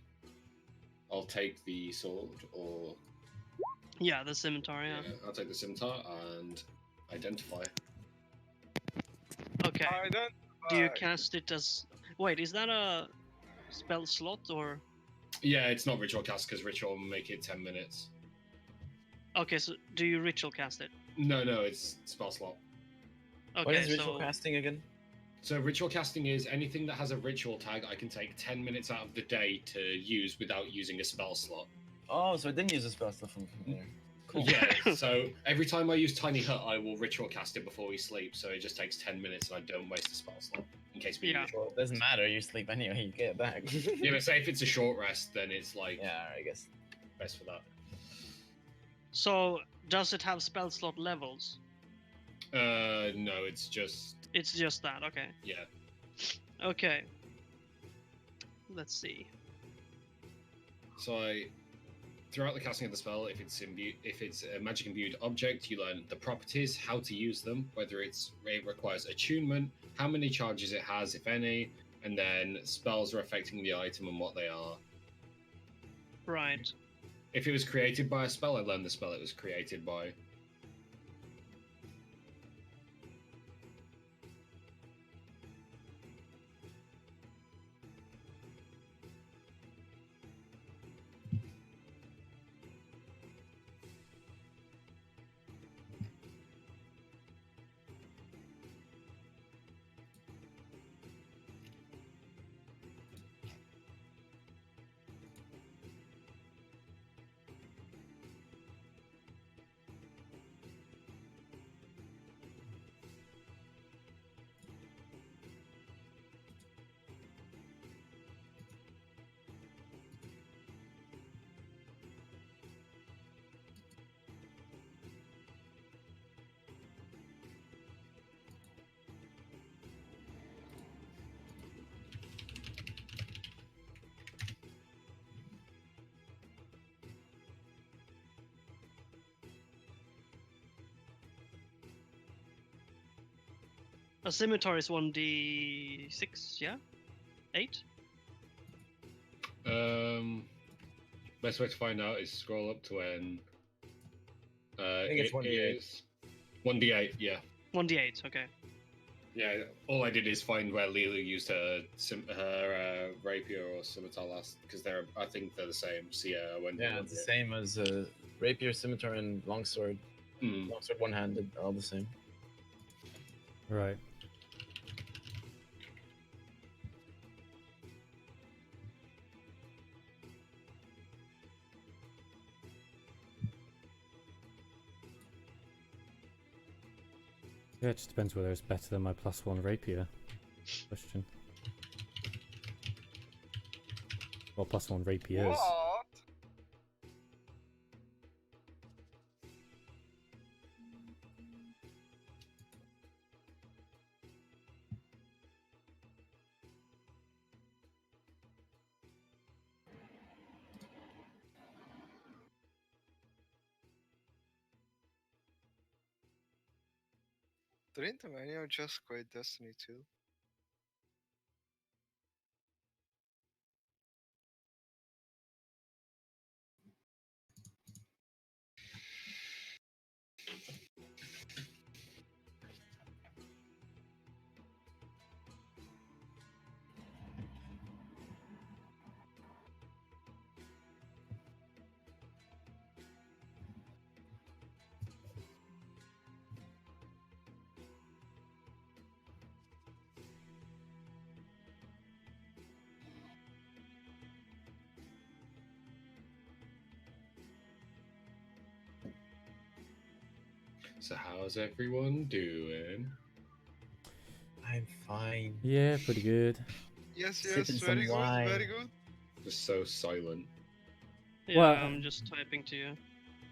sword, or Yeah, the scimitar, yeah. I'll take the scimitar and identify. Okay. I don't. Do you cast it as... Wait, is that a spell slot or... Yeah, it's not ritual cast because ritual will make it 10 minutes. Okay, so do you ritual cast it? No, it's spell slot. Okay, What is ritual so... casting again? So ritual casting is anything that has a ritual tag I can take 10 minutes out of the day to use without using a spell slot. Oh, so I didn't use a spell stuff from there. Cool. Yeah, so every time I use Tiny Hut, I will ritual cast it before we sleep, so it just takes 10 minutes and I don't waste a spell slot in case we Yeah. use it. Well, it doesn't matter. You sleep anyway. You get it back. Yeah, but say if it's a short rest, then it's like Yeah, I guess. best for that. So, does it have spell slot levels? No, it's just, It's just that, okay. yeah. Okay. Let's see. So throughout the casting of the spell, if it's a magic imbued object, you learn the properties, how to use them, whether it requires attunement, how many charges it has, if any, and then spells are affecting the item and what they are. Right. If it was created by a spell, I learned the spell it was created by. A scimitar is 1d6, yeah? 8? Best way to find out is scroll up to when. I think it's 1d8. is 1d8. Yeah. 1d8, okay. Yeah. All I did is find where Lila used her rapier or scimitar last, because I think they're the same. So yeah, I went. Yeah, it's the same as rapier, scimitar, and longsword. Longsword one-handed, all the same. Right. Yeah, it just depends whether it's better than my +1 rapier. Question. Or +1 rapiers. What? Didn't Emmanuel just quit Destiny 2? So how's everyone doing? I'm fine. Yeah, pretty good. Yes, Sipping very some good, wine. very good. Just so silent. Yeah, Well, I'm just typing to you.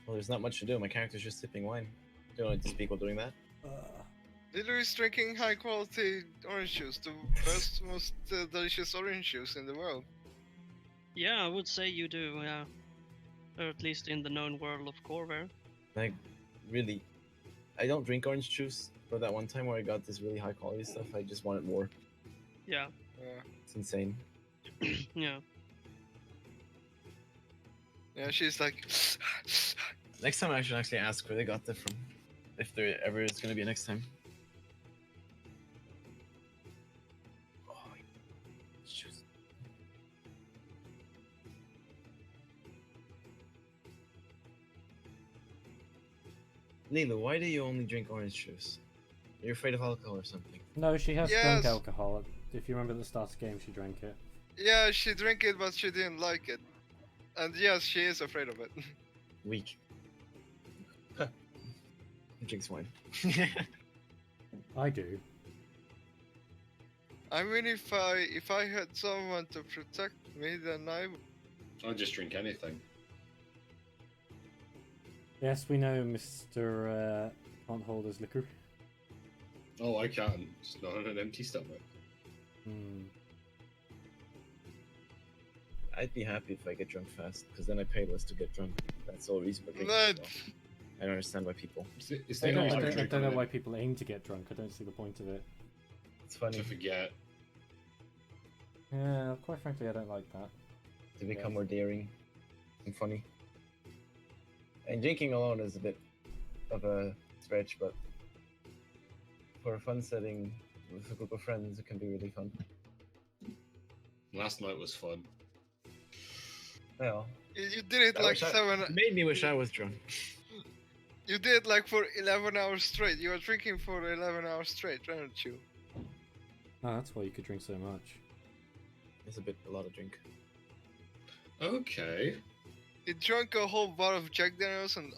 Well, there's not much to do. My character's just sipping wine. You don't need to speak while doing that. Lilo is drinking high quality orange juice, the best, most delicious orange juice in the world. Yeah, I would say you do, yeah. Or at least in the known world of Corvair. Like, really, I don't drink orange juice, but that one time where I got this really high quality stuff, I just wanted more. Yeah, It's insane. yeah. Yeah, she's like. Next time I should actually ask where they got that from. If there ever is going to be a next time. Oh, juice. Lila, why do you only drink orange juice? You're afraid of alcohol or something? No, she has Yes. drunk alcohol. If you remember at the start of the game, she drank it. Yeah, she drank it, but she didn't like it. And yes, she is afraid of it. Weak. He drinks wine. I do. I mean, if I had someone to protect me, then I. I'll just drink anything. Yes, we know Mr. Can't hold his liquor. Oh, I can. Just not on an empty stomach. Hmm. I'd be happy if I get drunk fast, because then I pay less to get drunk. That's the whole reason for drinking. Ned. So I don't understand why people. Is I there don't, not I like don't, I drink don't know on why it people aim to get drunk. I don't see the point of it. It's funny to forget? Yeah, quite frankly, I don't like that. to become more daring and funny. And drinking alone is a bit of a stretch, but for a fun setting with a group of friends, it can be really fun. Last night was fun. Well, You did it I like wish I- 7. it made me wish I was drunk. You did like for 11 hours straight. You were drinking for 11 hours straight, weren't you? Oh, that's why you could drink so much. It's a lot of drink. Okay. You drank a whole bottle of Jack Daniels and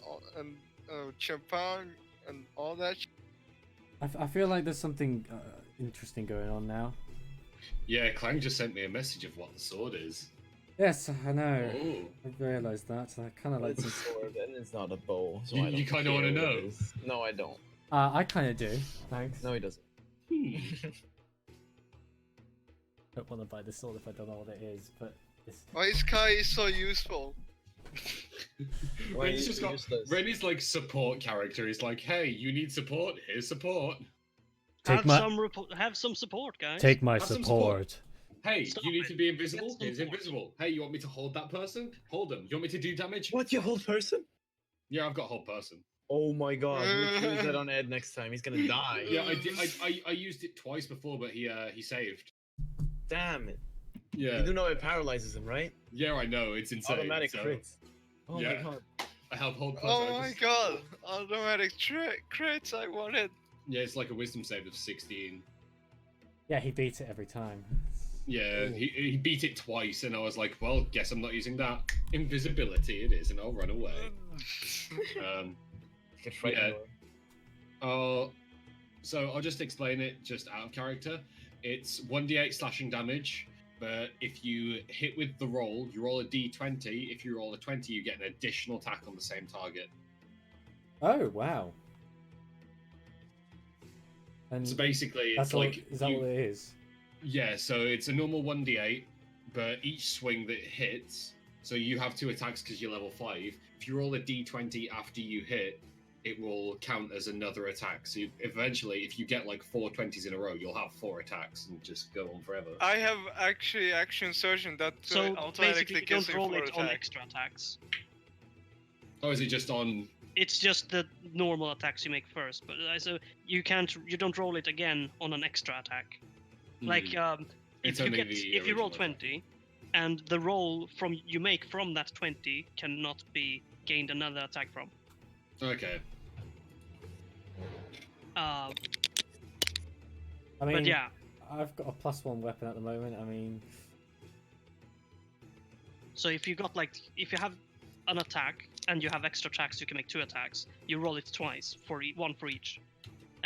champagne and all that. I feel like there's something interesting going on now. Yeah, Clang just sent me a message of what the sword is. Yes, I know. Oh. I realised that. I kind of like. It's a sword and it's not a bow. So You- I don't you kinda care wanna what know? it is. No, I don't. I kind of do. Thanks. No, he doesn't. I don't want to buy the sword if I don't know what it is, but it's... Why is Kai so useful? Why Ren's is just he got. useless? Ren is like support character. He's like, hey, you need support? Here's support. Have some support, guys. Take my Have some support. support. Hey, Stop you need it. to be invisible? Get some He's support. invisible. Hey, you want me to hold that person? Hold him. You want me to do damage? What, you whole person? Yeah, I've got hold person. Oh my god, use that on Ed next time. He's gonna die. Yeah, I did. I used it twice before, but he saved. Damn it. Yeah. You do know it paralyzes him, right? Yeah, I know. It's insane. Automatic so- crits. Oh Yeah. my god. I have hold person. Oh my god! Automatic crits, I wanted. Yeah, it's like a wisdom save of 16. Yeah, he beats it every time. Yeah, he beat it twice, and I was like, well, guess I'm not using that. Invisibility it is, and I'll run away. Get frightened. Yeah. So I'll just explain it just out of character. It's 1d8 slashing damage, but if you hit with the roll, you roll a d20. If you roll a 20, you get an additional attack on the same target. Oh wow! And So basically, that's it's all, like is that what it is? Yeah, so it's a normal 1d8, but each swing that hits, so you have 2 attacks because you're level 5. If you roll a d20 after you hit, it will count as another attack. So eventually, if you get like 4 20s in a row, you'll have 4 attacks and just go on forever. I have actually action surgeon that So automatically basically, you gives don't me roll 4 it on attack. extra attacks. Oh, is it just on? It's just the normal attacks you make first, but so you don't roll it again on an extra attack. Like It's if you only get the if you roll original 20, and the roll from you make from that 20 cannot be gained another attack from. Okay. I mean, But yeah, I've got a +1 weapon at the moment. I mean, so if you have an attack and you have extra attacks, you can make 2 attacks. You roll it twice one for each.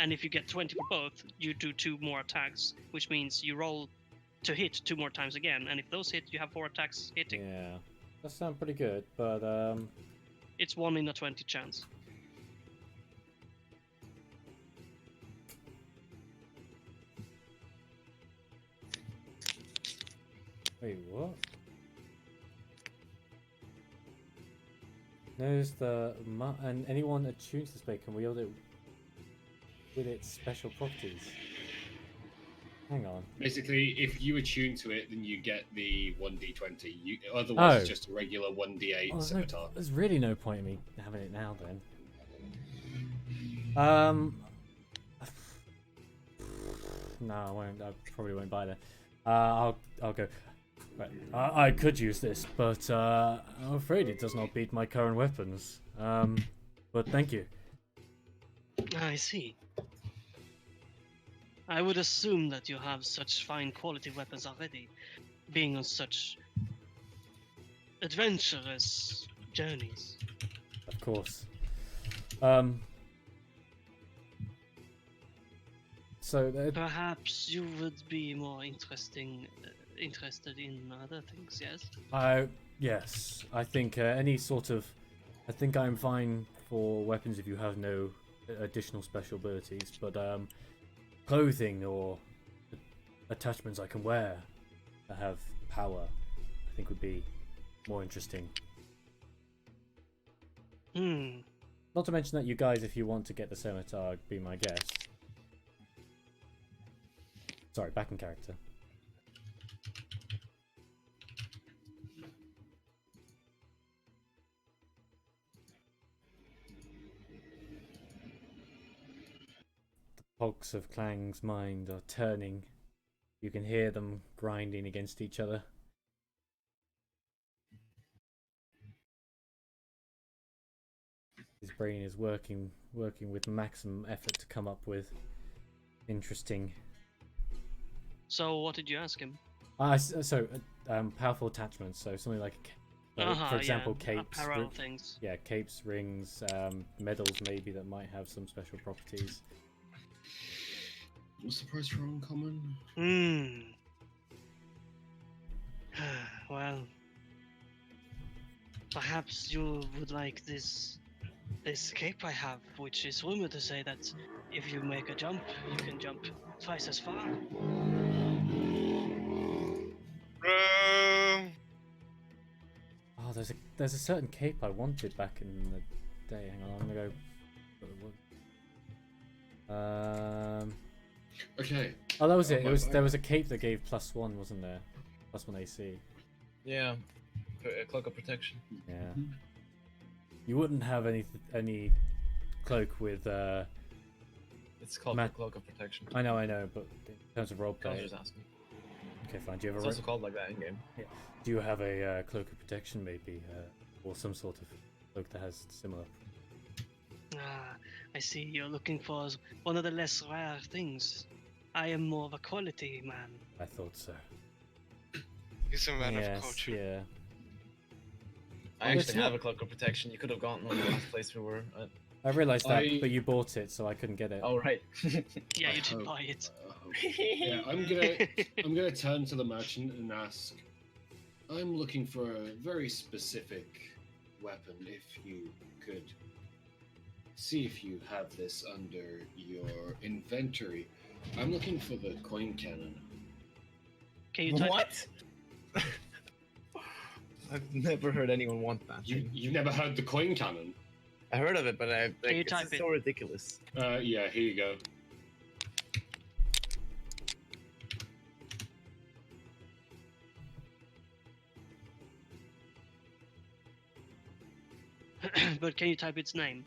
And if you get 20 for both, you do 2 more attacks, which means you roll to hit 2 more times again. And if those hit, you have 4 attacks hitting. yeah, that sounds pretty good. But It's 1 in a 20 chance. wait, what? Knows and anyone attuned to the spell can wield it with its special properties. Hang on. Basically, if you attune to it, then you get the 1d20. Otherwise, Oh. it's just a regular 1d8 Oh, scimitar. there's really no point in me having it now then. No, I won't. I probably won't buy that. I'll go. Right. I could use this, but I'm afraid it does not beat my current weapons. But thank you. I see. I would assume that you have such fine quality weapons already, being on such adventurous journeys. Of course. So Perhaps you would be more interested in other things, yes? yes, I think any sort of. I think I'm fine for weapons if you have no additional special abilities, but clothing or attachments I can wear that have power, I think would be more interesting. Not to mention that you guys, if you want to get the scimitar, be my guest. Sorry, back in character. The cogs of Clang's mind are turning. You can hear them grinding against each other. His brain is working with maximum effort to come up with interesting. So what did you ask him? Powerful attachments. So something like, for example, capes. Apparel things. Yeah, capes, rings, medals maybe that might have some special properties. What's the price for uncommon? Well, perhaps you would like this cape I have, which is rumored to say that if you make a jump, you can jump twice as far. Oh, there's a certain cape I wanted back in the day. Hang on, I'm gonna go. Okay. Oh, that was Oh, it. my- There was a cape that gave +1, wasn't there? +1 AC. Yeah, a cloak of protection. Yeah. You wouldn't have any cloak with. It's called Ma- the cloak of protection. I know, but in terms of I was roleplay. just asking. Okay, fine. Do you have It's a also called like that in game. Do you have a cloak of protection, maybe, or some sort of cloak that has similar? Ah, I see you're looking for one of the less rare things. I am more of a quality man. I thought so. He's a man of Yes, culture. yeah. I Well, it's actually have not- a cloak of protection. You could have gotten one the last place we were at. I realized that, I- but you bought it, so I couldn't get it. Oh right. Yeah, I you did hope- buy it. Yeah, I'm gonna turn to the merchant and ask. I'm looking for a very specific weapon. If you could see if you have this under your inventory. I'm looking for the coin cannon. Can you type What? I've never heard anyone want that. You've never heard the coin cannon? I heard of it, but I you like, it's type just so it? ridiculous. Yeah, here you go. but can you type its name?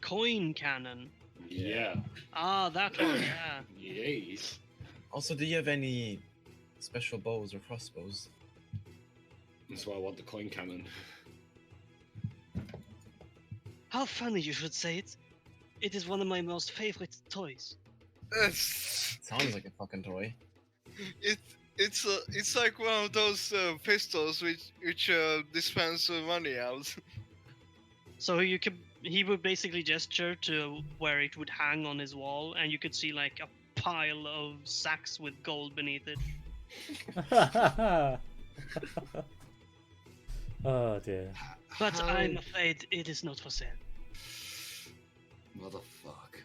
Coin cannon. Yeah. Ah, that one. Yeah. Yes. Also, do you have any special bows or crossbows? That's why I want the coin cannon. How funny you should say it. It is one of my most favorite toys. Sounds like a fucking toy. It's like one of those pistols which dispense money out. So he would basically gesture to where it would hang on his wall, and you could see like a pile of sacks with gold beneath it. Oh dear. But How- I'm afraid it is not for sale. Motherfuck.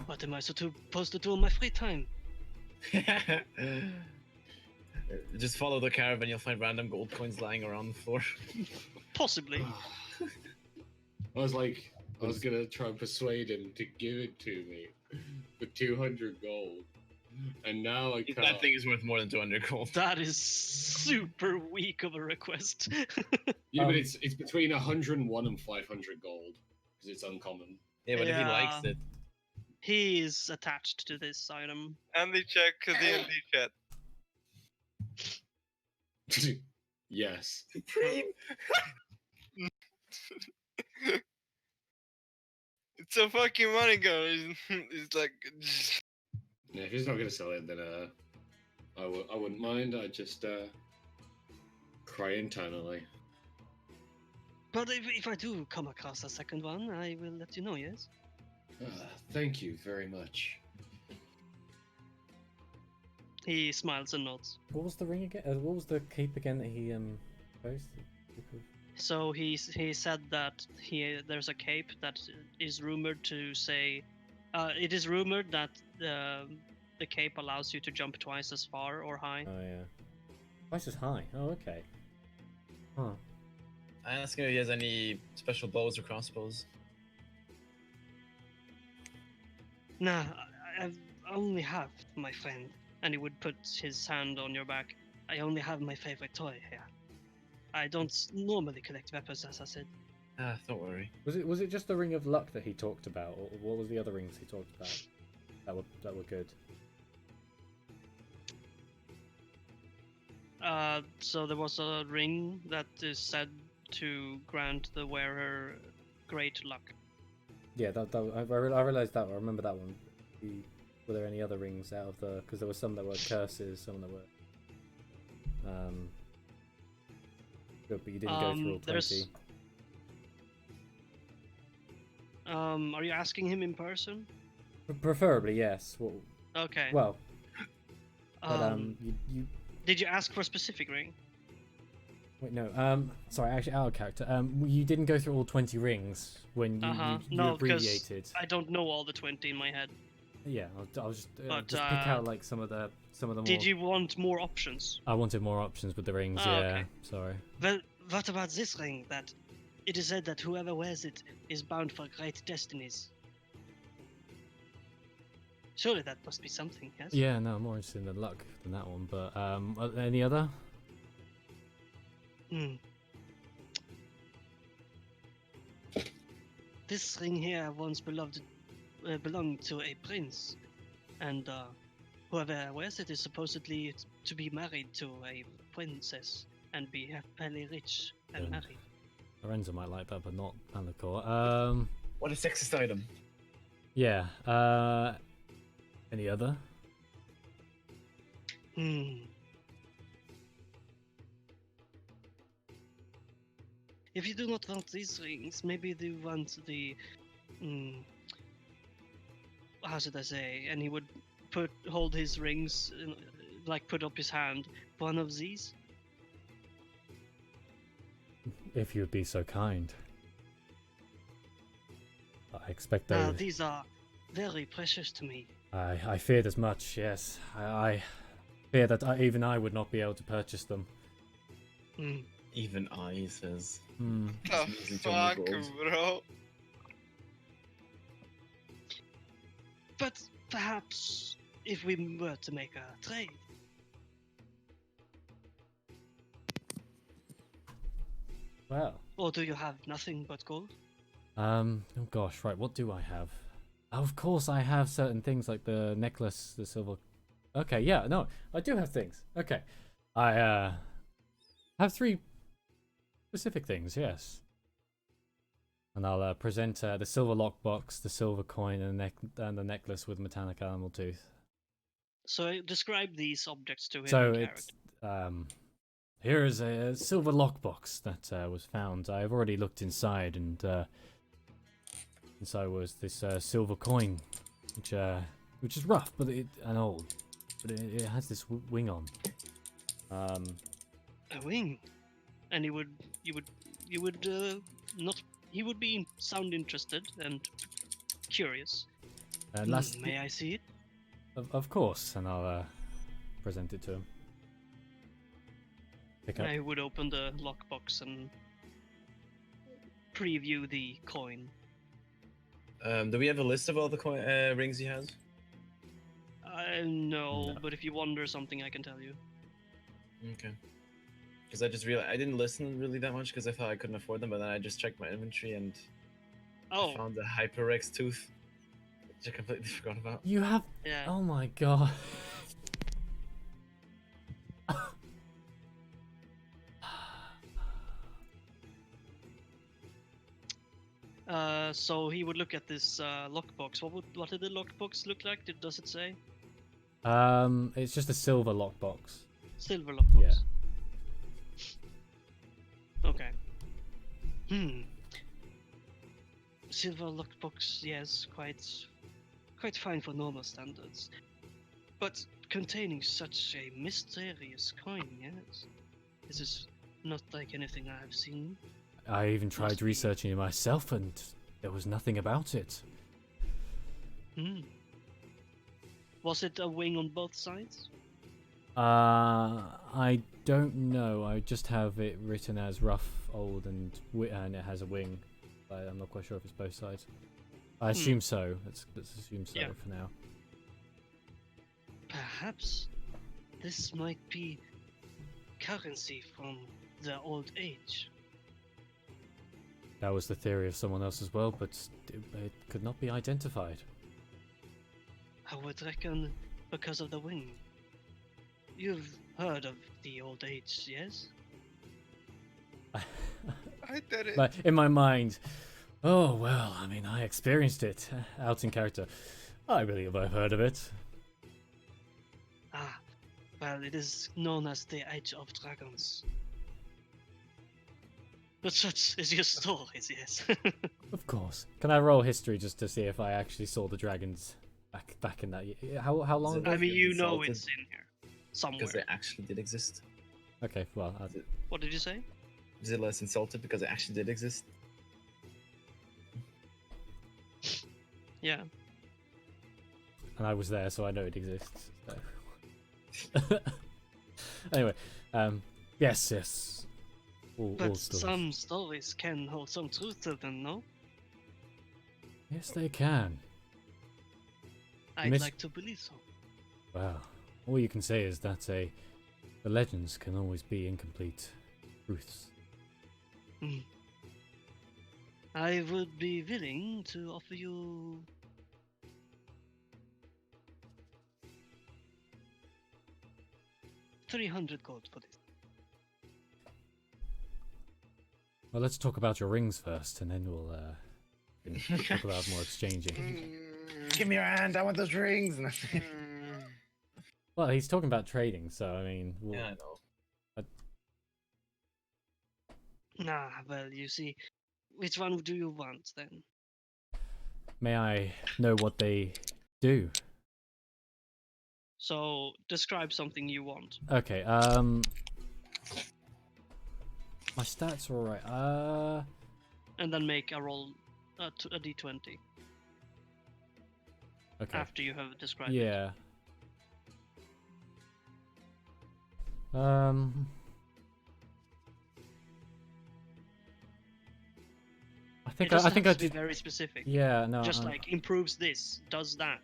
What am I supposed to do in my free time? Just follow the caravan, you'll find random gold coins lying around the floor. Possibly. I was gonna try and persuade him to give it to me for 200 gold, and now I can't. That thing is worth more than 200 gold. That is super weak of a request. Yeah, but it's between 101 and 500 gold because it's uncommon. Yeah, but if he likes Yeah. it. He is attached to this item. Andy, check D&D chat. Yes. Supreme! It's a fucking money gun. It's like. Yeah, if he's not gonna sell it, then I wouldn't mind. I'd just cry internally. But if I do come across a second one, I will let you know, yes? Thank you very much. He smiles and nods. What was the ring again? What was the cape again that he posted? So he said that there's a cape that is rumored to say, it is rumored that the cape allows you to jump twice as far or high. Oh yeah. Twice as high. Oh okay. Huh. I asked him if he has any special bows or crossbows. Nah, I only have my friend, and he would put his hand on your back. I only have my favorite toy here. I don't normally collect weapons, as I said. Ah, don't worry. Was it just the ring of luck that he talked about, or what was the other rings he talked about that were good? So there was a ring that is said to grant the wearer great luck. Yeah, I realized that. I remember that one. Were there any other rings out of the? Because there were some that were curses, some that were. Good, but you didn't go through all 20. Are you asking him in person? Preferably, yes. Okay. Well, but you Did you ask for a specific ring? wait no sorry, actually out of character. You didn't go through all 20 rings when you No, because abbreviated. I don't know all the 20 in my head. Yeah, I'll just But, just pick out like some of the more. Did you want more options? I wanted more options with the rings. Oh, yeah, okay. sorry. Well, what about this ring that It is said that whoever wears it is bound for great destinies. Surely that must be something, yes? Yeah, no, I'm more interested in the luck than that one. But any other? Hmm. This ring here once belonged to a prince, and whoever wears it is supposedly to be married to a princess and be happily rich and Good. married. Lorenzo might like that, but not Malachor. What a sexist item. Yeah. Any other? Hmm. If you do not want these rings, maybe you want the. How should I say? And he would hold his rings, like put up his hand. One of these. If you'd be so kind. I expect those. These are very precious to me. I feared as much. Yes, I fear that even I would not be able to purchase them. Hmm. Even I, he says. Hmm. The Easy to move fuck, gold. bro? But perhaps if we were to make a trade. Well. Or do you have nothing but gold? Oh gosh, right. What do I have? Of course, I have certain things like the necklace, the silver. Okay, yeah, no, I do have things. Okay, I have 3 specific things. Yes, and I'll present the silver lockbox, the silver coin, and the necklace with metallic animal tooth. So describe these objects to him. So in it's here is a silver lockbox that was found. I've already looked inside, and inside was this silver coin, which is rough, but and old, but it has this wing on. A wing, and you would not. He would be sound interested and curious. May I see it? Of course, and I'll present it to him. Pick up. I would open the lockbox and preview the coin. Do we have a list of all the rings he has? No, but if you wonder something, I can tell you. Okay. Because I just realized I didn't listen really that much because I thought I couldn't afford them, but then I just checked my inventory and I found the Hyperrex tooth, which I completely forgot about. You have? Yeah. Oh my god. So he would look at this lockbox. What did the lockbox look like? Does it say? It's just a silver lockbox. Silver lockbox. Yeah. Okay. Silver lockbox, yes, quite fine for normal standards. But containing such a mysterious coin, yes. This is not like anything I have seen. I even tried researching it myself, and there was nothing about it. Was it a wing on both sides? I don't know. I just have it written as rough, old, and it has a wing. But I'm not quite sure if it's both sides. I assume so. Let's assume so for now. Perhaps this might be currency from the old age. That was the theory of someone else as well, but it could not be identified. I would reckon because of the wing. You've heard of the old age, yes? I did it. But in my mind, oh well, I mean, I experienced it out in character. I believe I've heard of it. Ah, well, it is known as the Age of Dragons. But such is your stories, yes. Of course. Can I roll history just to see if I actually saw the dragons back in that year? How long ago? I mean, you know Insulted. it's in here somewhere. Because they actually did exist. Okay, well, What did you say? Is it less insulted because they actually did exist? Yeah. and I was there, so I know it exists. So. Anyway, yes. All But stories. some stories can hold some truth to them, no? Yes, they can. I'd Miss- like to believe so. Well, all you can say is that the legends can always be incomplete truths. I would be willing to offer you 300 gold for this. Well, let's talk about your rings first, and then we'll talk about more exchanging. Give me your hand. I want those rings. Well, he's talking about trading, so I mean, we'll, Yeah, I know. Nah, well, you see, which one do you want then? may I know what they do? So, describe something you want. Okay, my stats are alright. And then make a roll, a d20, Okay. after you have described it. Yeah. I It think I doesn't think have I to be did. very specific. Yeah, no. Just like improves this, does that.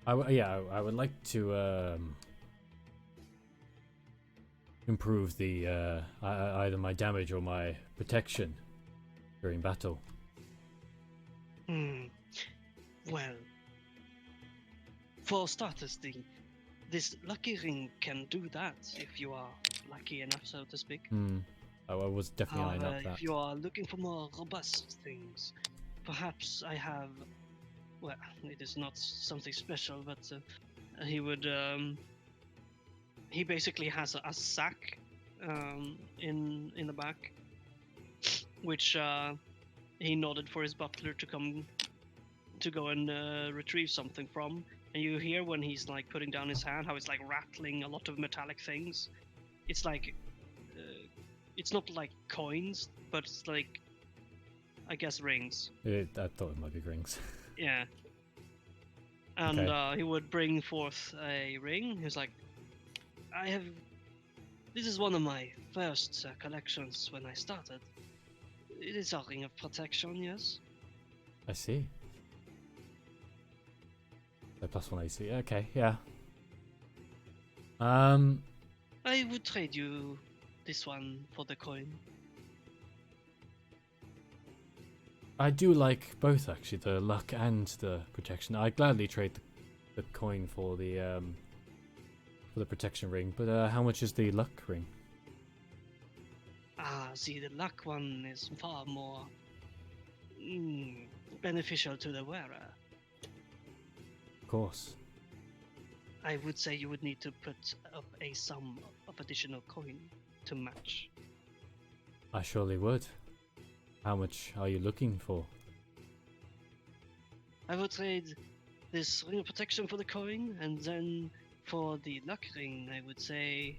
I would like to improve the either my damage or my protection during battle. Well, for starters, this lucky ring can do that if you are lucky enough, so to speak. I was definitely eyeing However, up that. if you are looking for more robust things, perhaps I have. Well, it is not something special, but he would. He basically has a sack in the back, which he nodded for his butler to come to go and retrieve something from. And you hear when he's like putting down his hand how it's like rattling a lot of metallic things. It's like it's not like coins, but it's like I guess rings. I thought it might be rings. Yeah. And Okay. he would bring forth a ring. He was like, I have. This is one of my first collections when I started. It is a ring of protection, yes. I see. The +1 AC. Okay, yeah. I would trade you this one for the coin. I do like both actually, the luck and the protection. I'd gladly trade the coin for the protection ring, but how much is the luck ring? See, the luck one is far more beneficial to the wearer. Of course. I would say you would need to put up a sum of additional coin to match. I surely would. How much are you looking for? I would trade this ring of protection for the coin, and then for the luck ring, I would say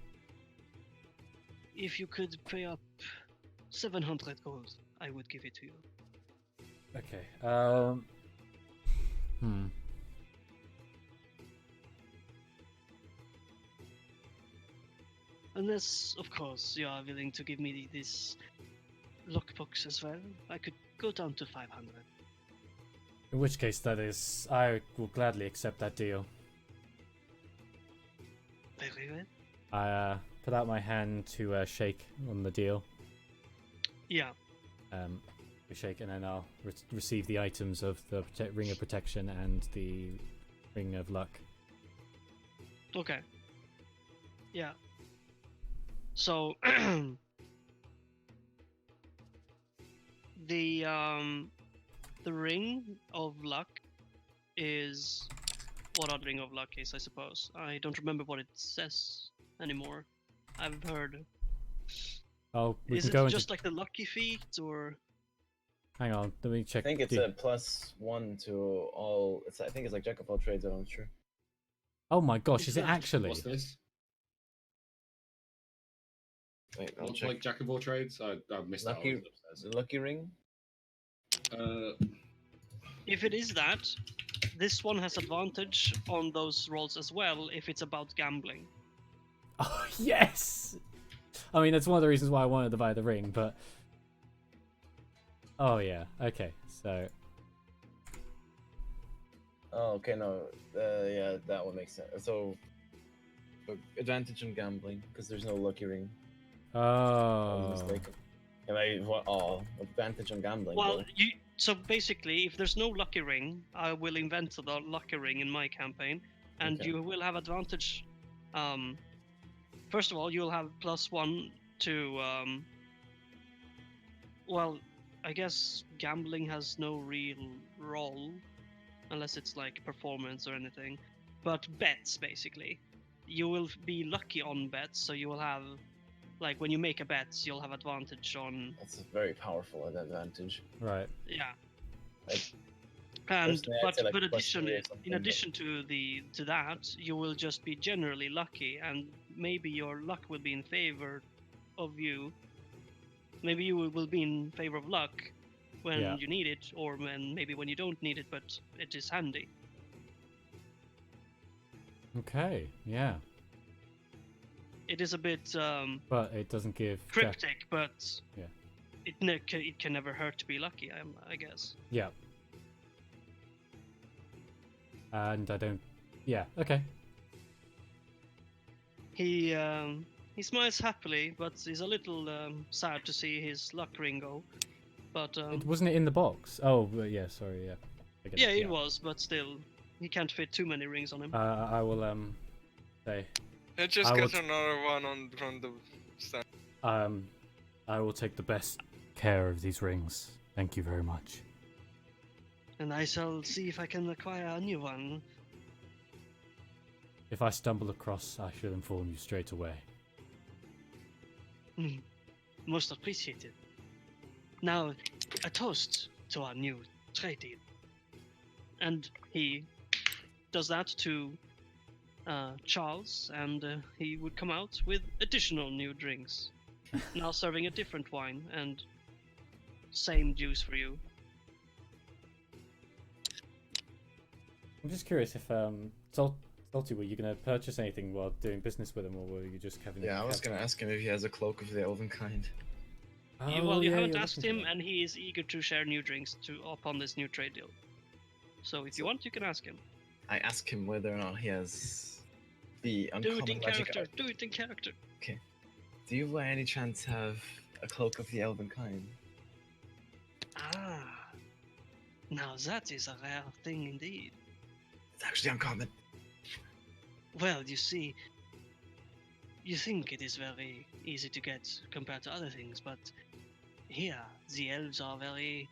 if you could pay up 700 gold, I would give it to you. Okay. Unless, of course, you are willing to give me this lockbox as well, I could go down to 500. In which case, that is, I will gladly accept that deal. Very well. I put out my hand to shake on the deal. Yeah. We shake, and then I'll receive the items of the ring of protection and the ring of luck. Okay. Yeah. So the ring of luck is what a ring of luck is, I suppose. I don't remember what it says anymore. I've heard. Oh, we Is can it go just into. like the lucky feet, or? Hang on, let me I check. think it's a +1 to all. I think it's like jack of all trades. I'm not sure. Oh my gosh, is it Exactly. actually? What's this? Wait, I'll What's check. like jack of all trades? I missed that. Lucky, I was upstairs. the lucky ring. If it is that, this one has advantage on those rolls as well if it's about gambling. Oh yes. I mean, that's one of the reasons why I wanted to buy the ring, but... Oh, yeah. Okay, so... Oh, okay, no. Yeah, that one makes sense. So, advantage on gambling, because there's no lucky ring. I was Oh... mistaken. Am I, what? Oh, advantage on gambling. Well, though. so basically, if there's no lucky ring, I will invent the lucky ring in my campaign, and Okay. you will have advantage. First of all, you'll have +1 to. Well, I guess gambling has no real role, unless it's like performance or anything. But bets, basically, you will be lucky on bets, so you will have. Like when you make a bet, you'll have advantage on. That's a very powerful advantage. Right. Yeah. Like, And personally, I'd say, like, +3 or in something, addition to that, you will just be generally lucky, and maybe your luck will be in favor of you. Maybe you will be in favor of luck when Yeah. you need it, or maybe when you don't need it, but it is handy. Okay, yeah. It is a bit But it doesn't give... cryptic, but Yeah. it can never hurt to be lucky, I guess. Yeah. And I don't... Yeah, okay. He smiles happily, but he's a little sad to see his luck ring go. But Wasn't it in the box? Oh, but yeah, sorry, yeah. I get yeah, it was, but still, he can't fit too many rings on him. I will, say... I just I got would- another one from the stand. I will take the best care of these rings. Thank you very much. And I shall see if I can acquire a new one. If I stumble across, I shall inform you straight away. Most appreciated. Now, a toast to our new trade deal. And he does that to Charles, and he would come out with additional new drinks. Now serving a different wine and same juice for you. I'm just curious if Salty, were you going to purchase anything while doing business with him, or were you just having? Yeah, I was gonna ask him if he has a cloak of the elven kind. Oh, You yeah, haven't you're asked looking him, for that. and he is eager to share new drinks upon this new trade deal. So if you want, you can ask him. I ask him whether or not he has the Do uncommon it in magic. character. Do it in character. Do you by any chance have a cloak of the elven kind? Ah, now that is a rare thing indeed. It's actually uncommon. Well, you see, you think it is very easy to get compared to other things, but here the elves are very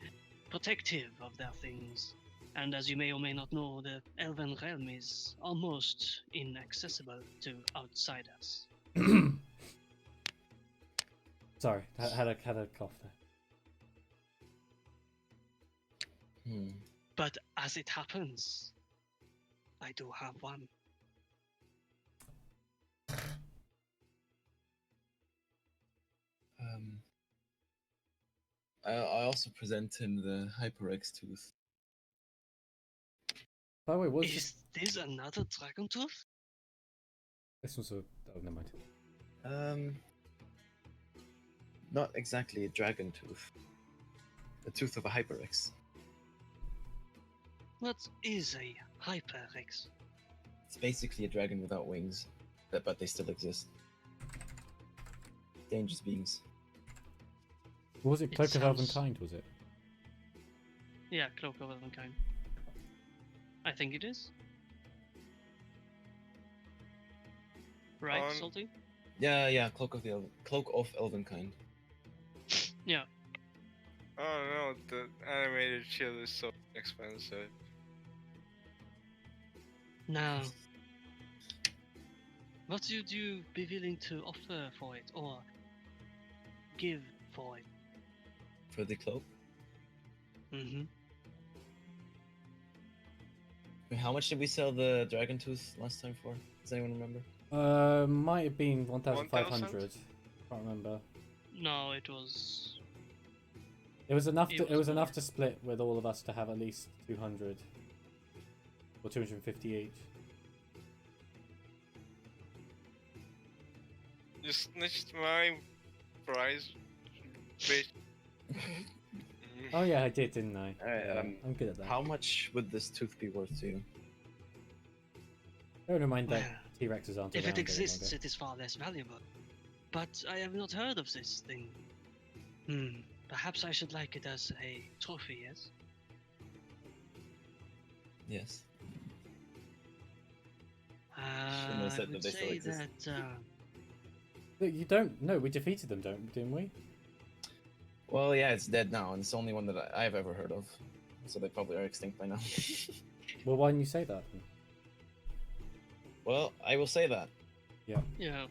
protective of their things. And as you may or may not know, the elven realm is almost inaccessible to outsiders. Sorry, I had a cough there. But as it happens, I do have one. I also present him the HyperX tooth. By the way, what's Is this another dragon tooth? this one's a... Oh, never mind. Not exactly a dragon tooth. The tooth of a HyperX. What is a HyperX? It's basically a dragon without wings, but they still exist. Dangerous beings. What was it? It Cloak of Elven sounds- Kind, was it? Yeah, Cloak of Elvenkind. I think it is. Right, On- Salty? Yeah, Cloak of Elvenkind. Yeah. Oh no, the animated shield is so expensive. Now, what would you be willing to offer for it, or give for it? For the cloak? Mm-hmm. Wait, how much did we sell the dragon tooth last time for? Does anyone remember? Might have been 1,500. 1,000? Can't remember. No, it was. It was enough. It It was was enough more. to split with all of us to have at least 200 or 250 each. You You snitched my prize, bitch. Oh yeah, I did, didn't I? Alright, Yeah, I'm good at that. How much would this tooth be worth to you? Bearing in mind that Well, T-Rexes aren't If around it exists, any it is far less valuable. But I have not heard of this thing. Perhaps I should like it as a trophy, yes? Yes. I have said that would they still say exist. that Look, you don't. No, we defeated them, didn't we? Well, yeah, it's dead now, and it's the only one that I've ever heard of. So they probably are extinct by now. Well, why didn't you say that? Then? Well, I will say that. yeah.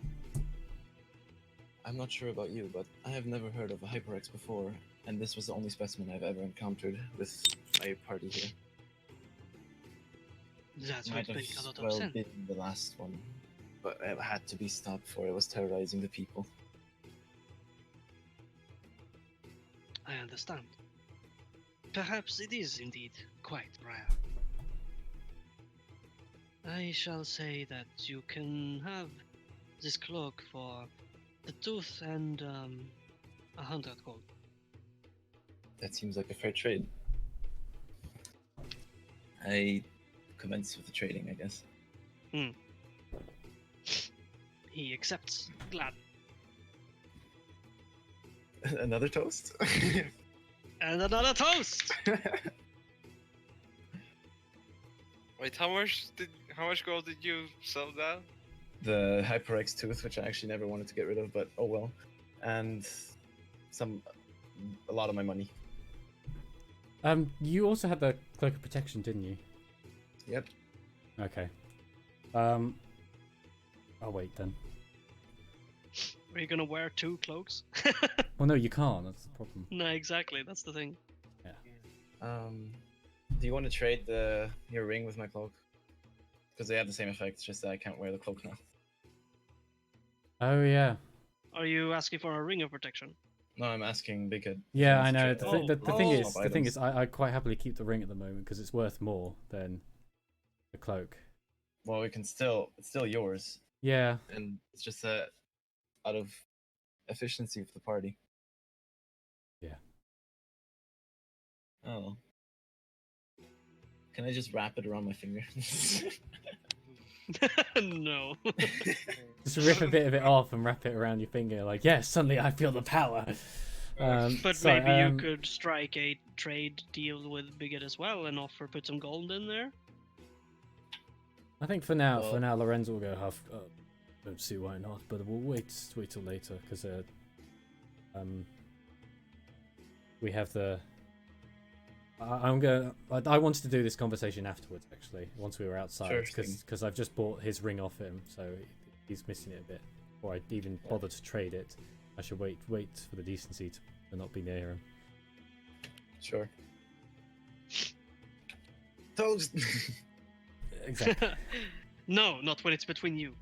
I'm not sure about you, but I have never heard of a HyperX before, and this was the only specimen I've ever encountered with my party here. That Might would have make a lot of well sense. been the last one, but it had to be stopped for it was terrorizing the people. I understand. Perhaps it is indeed quite rare. I shall say that you can have this cloak for the tooth and 100 gold. That seems like a fair trade. I commence with the trading, I guess. He accepts, glad. Another toast? And another toast! Wait, how much gold did you sell that? The HyperX tooth, which I actually never wanted to get rid of, but oh well. And a lot of my money. You also had the cloak of protection, didn't you? Yep. Okay. I'll wait then. Are you gonna wear 2 cloaks? Well, no, you can't. That's the problem. No, exactly, that's the thing. Do you want to trade your ring with my cloak? Because they have the same effect, it's just that I can't wear the cloak now. Oh yeah. Are you asking for a ring of protection? No, I'm asking Big Head. Yeah, I know. The The thing is, I quite happily keep the ring at the moment because it's worth more than the cloak. Well, it's still yours, Yeah. and it's just that out of efficiency for the party. Yeah. Oh. Can I just wrap it around my finger? No. Just rip a bit of it off and wrap it around your finger. Like, yes, suddenly I feel the power. But sorry, maybe you could strike a trade deal with Bigot as well and put some gold in there. I think for now, Well- Lorenzo will go half. Don't see why not, but we'll wait till later because we have the. I wanted to do this conversation afterwards, actually, once we were outside, Sure, because I've just bought his ring off him, so he's missing it a bit. Before I even bother to trade it, I should wait for the decency to not be near him. Sure. Toast! Exactly. No, not when it's between you.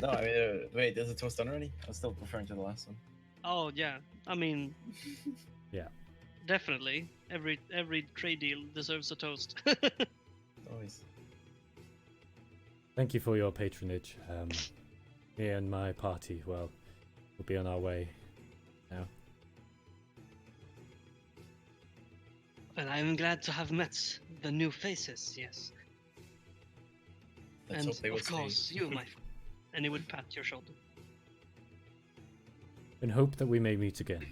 No, I mean, wait, is the toast done already? I was still referring to the last one. Oh yeah, I mean, Yeah. definitely. Every trade deal deserves a toast. Always. Thank you for your patronage. Me and my party, well, we'll be on our way now. Well, I'm glad to have met the new faces. Yes, Let's and hope they will of course stay. you, my friend. And he would pat your shoulder. And hope that we may meet again.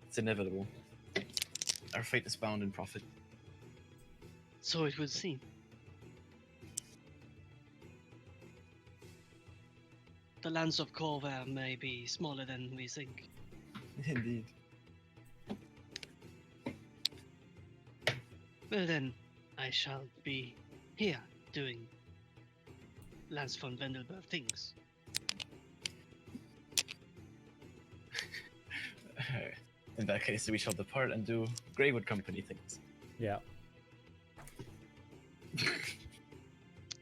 It's inevitable. Our fate is bound in profit. So it would seem. The lands of Corvair may be smaller than we think. Indeed. Well then, I shall be here doing Lance von Vendelberg things. In that case, we shall depart and do Greywood Company things. Yeah.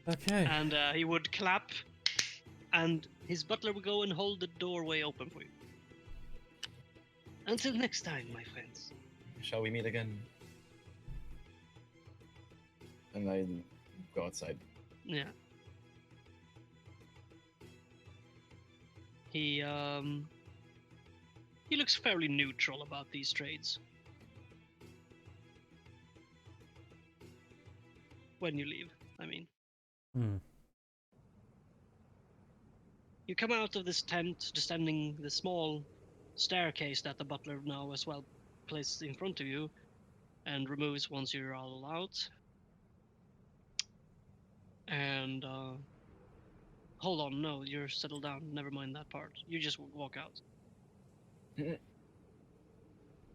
Okay. And he would clap, and his butler would go and hold the doorway open for you. Until next time, my friends. Shall we meet again? And I go outside. Yeah. He looks fairly neutral about these trades. When you leave, I mean. Hmm. You come out of this tent, descending the small staircase that the butler now as well places in front of you, and removes once you're all out. And hold on, no, you're settled down. Never mind that part. You just walk out. Mhm.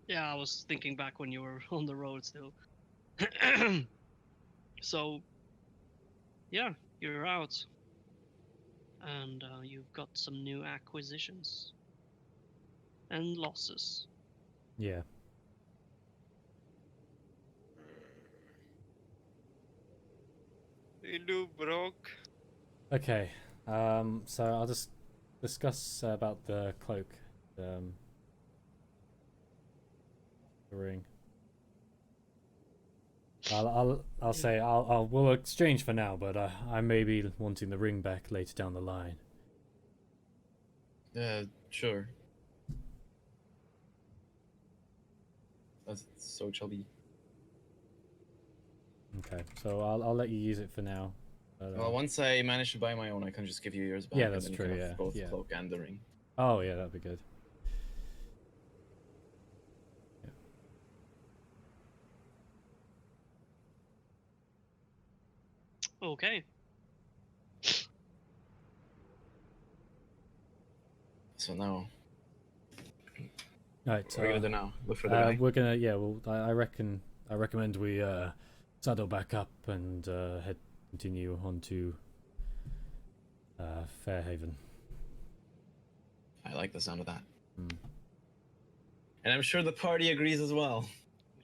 Yeah, I was thinking back when you were on the road still. So, yeah, you're out, and you've got some new acquisitions and losses. Yeah. Ilu broke. Okay. So I'll just discuss about the cloak, the ring. I'll say we'll exchange for now, but I may be wanting the ring back later down the line. Sure. So shall be. Okay. So I'll let you use it for now. But, Well, once I manage to buy my own, I can just give you yours back. Yeah, and that's then true, You can have yeah, both yeah. the cloak and the ring. Oh yeah, that'd be good. Okay. So now, Right. what are we gonna do now? Look for the guy. We're gonna Well, I recommend we saddle back up and continue on to Fairhaven. I like the sound of that. Hmm. And I'm sure the party agrees as well.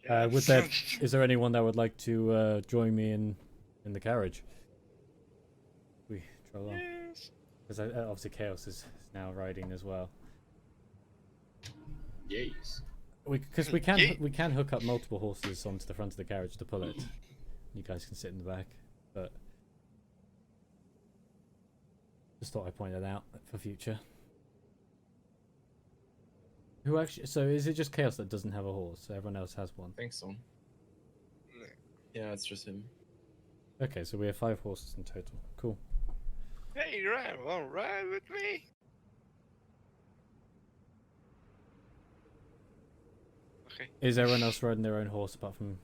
Is there anyone that would like to join me in the carriage? We travel on. Yes. Because obviously Chaos is now riding as well. Yes. Because we can hook up multiple horses onto the front of the carriage to pull it. You guys can sit in the back, but just thought I'd point that out for future. Who actually? So is it just Chaos that doesn't have a horse? Everyone else has one. I think so. Yeah, it's just him. Okay, so we have 5 horses in total. Cool. Hey, Ryan, wanna ride with me? Okay. Is everyone else riding their own horse apart from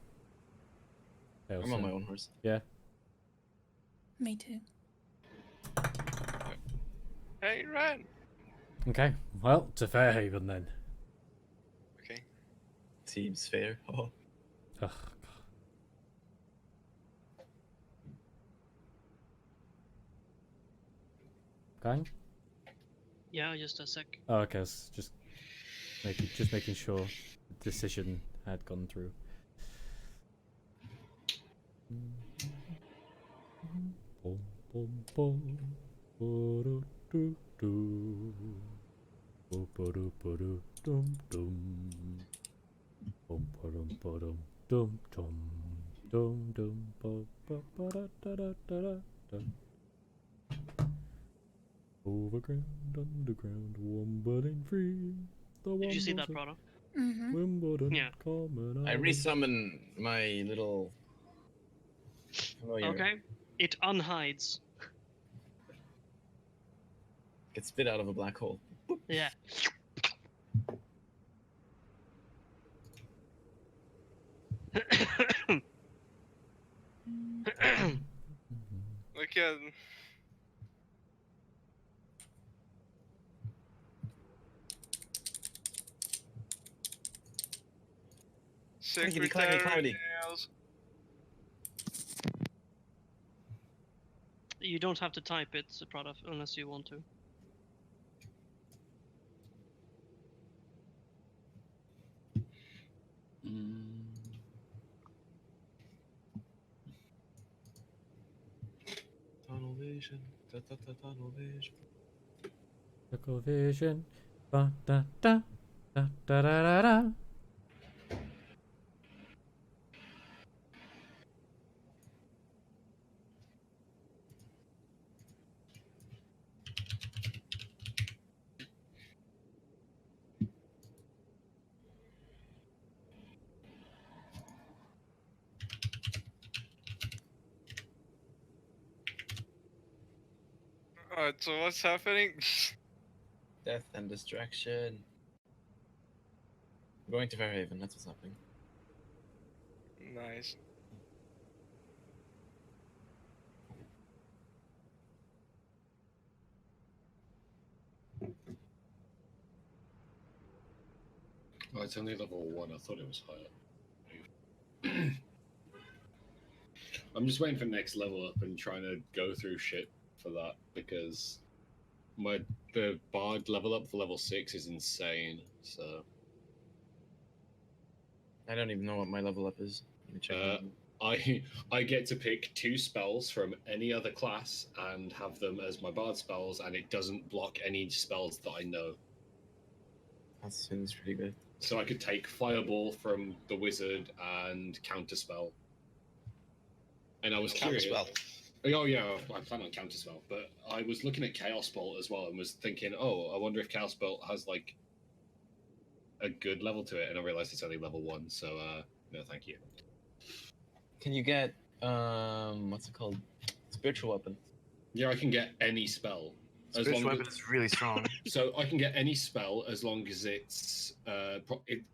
Chaos? I'm on my own horse. Yeah. Me too. Hey, Ryan. Okay. Well, to Fairhaven then. Okay. Seems fair. Oh. Ugh. Going? Yeah, just a sec. Oh, okay. Just making sure the decision had gone through. Boom, boom, boom. Bo-do-do-do. Bo-bo-do-bo-do-dum-dum. Bum-ba-dum-ba-dum. Dum-dum. Dum-dum. Ba-ba-ba-da-da-da-da-da. Overground, underground, Wimbledon free. Did you see that, Prada? Mm-hmm. Wimbledon, Yeah. common I island. resummon my little familiar. Okay. It unhides. Gets spit out of a black hole. Yeah. We can. Clickety, clackety, clackety. Secretarials. You don't have to type it, Prada, unless you want to. Tunnel vision. Tunnel vision. Tunnel vision. Ba da da da da da da da. Alright, so what's happening? Death and distraction. I'm going to Fairhaven, that's what's happening. Nice. Oh, it's only level 1. I thought it was higher. I'm just waiting for next level up and trying to go through shit for that because the bard level up for level 6 is insane. So I don't even know what my level up is. Let me check. I get to pick 2 spells from any other class and have them as my bard spells, and it doesn't block any spells that I know. That seems pretty good. So I could take Fireball from the wizard and Counterspell. And I was curious. Counterspell. Oh yeah, I plan on Counterspell, but I was looking at Chaos Bolt as well and was thinking, oh, I wonder if Chaos Bolt has like a good level to it, and I realized it's only level 1, so no thank you. Can you get what's it called? Spiritual weapon. Yeah, I can get any spell. Spiritual weapon is really strong. So I can get any spell as long as it's I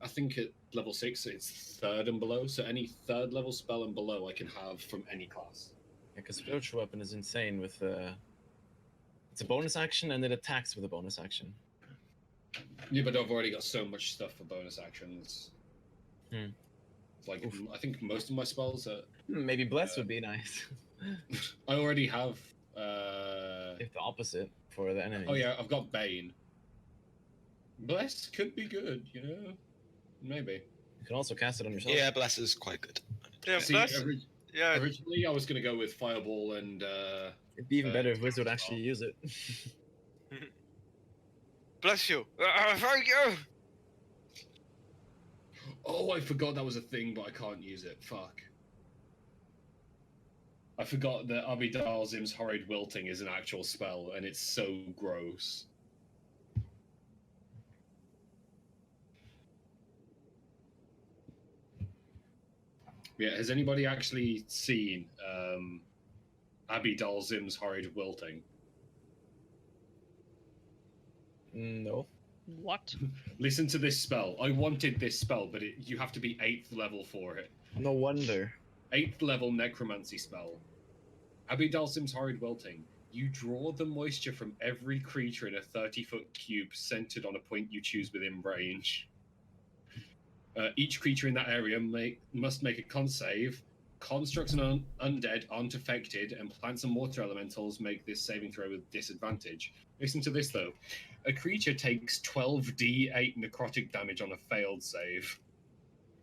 think at level 6 it's 3rd and below, so any 3rd level spell and below I can have from any class. Yeah, because spiritual weapon is insane with it's a bonus action and it attacks with a bonus action. Yeah, but I've already got so much stuff for bonus actions. Like, Oof. I think most of my spells are... Maybe bless would be nice. I already have... If the opposite for the enemy. Oh yeah, I've got Bane. Bless could be good, you know? Maybe. You can also cast it on yourself. Yeah, Bless is quite good. Yeah, See, Bless. Yeah, originally I was going to go with Fireball and... It'd be even better if Wizard would actually use it. bless you. Thank you. Oh, I forgot that was a thing, but I can't use it. Fuck. I forgot that Abidalzim's Horrid Wilting is an actual spell, and it's so gross. Yeah, has anybody actually seen Abidalzim's Horrid Wilting? No. What? Listen to this spell. I wanted this spell, but you have to be 8th level for it. No wonder. 8th level necromancy spell. Abidalzim's Horrid Wilting. You draw the moisture from every creature in a 30-foot cube centered on a point you choose within range. Each creature in that area must make a con save. Constructs and undead aren't affected, and plants and water elementals make this saving throw with disadvantage. Listen to this, though. A creature takes 12d8 necrotic damage on a failed save.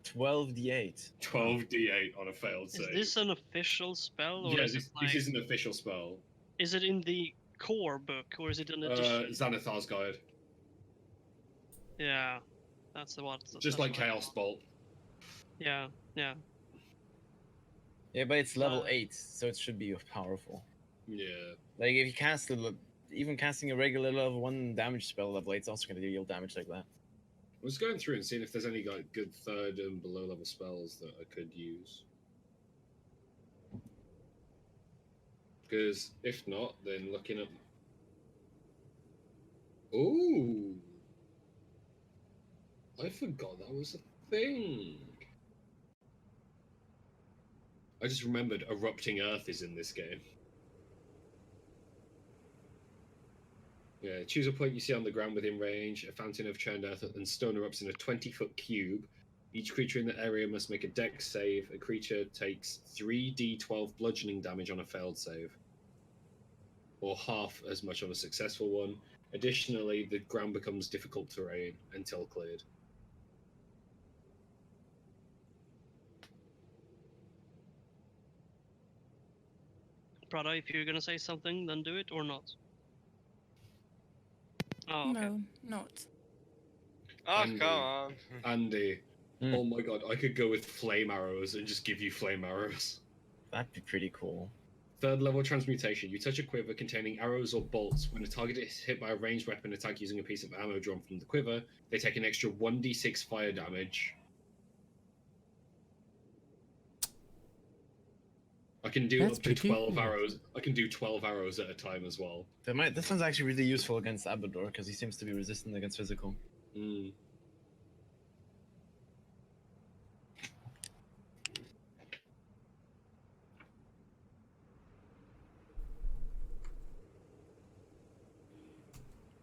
12d8. 12d8 on a failed save. Is this an official spell, or Yeah, is it like? this is an official spell. Is it in the core book, or is it an addition? Xanathar's Guide. Yeah, that's the one. Just like Chaos Bolt. Yeah, yeah. Yeah, but it's level 8, so it should be powerful. Yeah. Like, if you cast even casting a regular level 1 damage spell level 8 is also going to deal damage like that. I was going through and seeing if there's any like good 3rd and below level spells that I could use. Because if not, then looking at... Ooh! I forgot that was a thing! I just remembered Erupting Earth is in this game. Yeah, choose a point you see on the ground within range. A fountain of churned earth and stone erupts in a 20-foot cube. Each creature in the area must make a dex save. A creature takes 3d12 bludgeoning damage on a failed save, or half as much on a successful one. Additionally, the ground becomes difficult terrain until cleared. Prada, if you're gonna say something, then do it or not. Oh, okay. No, not. Oh, Andy. come on. Andy, Hmm. oh my god, I could go with flame arrows and just give you flame arrows. That'd be pretty cool. 3rd level transmutation. You touch a quiver containing arrows or bolts. When a target is hit by a ranged weapon attack using a piece of ammo drawn from the quiver, they take an extra 1d6 fire damage. I can do That's up to pretty 12 good. arrows. I can do 12 arrows at a time as well. This one's actually really useful against Abador because he seems to be resistant against physical. Mm.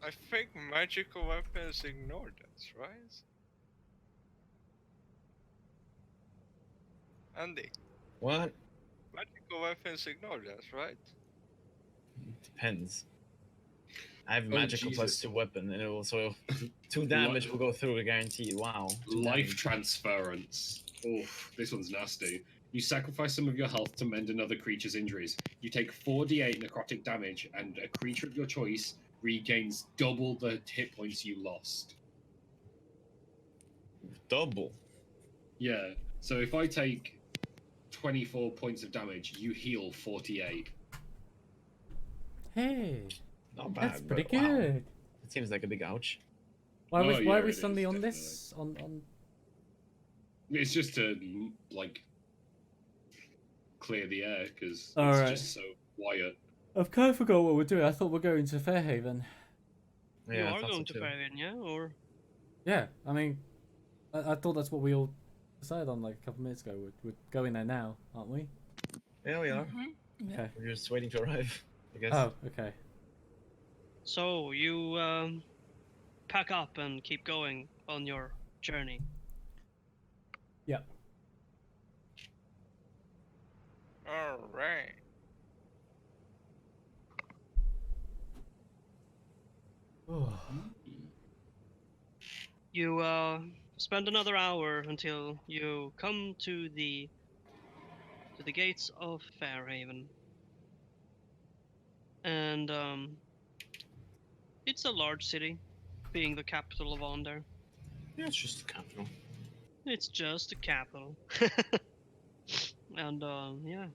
I think magical weapons ignore that, right? Andy, What? magical weapons ignore that, right? Depends. I have Oh, magical Jesus. +2 weapon, and it will so 2 damage will go through guaranteed. Wow. 2 Life damage. transference. Oof, this one's nasty. You sacrifice some of your health to mend another creature's injuries. You take 4d8 necrotic damage, and a creature of your choice regains double the hit points you lost. Double. Yeah, so if I take 24 points of damage, you heal 48. Hey, Not bad. that's pretty but wow. good. It seems like a big ouch. Why Oh, was yeah, why are we it is, suddenly on definitely. this? On It's just to, like, clear the air, because it's Alright. just so quiet. I've kind of forgot what we're doing. I thought we're going to Fairhaven. Yeah, you I are thought so going to too. Fairhaven, yeah? Or Yeah, I mean, I thought that's what we all decided on like a couple minutes ago. We're going there now, aren't we? Yeah, we are. Yeah. Okay. We're just waiting to arrive, I guess. Oh, okay. so you pack up and keep going on your journey. Yep. Alright. You spend another hour until you come to the gates of Fairhaven, and it's a large city, being the capital of Onder. Yeah, it's just the capital. It's just a capital, and yeah,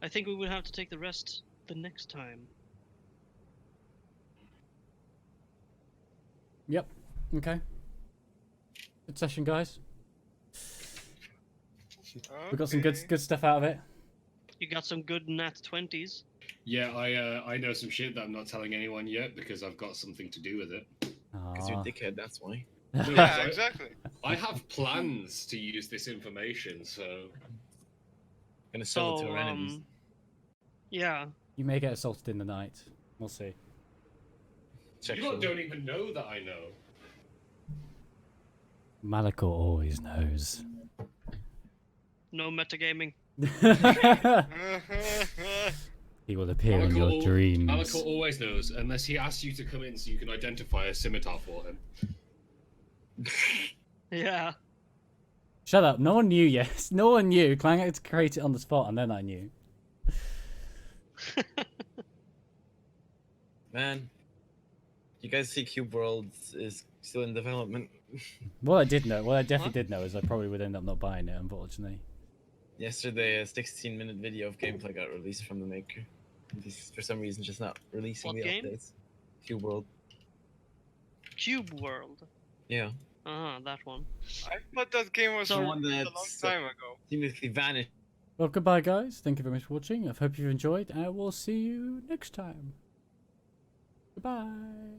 I think we will have to take the rest the next time. Yep. Okay. Good session, guys. We got some good stuff out of it. You got some good nat 20s. Yeah, I know some shit that I'm not telling anyone yet because I've got something to do with it. Because you're a dickhead, that's why. Yeah, exactly. I have plans to use this information, so Gonna sell it to So our enemies. yeah, You may get assaulted in the night. We'll see. you lot don't even know that I know. Malachor always knows. no metagaming. He will appear in your dreams. Malachor always knows, unless he asks you to come in so you can identify a scimitar for him. Yeah. Shut up. No one knew yet. No one knew. Clang had to create it on the spot, and then I knew. Man, you guys see Cube World is still in development? What I definitely did know is I probably would end up not buying it, unfortunately. Yesterday, a 16-minute video of gameplay got released from the maker. He's, for some reason, just not releasing What the game? updates. Cube World. Cube World. Yeah. That one. I thought that game was So- released One a long that's time ago. seemingly vanished. Well, goodbye, guys. Thank you very much for watching. I hope you've enjoyed, and we'll see you next time. Goodbye.